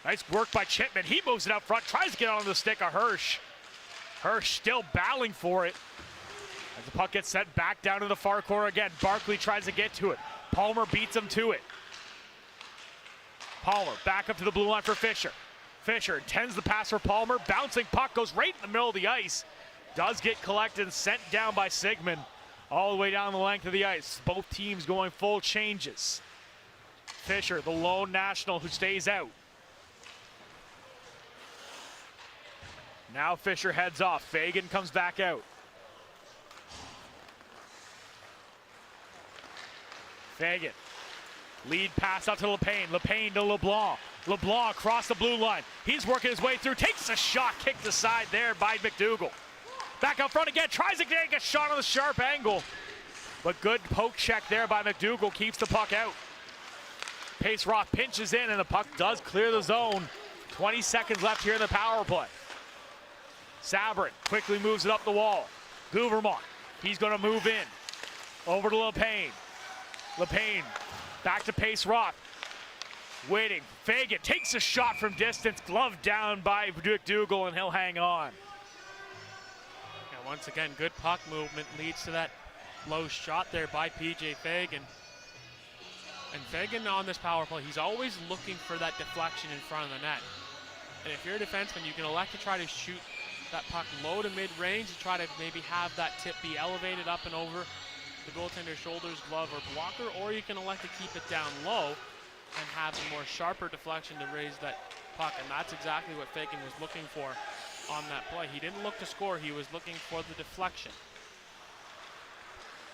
Nice work by Chipman. He moves it up front, tries to get on the stick of Hirsch. Hirsch still battling for it. As the puck gets sent back down to the far corner again. Barkley tries to get to it. Palmer beats him to it. Palmer back up to the blue line for Fisher. Fisher intends the pass for Palmer. Bouncing puck goes right in the middle of the ice. Does get collected and sent down by Sigmund all the way down the length of the ice. Both teams going full changes. Fisher, the lone National who stays out. Now Fisher heads off. Fagan comes back out. Fagan. Lead pass out to LePayne. LePayne to LeBlanc. LeBlanc across the blue line. He's working his way through. Takes a shot. Kicked aside there by McDougall. Back out front again. Tries to get a shot on the sharp angle. But good poke check there by McDougall. Keeps the puck out. Pace Roth pinches in and the puck does clear the zone. 20 seconds left here in the power play. Sabrin quickly moves it up the wall. Gouvermont, he's going to move in. Over to LePayne. LePayne back to Pace Roth. Waiting. Fagan takes a shot from distance. Glove down by McDougall and he'll hang on. Yeah, once again, good puck movement leads to that low shot there by PJ Fagan. And Fagan on this power play, he's always looking for that deflection in front of the net. And if you're a defenseman, you can elect to try to shoot that puck low to mid-range to try to maybe have that tip be elevated up and over the goaltender's shoulders, glove, or blocker, or you can elect to keep it down low and have a more sharper deflection to raise that puck, and that's exactly what Fagan was looking for on that play. He didn't look to score, he was looking for the deflection.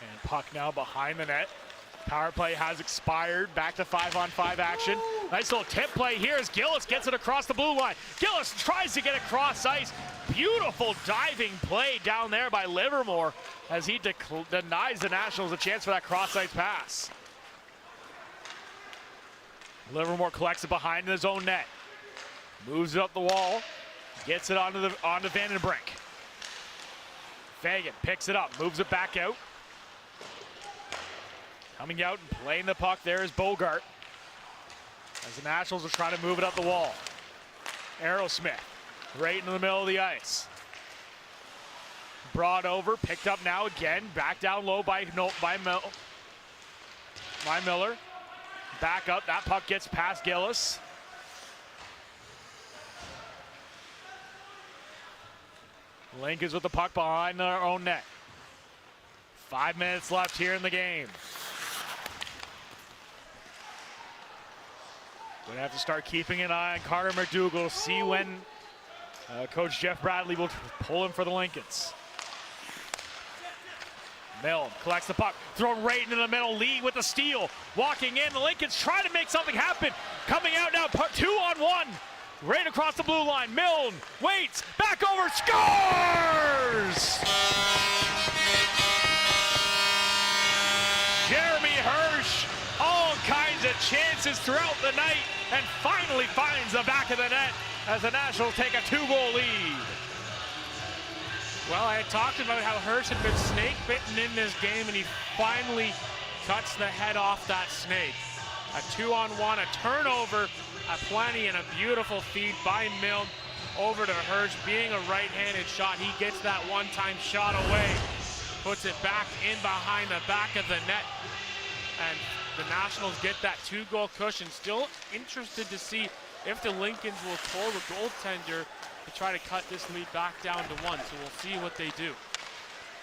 And puck now behind the net. Power play has expired. Back to 5-on-5 action. Nice little tip play here as Gillis gets it across the blue line. Gillis tries to get it across ice. Beautiful diving play down there by Livermore as he denies the Nationals a chance for that cross-ice pass. Livermore collects it behind his own net. Moves it up the wall. Gets it onto Vandenbrink. Fagan picks it up, moves it back out. Coming out and playing the puck there is Bogart. As the Nationals are trying to move it up the wall. Aerosmith right into the middle of the ice. Brought over, picked up now again. Back down low by Miller. Back up, that puck gets past Gillis. Lincoln's with the puck behind their own net. 5 minutes left here in the game. Gonna have to start keeping an eye on Carter McDougall, see when Coach Jeff Bradley will pull him for the Lincolns. Milne collects the puck, thrown right into the middle. Lee with the steal, walking in. The Lincolns trying to make something happen. Coming out now, 2-on-1. Right across the blue line, Milne waits, back over, scores! Jeremy Hirsch, all kinds of chances throughout the night, and finally finds the back of the net as the Nationals take a 2-goal lead. Well, I had talked about how Hirsch had been snake bitten in this game, and he finally cuts the head off that snake. A 2-on-1, a turnover, plenty, and a beautiful feed by Milne over to Hirsch. Being a right-handed shot, he gets that one-time shot away, puts it back in behind the back of the net, and the Nationals get that 2-goal cushion. Still interested to see if the Lincolns will pull the goaltender to try to cut this lead back down to 1, so we'll see what they do.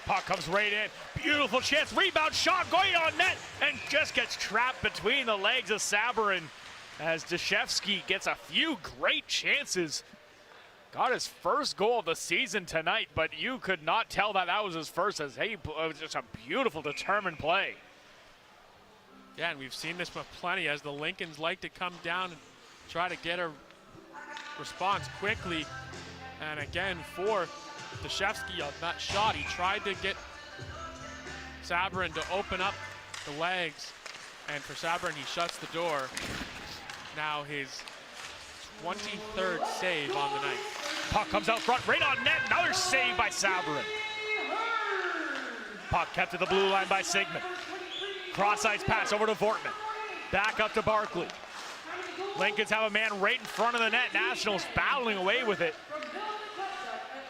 Puck comes right in, beautiful chance, rebound shot going on net, and just gets trapped between the legs of Sabourin as Deshevsky gets a few great chances. Got his first goal of the season tonight, but you could not tell that that was his first, as it was just a beautiful, determined play. Yeah, and we've seen this with plenty, as the Lincolns like to come down and try to get a response quickly. And again, for Deshevsky on that shot, he tried to get Sabourin to open up the legs, and for Sabourin, he shuts the door. Now his 23rd save on the night. Puck comes out front, right on net, another save by Sabourin. Puck kept at the blue line by Sigmund. Cross-ice pass over to Vortman. Back up to Barkley. Lincolns have a man right in front of the net. Nationals battling away with it.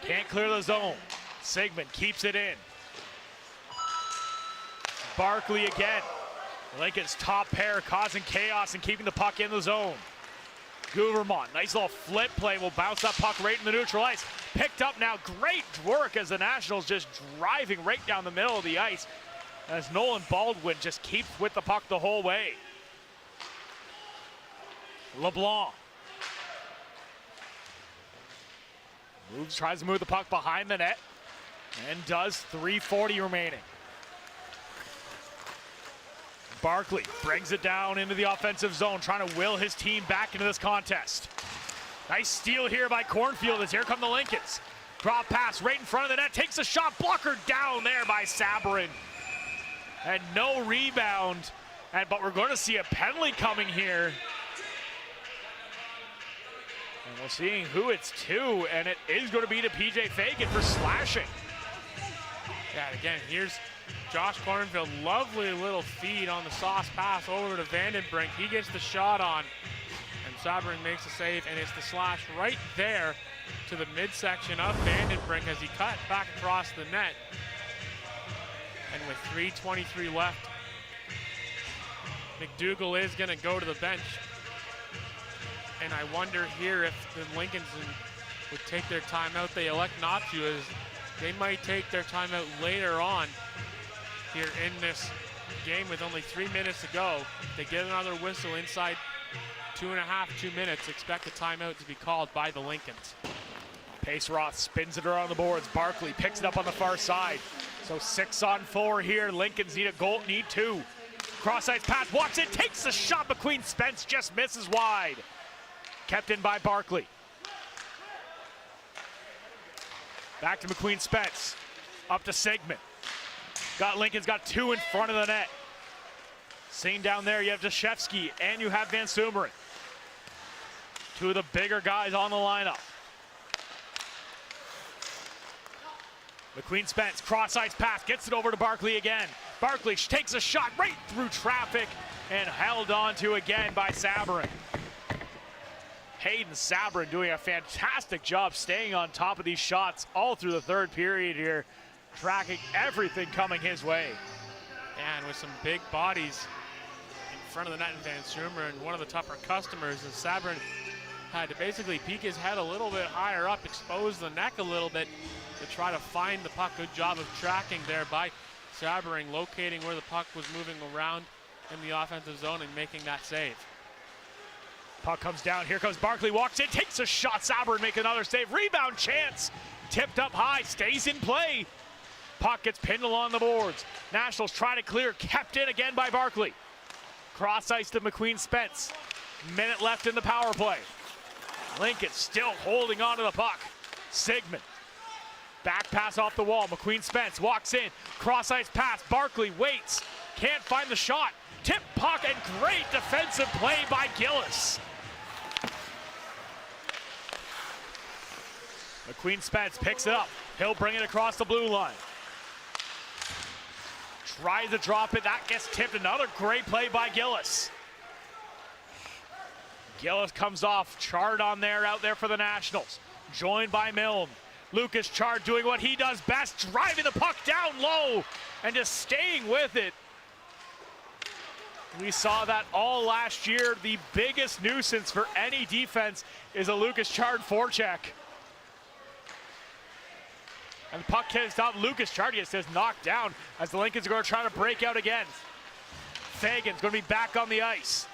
Can't clear the zone. Sigmund keeps it in. Barkley again. Lincoln's top pair causing chaos and keeping the puck in the zone. Guvermont, nice little flip play, will bounce that puck right in the neutral ice. Picked up now, great work as the Nationals just driving right down the middle of the ice as Nolan Baldwin just keeps with the puck the whole way. LeBlanc moves, tries to move the puck behind the net, and does. 3:40 remaining. Barkley brings it down into the offensive zone, trying to will his team back into this contest. Nice steal here by Cornfield as here come the Lincolns. Drop pass right in front of the net, takes a shot, blocker down there by Sabourin. And no rebound, but we're going to see a penalty coming here. And we're seeing who it's to, and it is going to be to PJ Fagan for slashing. Yeah, and again, here's Josh Cornfield, lovely little feed on the sauce pass over to Vandenbrink. He gets the shot on, and Sabourin makes a save, and it's the slash right there to the midsection of Vandenbrink as he cut back across the net. And with 3:23 left, McDougall is going to go to the bench. And I wonder here if the Lincolns would take their timeout. They elect not to, as they might take their timeout later on here in this game with only 3 minutes to go. They get another whistle inside 2 minutes. Expect a timeout to be called by the Lincolns. Pace Roth spins it around the boards. Barkley picks it up on the far side. So 6-on-4 here. Lincolns need a goal, need 2. Cross-ice pass, walks in, takes the shot. McQueen Spence just misses wide. Kept in by Barkley. Back to McQueen Spence. Up to Sigmund. Lincoln's got 2 in front of the net. Seen down there, you have Deshevsky and you have Van Sumeren. 2 of the bigger guys on the lineup. McQueen Spence, cross-ice pass, gets it over to Barkley again. Barkley takes a shot right through traffic and held on to again by Sabourin. Hayden Sabourin doing a fantastic job staying on top of these shots all through the third period here, tracking everything coming his way. And with some big bodies in front of the net in Van Sumeren, one of the tougher customers, and Sabourin had to basically peek his head a little bit higher up, expose the neck a little bit to try to find the puck. Good job of tracking there by Sabourin, locating where the puck was moving around in the offensive zone and making that save. Puck comes down, here comes Barkley, walks in, takes a shot, Sabourin make another save, rebound chance, tipped up high, stays in play. Puck gets pinned along the boards. Nationals try to clear, kept in again by Barkley. Cross ice to McQueen Spence. Minute left in the power play. Lincoln still holding on to the puck. Sigmund. Back pass off the wall. McQueen Spence walks in. Cross ice pass. Barkley waits. Can't find the shot. Tip puck and great defensive play by Gillis. McQueen Spence picks it up. He'll bring it across the blue line. Tries to drop it. That gets tipped. Another great play by Gillis. Gillis comes off. Chard on there, out there for the Nationals. Joined by Milne. Lucas Chard doing what he does best, driving the puck down low and just staying with it. We saw that all last year. The biggest nuisance for any defense is a Lucas Chard forecheck. And the puck gets out. Lucas Chard gets knocked down as the Lincolns are going to try to break out again. Fagan's going to be back on the ice.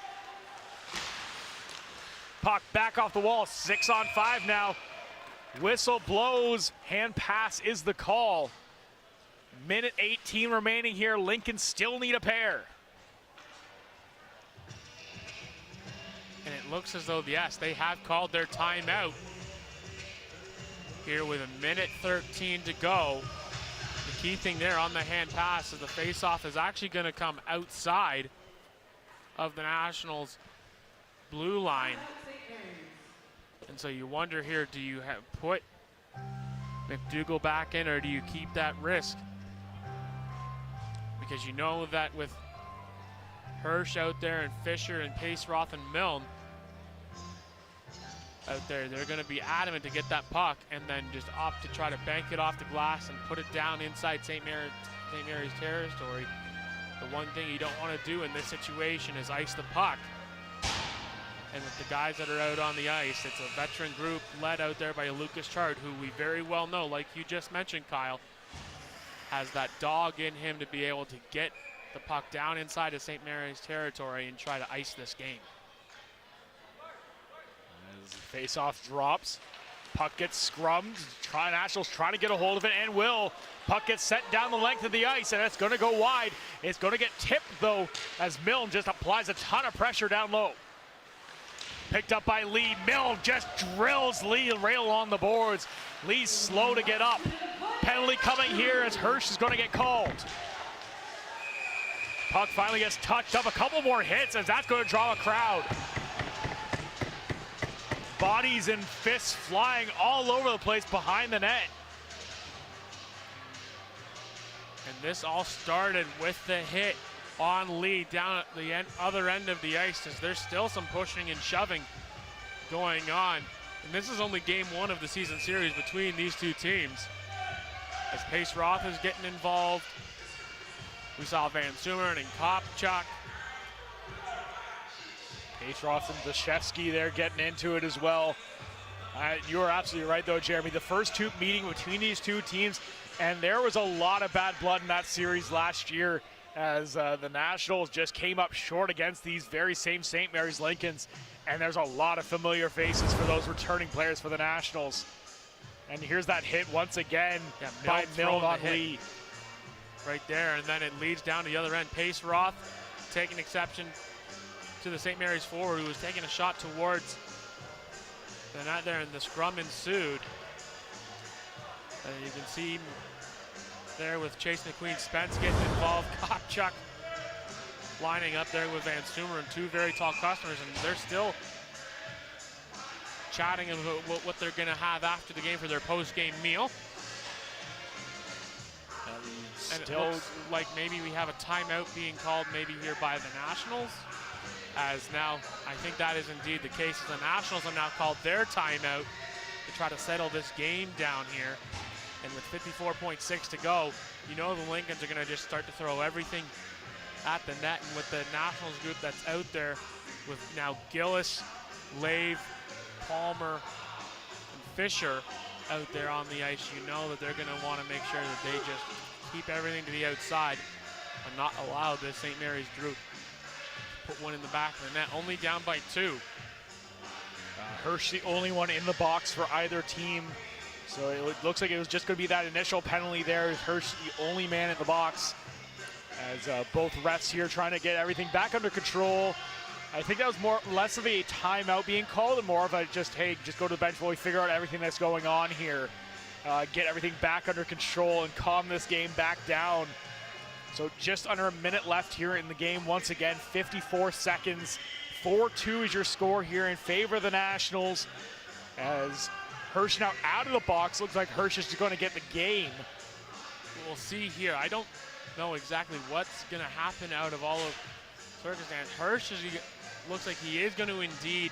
Puck back off the wall. 6-on-5 now. Whistle blows. Hand pass is the call. Minute 18 remaining here. Lincoln still need a pair. And it looks as though, yes, they have called their timeout here with a minute 13 to go. The key thing there on the hand pass is the faceoff is actually going to come outside of the Nationals' blue line. And so you wonder here, do you put McDougall back in, or do you keep that risk? Because you know that with Hirsch out there and Fisher and Paceroth and Milne out there, they're going to be adamant to get that puck and then just opt to try to bank it off the glass and put it down inside St. Mary's territory. The one thing you don't want to do in this situation is ice the puck. And with the guys that are out on the ice, it's a veteran group led out there by Lucas Chard, who we very well know, like you just mentioned, Kyle, has that dog in him to be able to get the puck down inside of St. Mary's territory and try to ice this game. As the face-off drops, puck gets scrummed. Nationals trying to get a hold of it, and will. Puck gets sent down the length of the ice, and it's going to go wide. It's going to get tipped, though, as Milne just applies a ton of pressure down low. Picked up by Lee. Milne just drills Lee rail on the boards. Lee's slow to get up. Penalty coming here as Hirsch is going to get called. Puck finally gets touched up. A couple more hits as that's going to draw a crowd. Bodies and fists flying all over the place behind the net. And this all started with the hit on Lee down at the other end of the ice, as there's still some pushing and shoving going on. And this is only game one of the season series between these two teams. As Paceroth is getting involved. We saw Van Sumeren and Kopchuk. Paceroth and Dashevsky there getting into it as well. You are absolutely right, though, Jeremy. The first meeting between these two teams, and there was a lot of bad blood in that series last year, as the Nationals just came up short against these very same St. Mary's Lincolns. And there's a lot of familiar faces for those returning players for the Nationals. And here's that hit once again by Milne on Lee. Right there, and then it leads down to the other end. Paceroth taking exception to the St. Mary's forward, who was taking a shot towards the net there, and the scrum ensued. And you can see there with Chase McQueen Spence getting involved. Kopchuk lining up there with Van Sumeren, two very tall customers, and they're still chatting about what they're going to have after the game for their post-game meal. And it looks like maybe we have a timeout being called maybe here by the Nationals, as now I think that is indeed the case. The Nationals have now called their timeout to try to settle this game down here. And with 54.6 to go, you know the Lincolns are going to just start to throw everything at the net. And with the Nationals group that's out there, with now Gillis, Lave, Palmer, and Fisher out there on the ice, you know that they're going to want to make sure that they just keep everything to the outside and not allow this St. Mary's group to put one in the back of the net. Only down by 2. Hirsch the only one in the box for either team. So it looks like it was just going to be that initial penalty there. Hirsch the only man in the box, as both refs here trying to get everything back under control. I think that was less of a timeout being called and more of a just, hey, just go to the bench while we figure out everything that's going on here. Get everything back under control and calm this game back down. So just under a minute left here in the game. Once again, 54 seconds. 4-2 is your score here in favor of the Nationals. As Hirsch now out of the box. Looks like Hirsch is going to get the game. We'll see here. I don't know exactly what's going to happen out of all of circumstance. Hirsch looks like he is going to indeed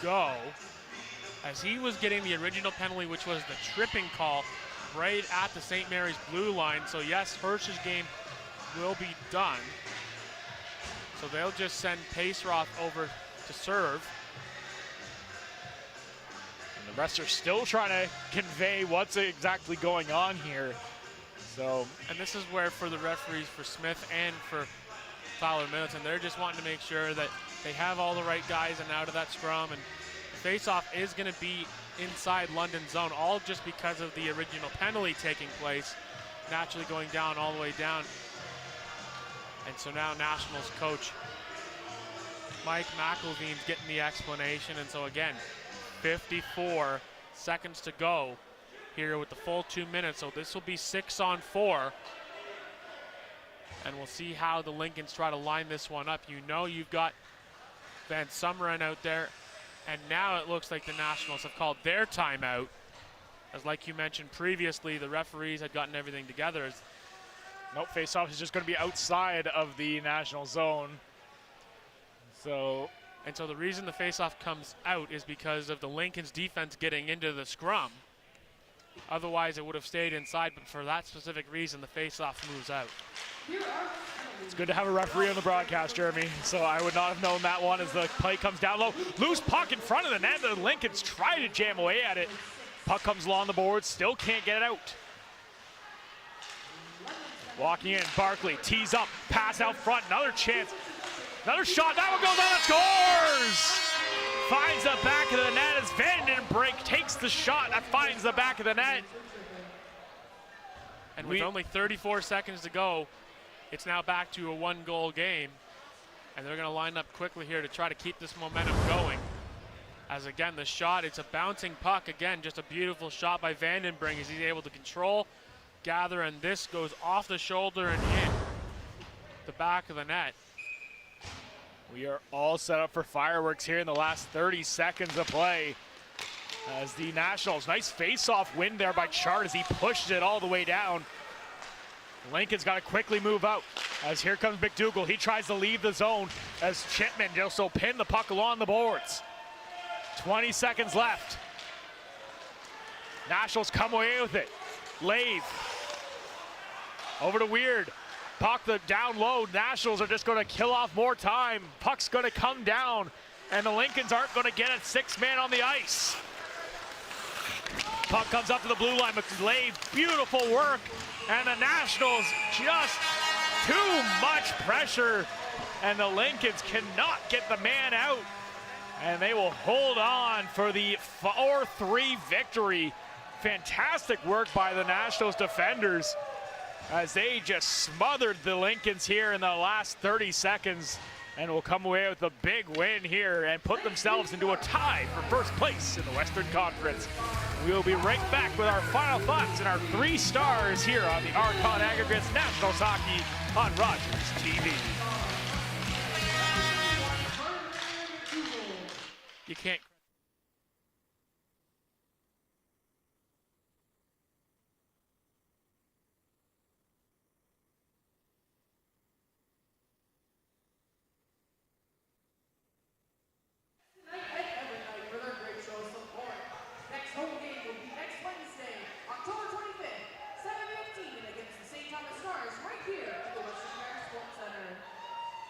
go, as he was getting the original penalty, which was the tripping call right at the St. Mary's blue line. So yes, Hirsch's game will be done. So they'll just send Paceroth over to serve. And the rest are still trying to convey what's exactly going on here. So, and this is where for the referees, for Smith and for Tyler Middleton, they're just wanting to make sure that they have all the right guys and out of that scrum. And the face-off is going to be inside London zone, all just because of the original penalty taking place, naturally going down all the way down. And so now Nationals coach Mike McElveen's getting the explanation. And so again, 54 seconds to go here with the full 2 minutes. So this will be 6-on-4. And we'll see how the Lincolns try to line this one up. You know you've got Van Sumeren out there. And now it looks like the Nationals have called their timeout. As like you mentioned previously, the referees had gotten everything together. Nope, face-off is just going to be outside of the National zone. So, and so the reason the face-off comes out is because of the Lincoln's defense getting into the scrum. Otherwise, it would have stayed inside, but for that specific reason, the face-off moves out. It's good to have a referee on the broadcast, Jeremy. So I would not have known that one as the play comes down low. Loose puck in front of the net. The Lincolns try to jam away at it. Puck comes along the board, still can't get it out. Walking in, Barkley tees up, pass out front, another chance. Another shot, that one goes on and scores! Finds the back of the net as Vandenbrink takes the shot that finds the back of the net. And with only 34 seconds to go, it's now back to a one-goal game. And they're going to line up quickly here to try to keep this momentum going. As again, the shot, it's a bouncing puck. Again, just a beautiful shot by Vandenbrink as he's able to control, gather, and this goes off the shoulder and in the back of the net. We are all set up for fireworks here in the last 30 seconds of play. As the Nationals, nice face-off win there by Chart as he pushes it all the way down. Lincoln's got to quickly move out as here comes McDougall. He tries to leave the zone as Chipman just will pin the puck along the boards. 20 seconds left. Nationals come away with it. Lave over to Weird. Puck the down low. Nationals are just going to kill off more time. Puck's going to come down, and the Lincolns aren't going to get a six-man on the ice. Puck comes up to the blue line. McLeod, beautiful work, and the Nationals just too much pressure, and the Lincolns cannot get the man out, and they will hold on for the 4-3 victory. Fantastic work by the Nationals defenders as they just smothered the Lincolns here in the last 30 seconds and will come away with a big win here and put themselves into a tie for first place in the Western Conference. We'll be right back with our final thoughts and our 3 stars here on the Arcon Aggregates Nationals Hockey on Rogers TV. You can't.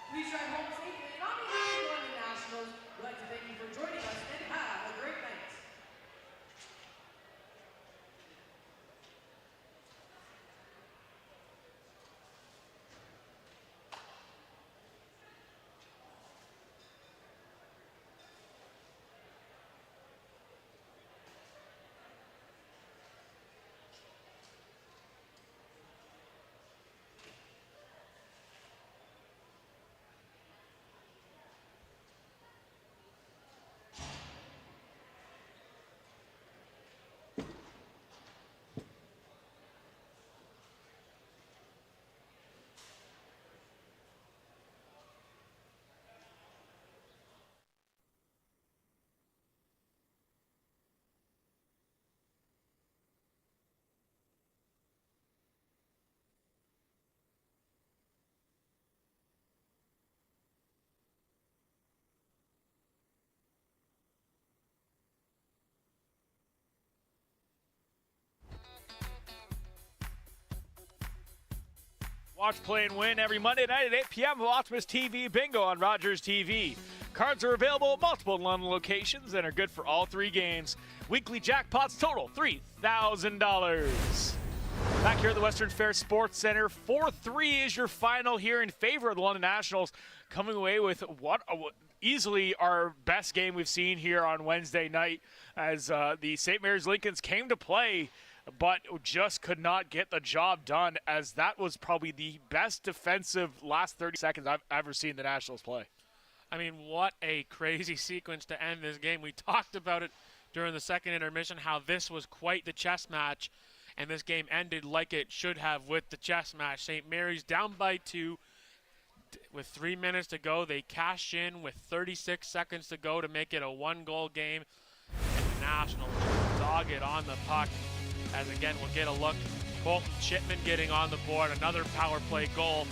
Please drive home safely, and on behalf of the London Nationals, we'd like to thank you for joining us and have a great night. Watch, play, and win every Monday night at 8 p.m. with Optimus TV Bingo on Rogers TV. Cards are available at multiple London locations and are good for all 3 games. Weekly jackpots total $3,000. Back here at the Western Fair Sports Center, 4-3 is your final here in favor of the London Nationals, coming away with what easily our best game we've seen here on Wednesday night, as the St. Mary's Lincolns came to play but just could not get the job done, as that was probably the best defensive last 30 seconds I've ever seen the Nationals play. I mean, what a crazy sequence to end this game. We talked about it during the second intermission, how this was quite the chess match, and this game ended like it should have with the chess match. St. Mary's down by 2 with 3 minutes to go. They cash in with 36 seconds to go to make it a 1-goal game. And the Nationals dog it on the puck. As again, we'll get a look. Colton Chipman getting on the board, another power play goal.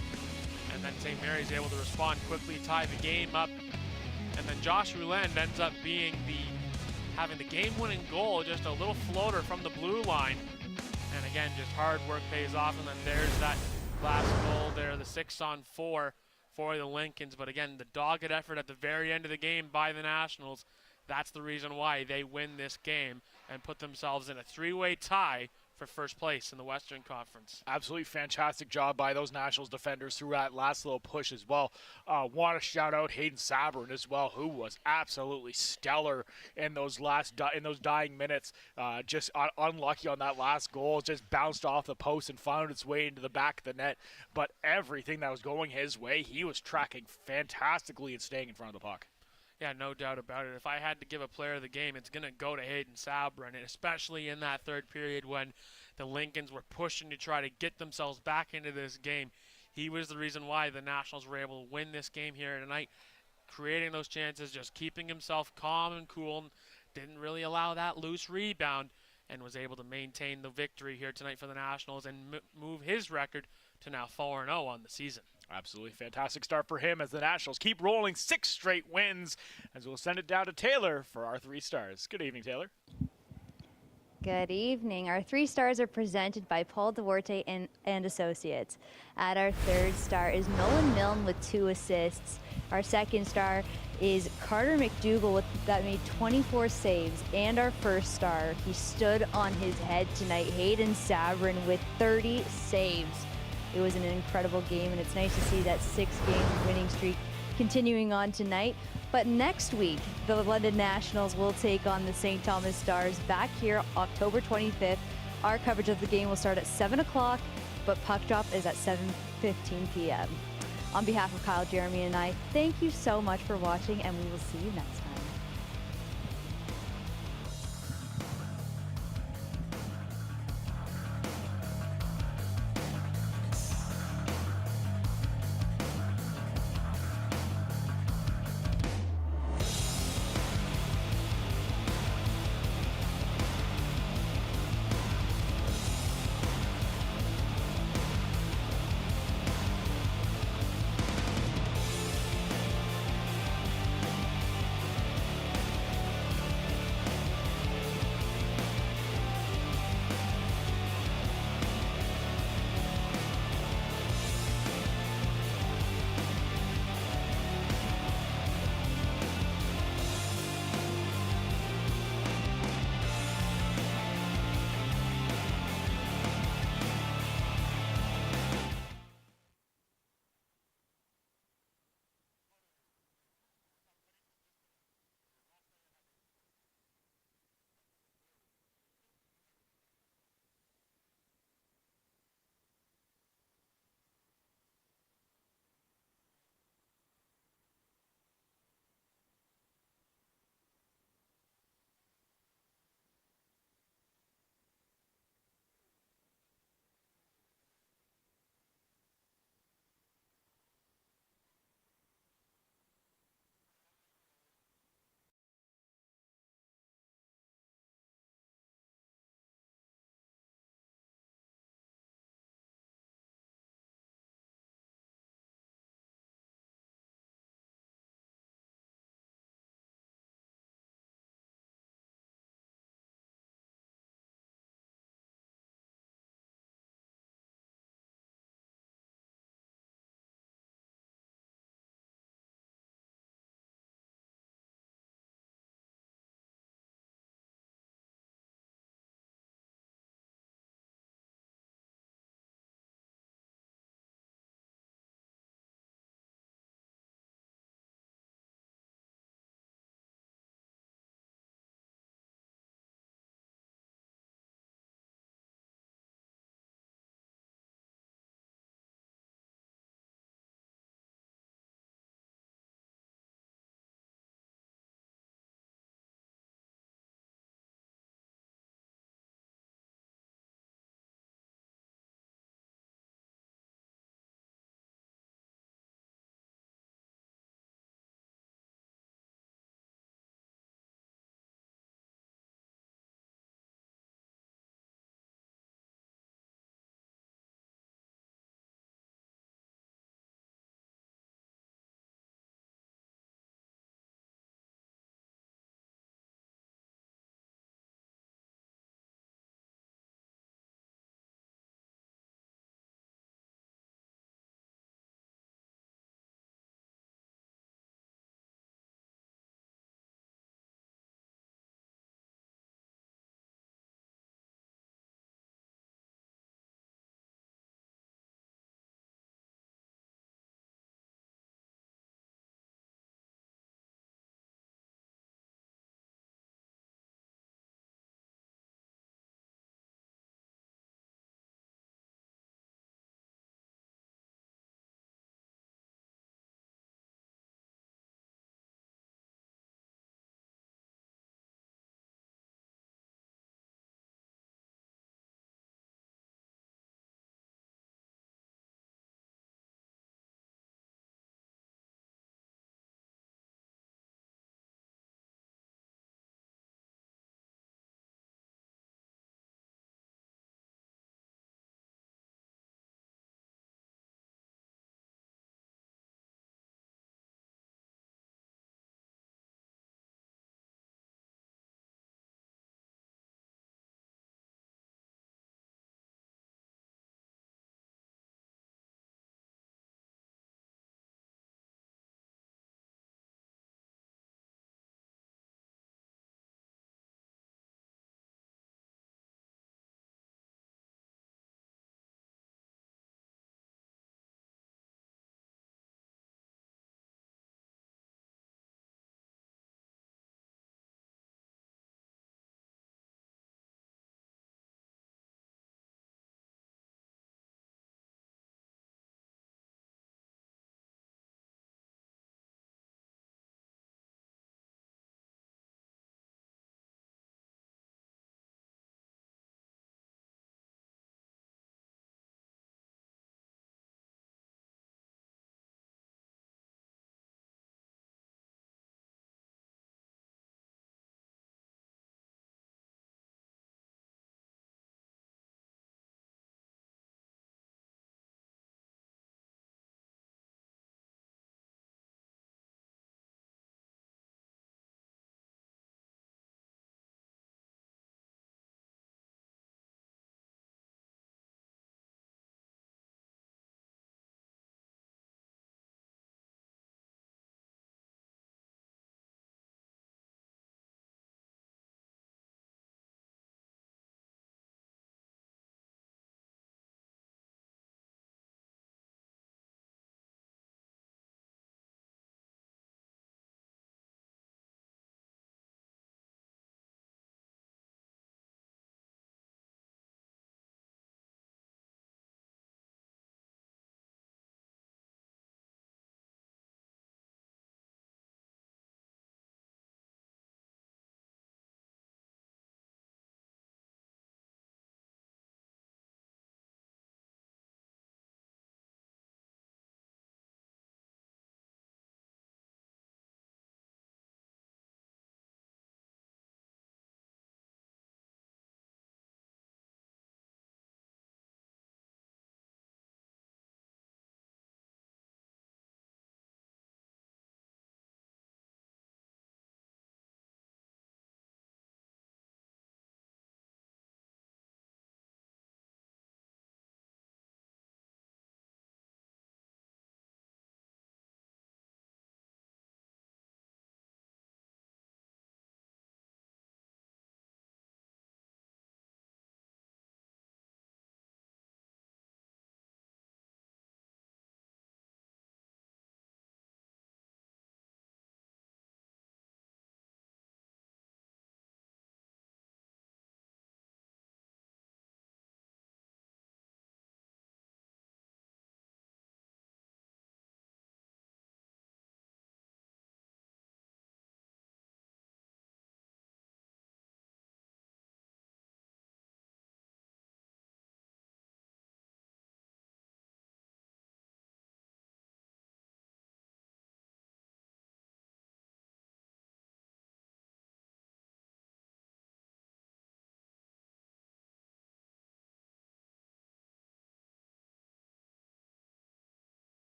And then St. Mary's able to respond quickly, tie the game up. And then Josh Rouland ends up having the game-winning goal, just a little floater from the blue line. And again, just hard work pays off. And then there's that last goal there, the 6-on-4 for the Lincolns. But again, the dogged effort at the very end of the game by the Nationals, that's the reason why they win this game and put themselves in a 3-way tie for first place in the Western Conference. Absolutely fantastic job by those Nationals defenders through that last little push as well. Want to shout out Hayden Sabrin as well, who was absolutely stellar in those dying minutes. Just unlucky on that last goal, just bounced off the post and found its way into the back of the net. But everything that was going his way, he was tracking fantastically and staying in front of the puck. Yeah, no doubt about it. If I had to give a player of the game, it's going to go to Hayden Sabrin, and especially in that third period when the Lincolns were pushing to try to get themselves back into this game. He was the reason why the Nationals were able to win this game here tonight, creating those chances, just keeping himself calm and cool, and didn't really allow that loose rebound, and was able to maintain the victory here tonight for the Nationals and move his record to now 4-0 on the season. Absolutely fantastic start for him as the Nationals keep rolling 6 straight wins, as we'll send it down to Taylor for our 3 stars. Good evening, Taylor. Good evening. Our 3 stars are presented by Paul Duarte and Associates. At our 3rd star is Nolan Milne with 2 assists. Our 2nd star is Carter McDougall that made 24 saves. And our 1st star, he stood on his head tonight, Hayden Sabrin with 30 saves. It was an incredible game, and it's nice to see that 6-game winning streak continuing on tonight. But next week, the London Nationals will take on the St. Thomas Stars back here October 25th. Our coverage of the game will start at 7 o'clock, but puck drop is at 7:15 p.m. On behalf of Kyle, Jeremy, and I, thank you so much for watching, and we will see you next time.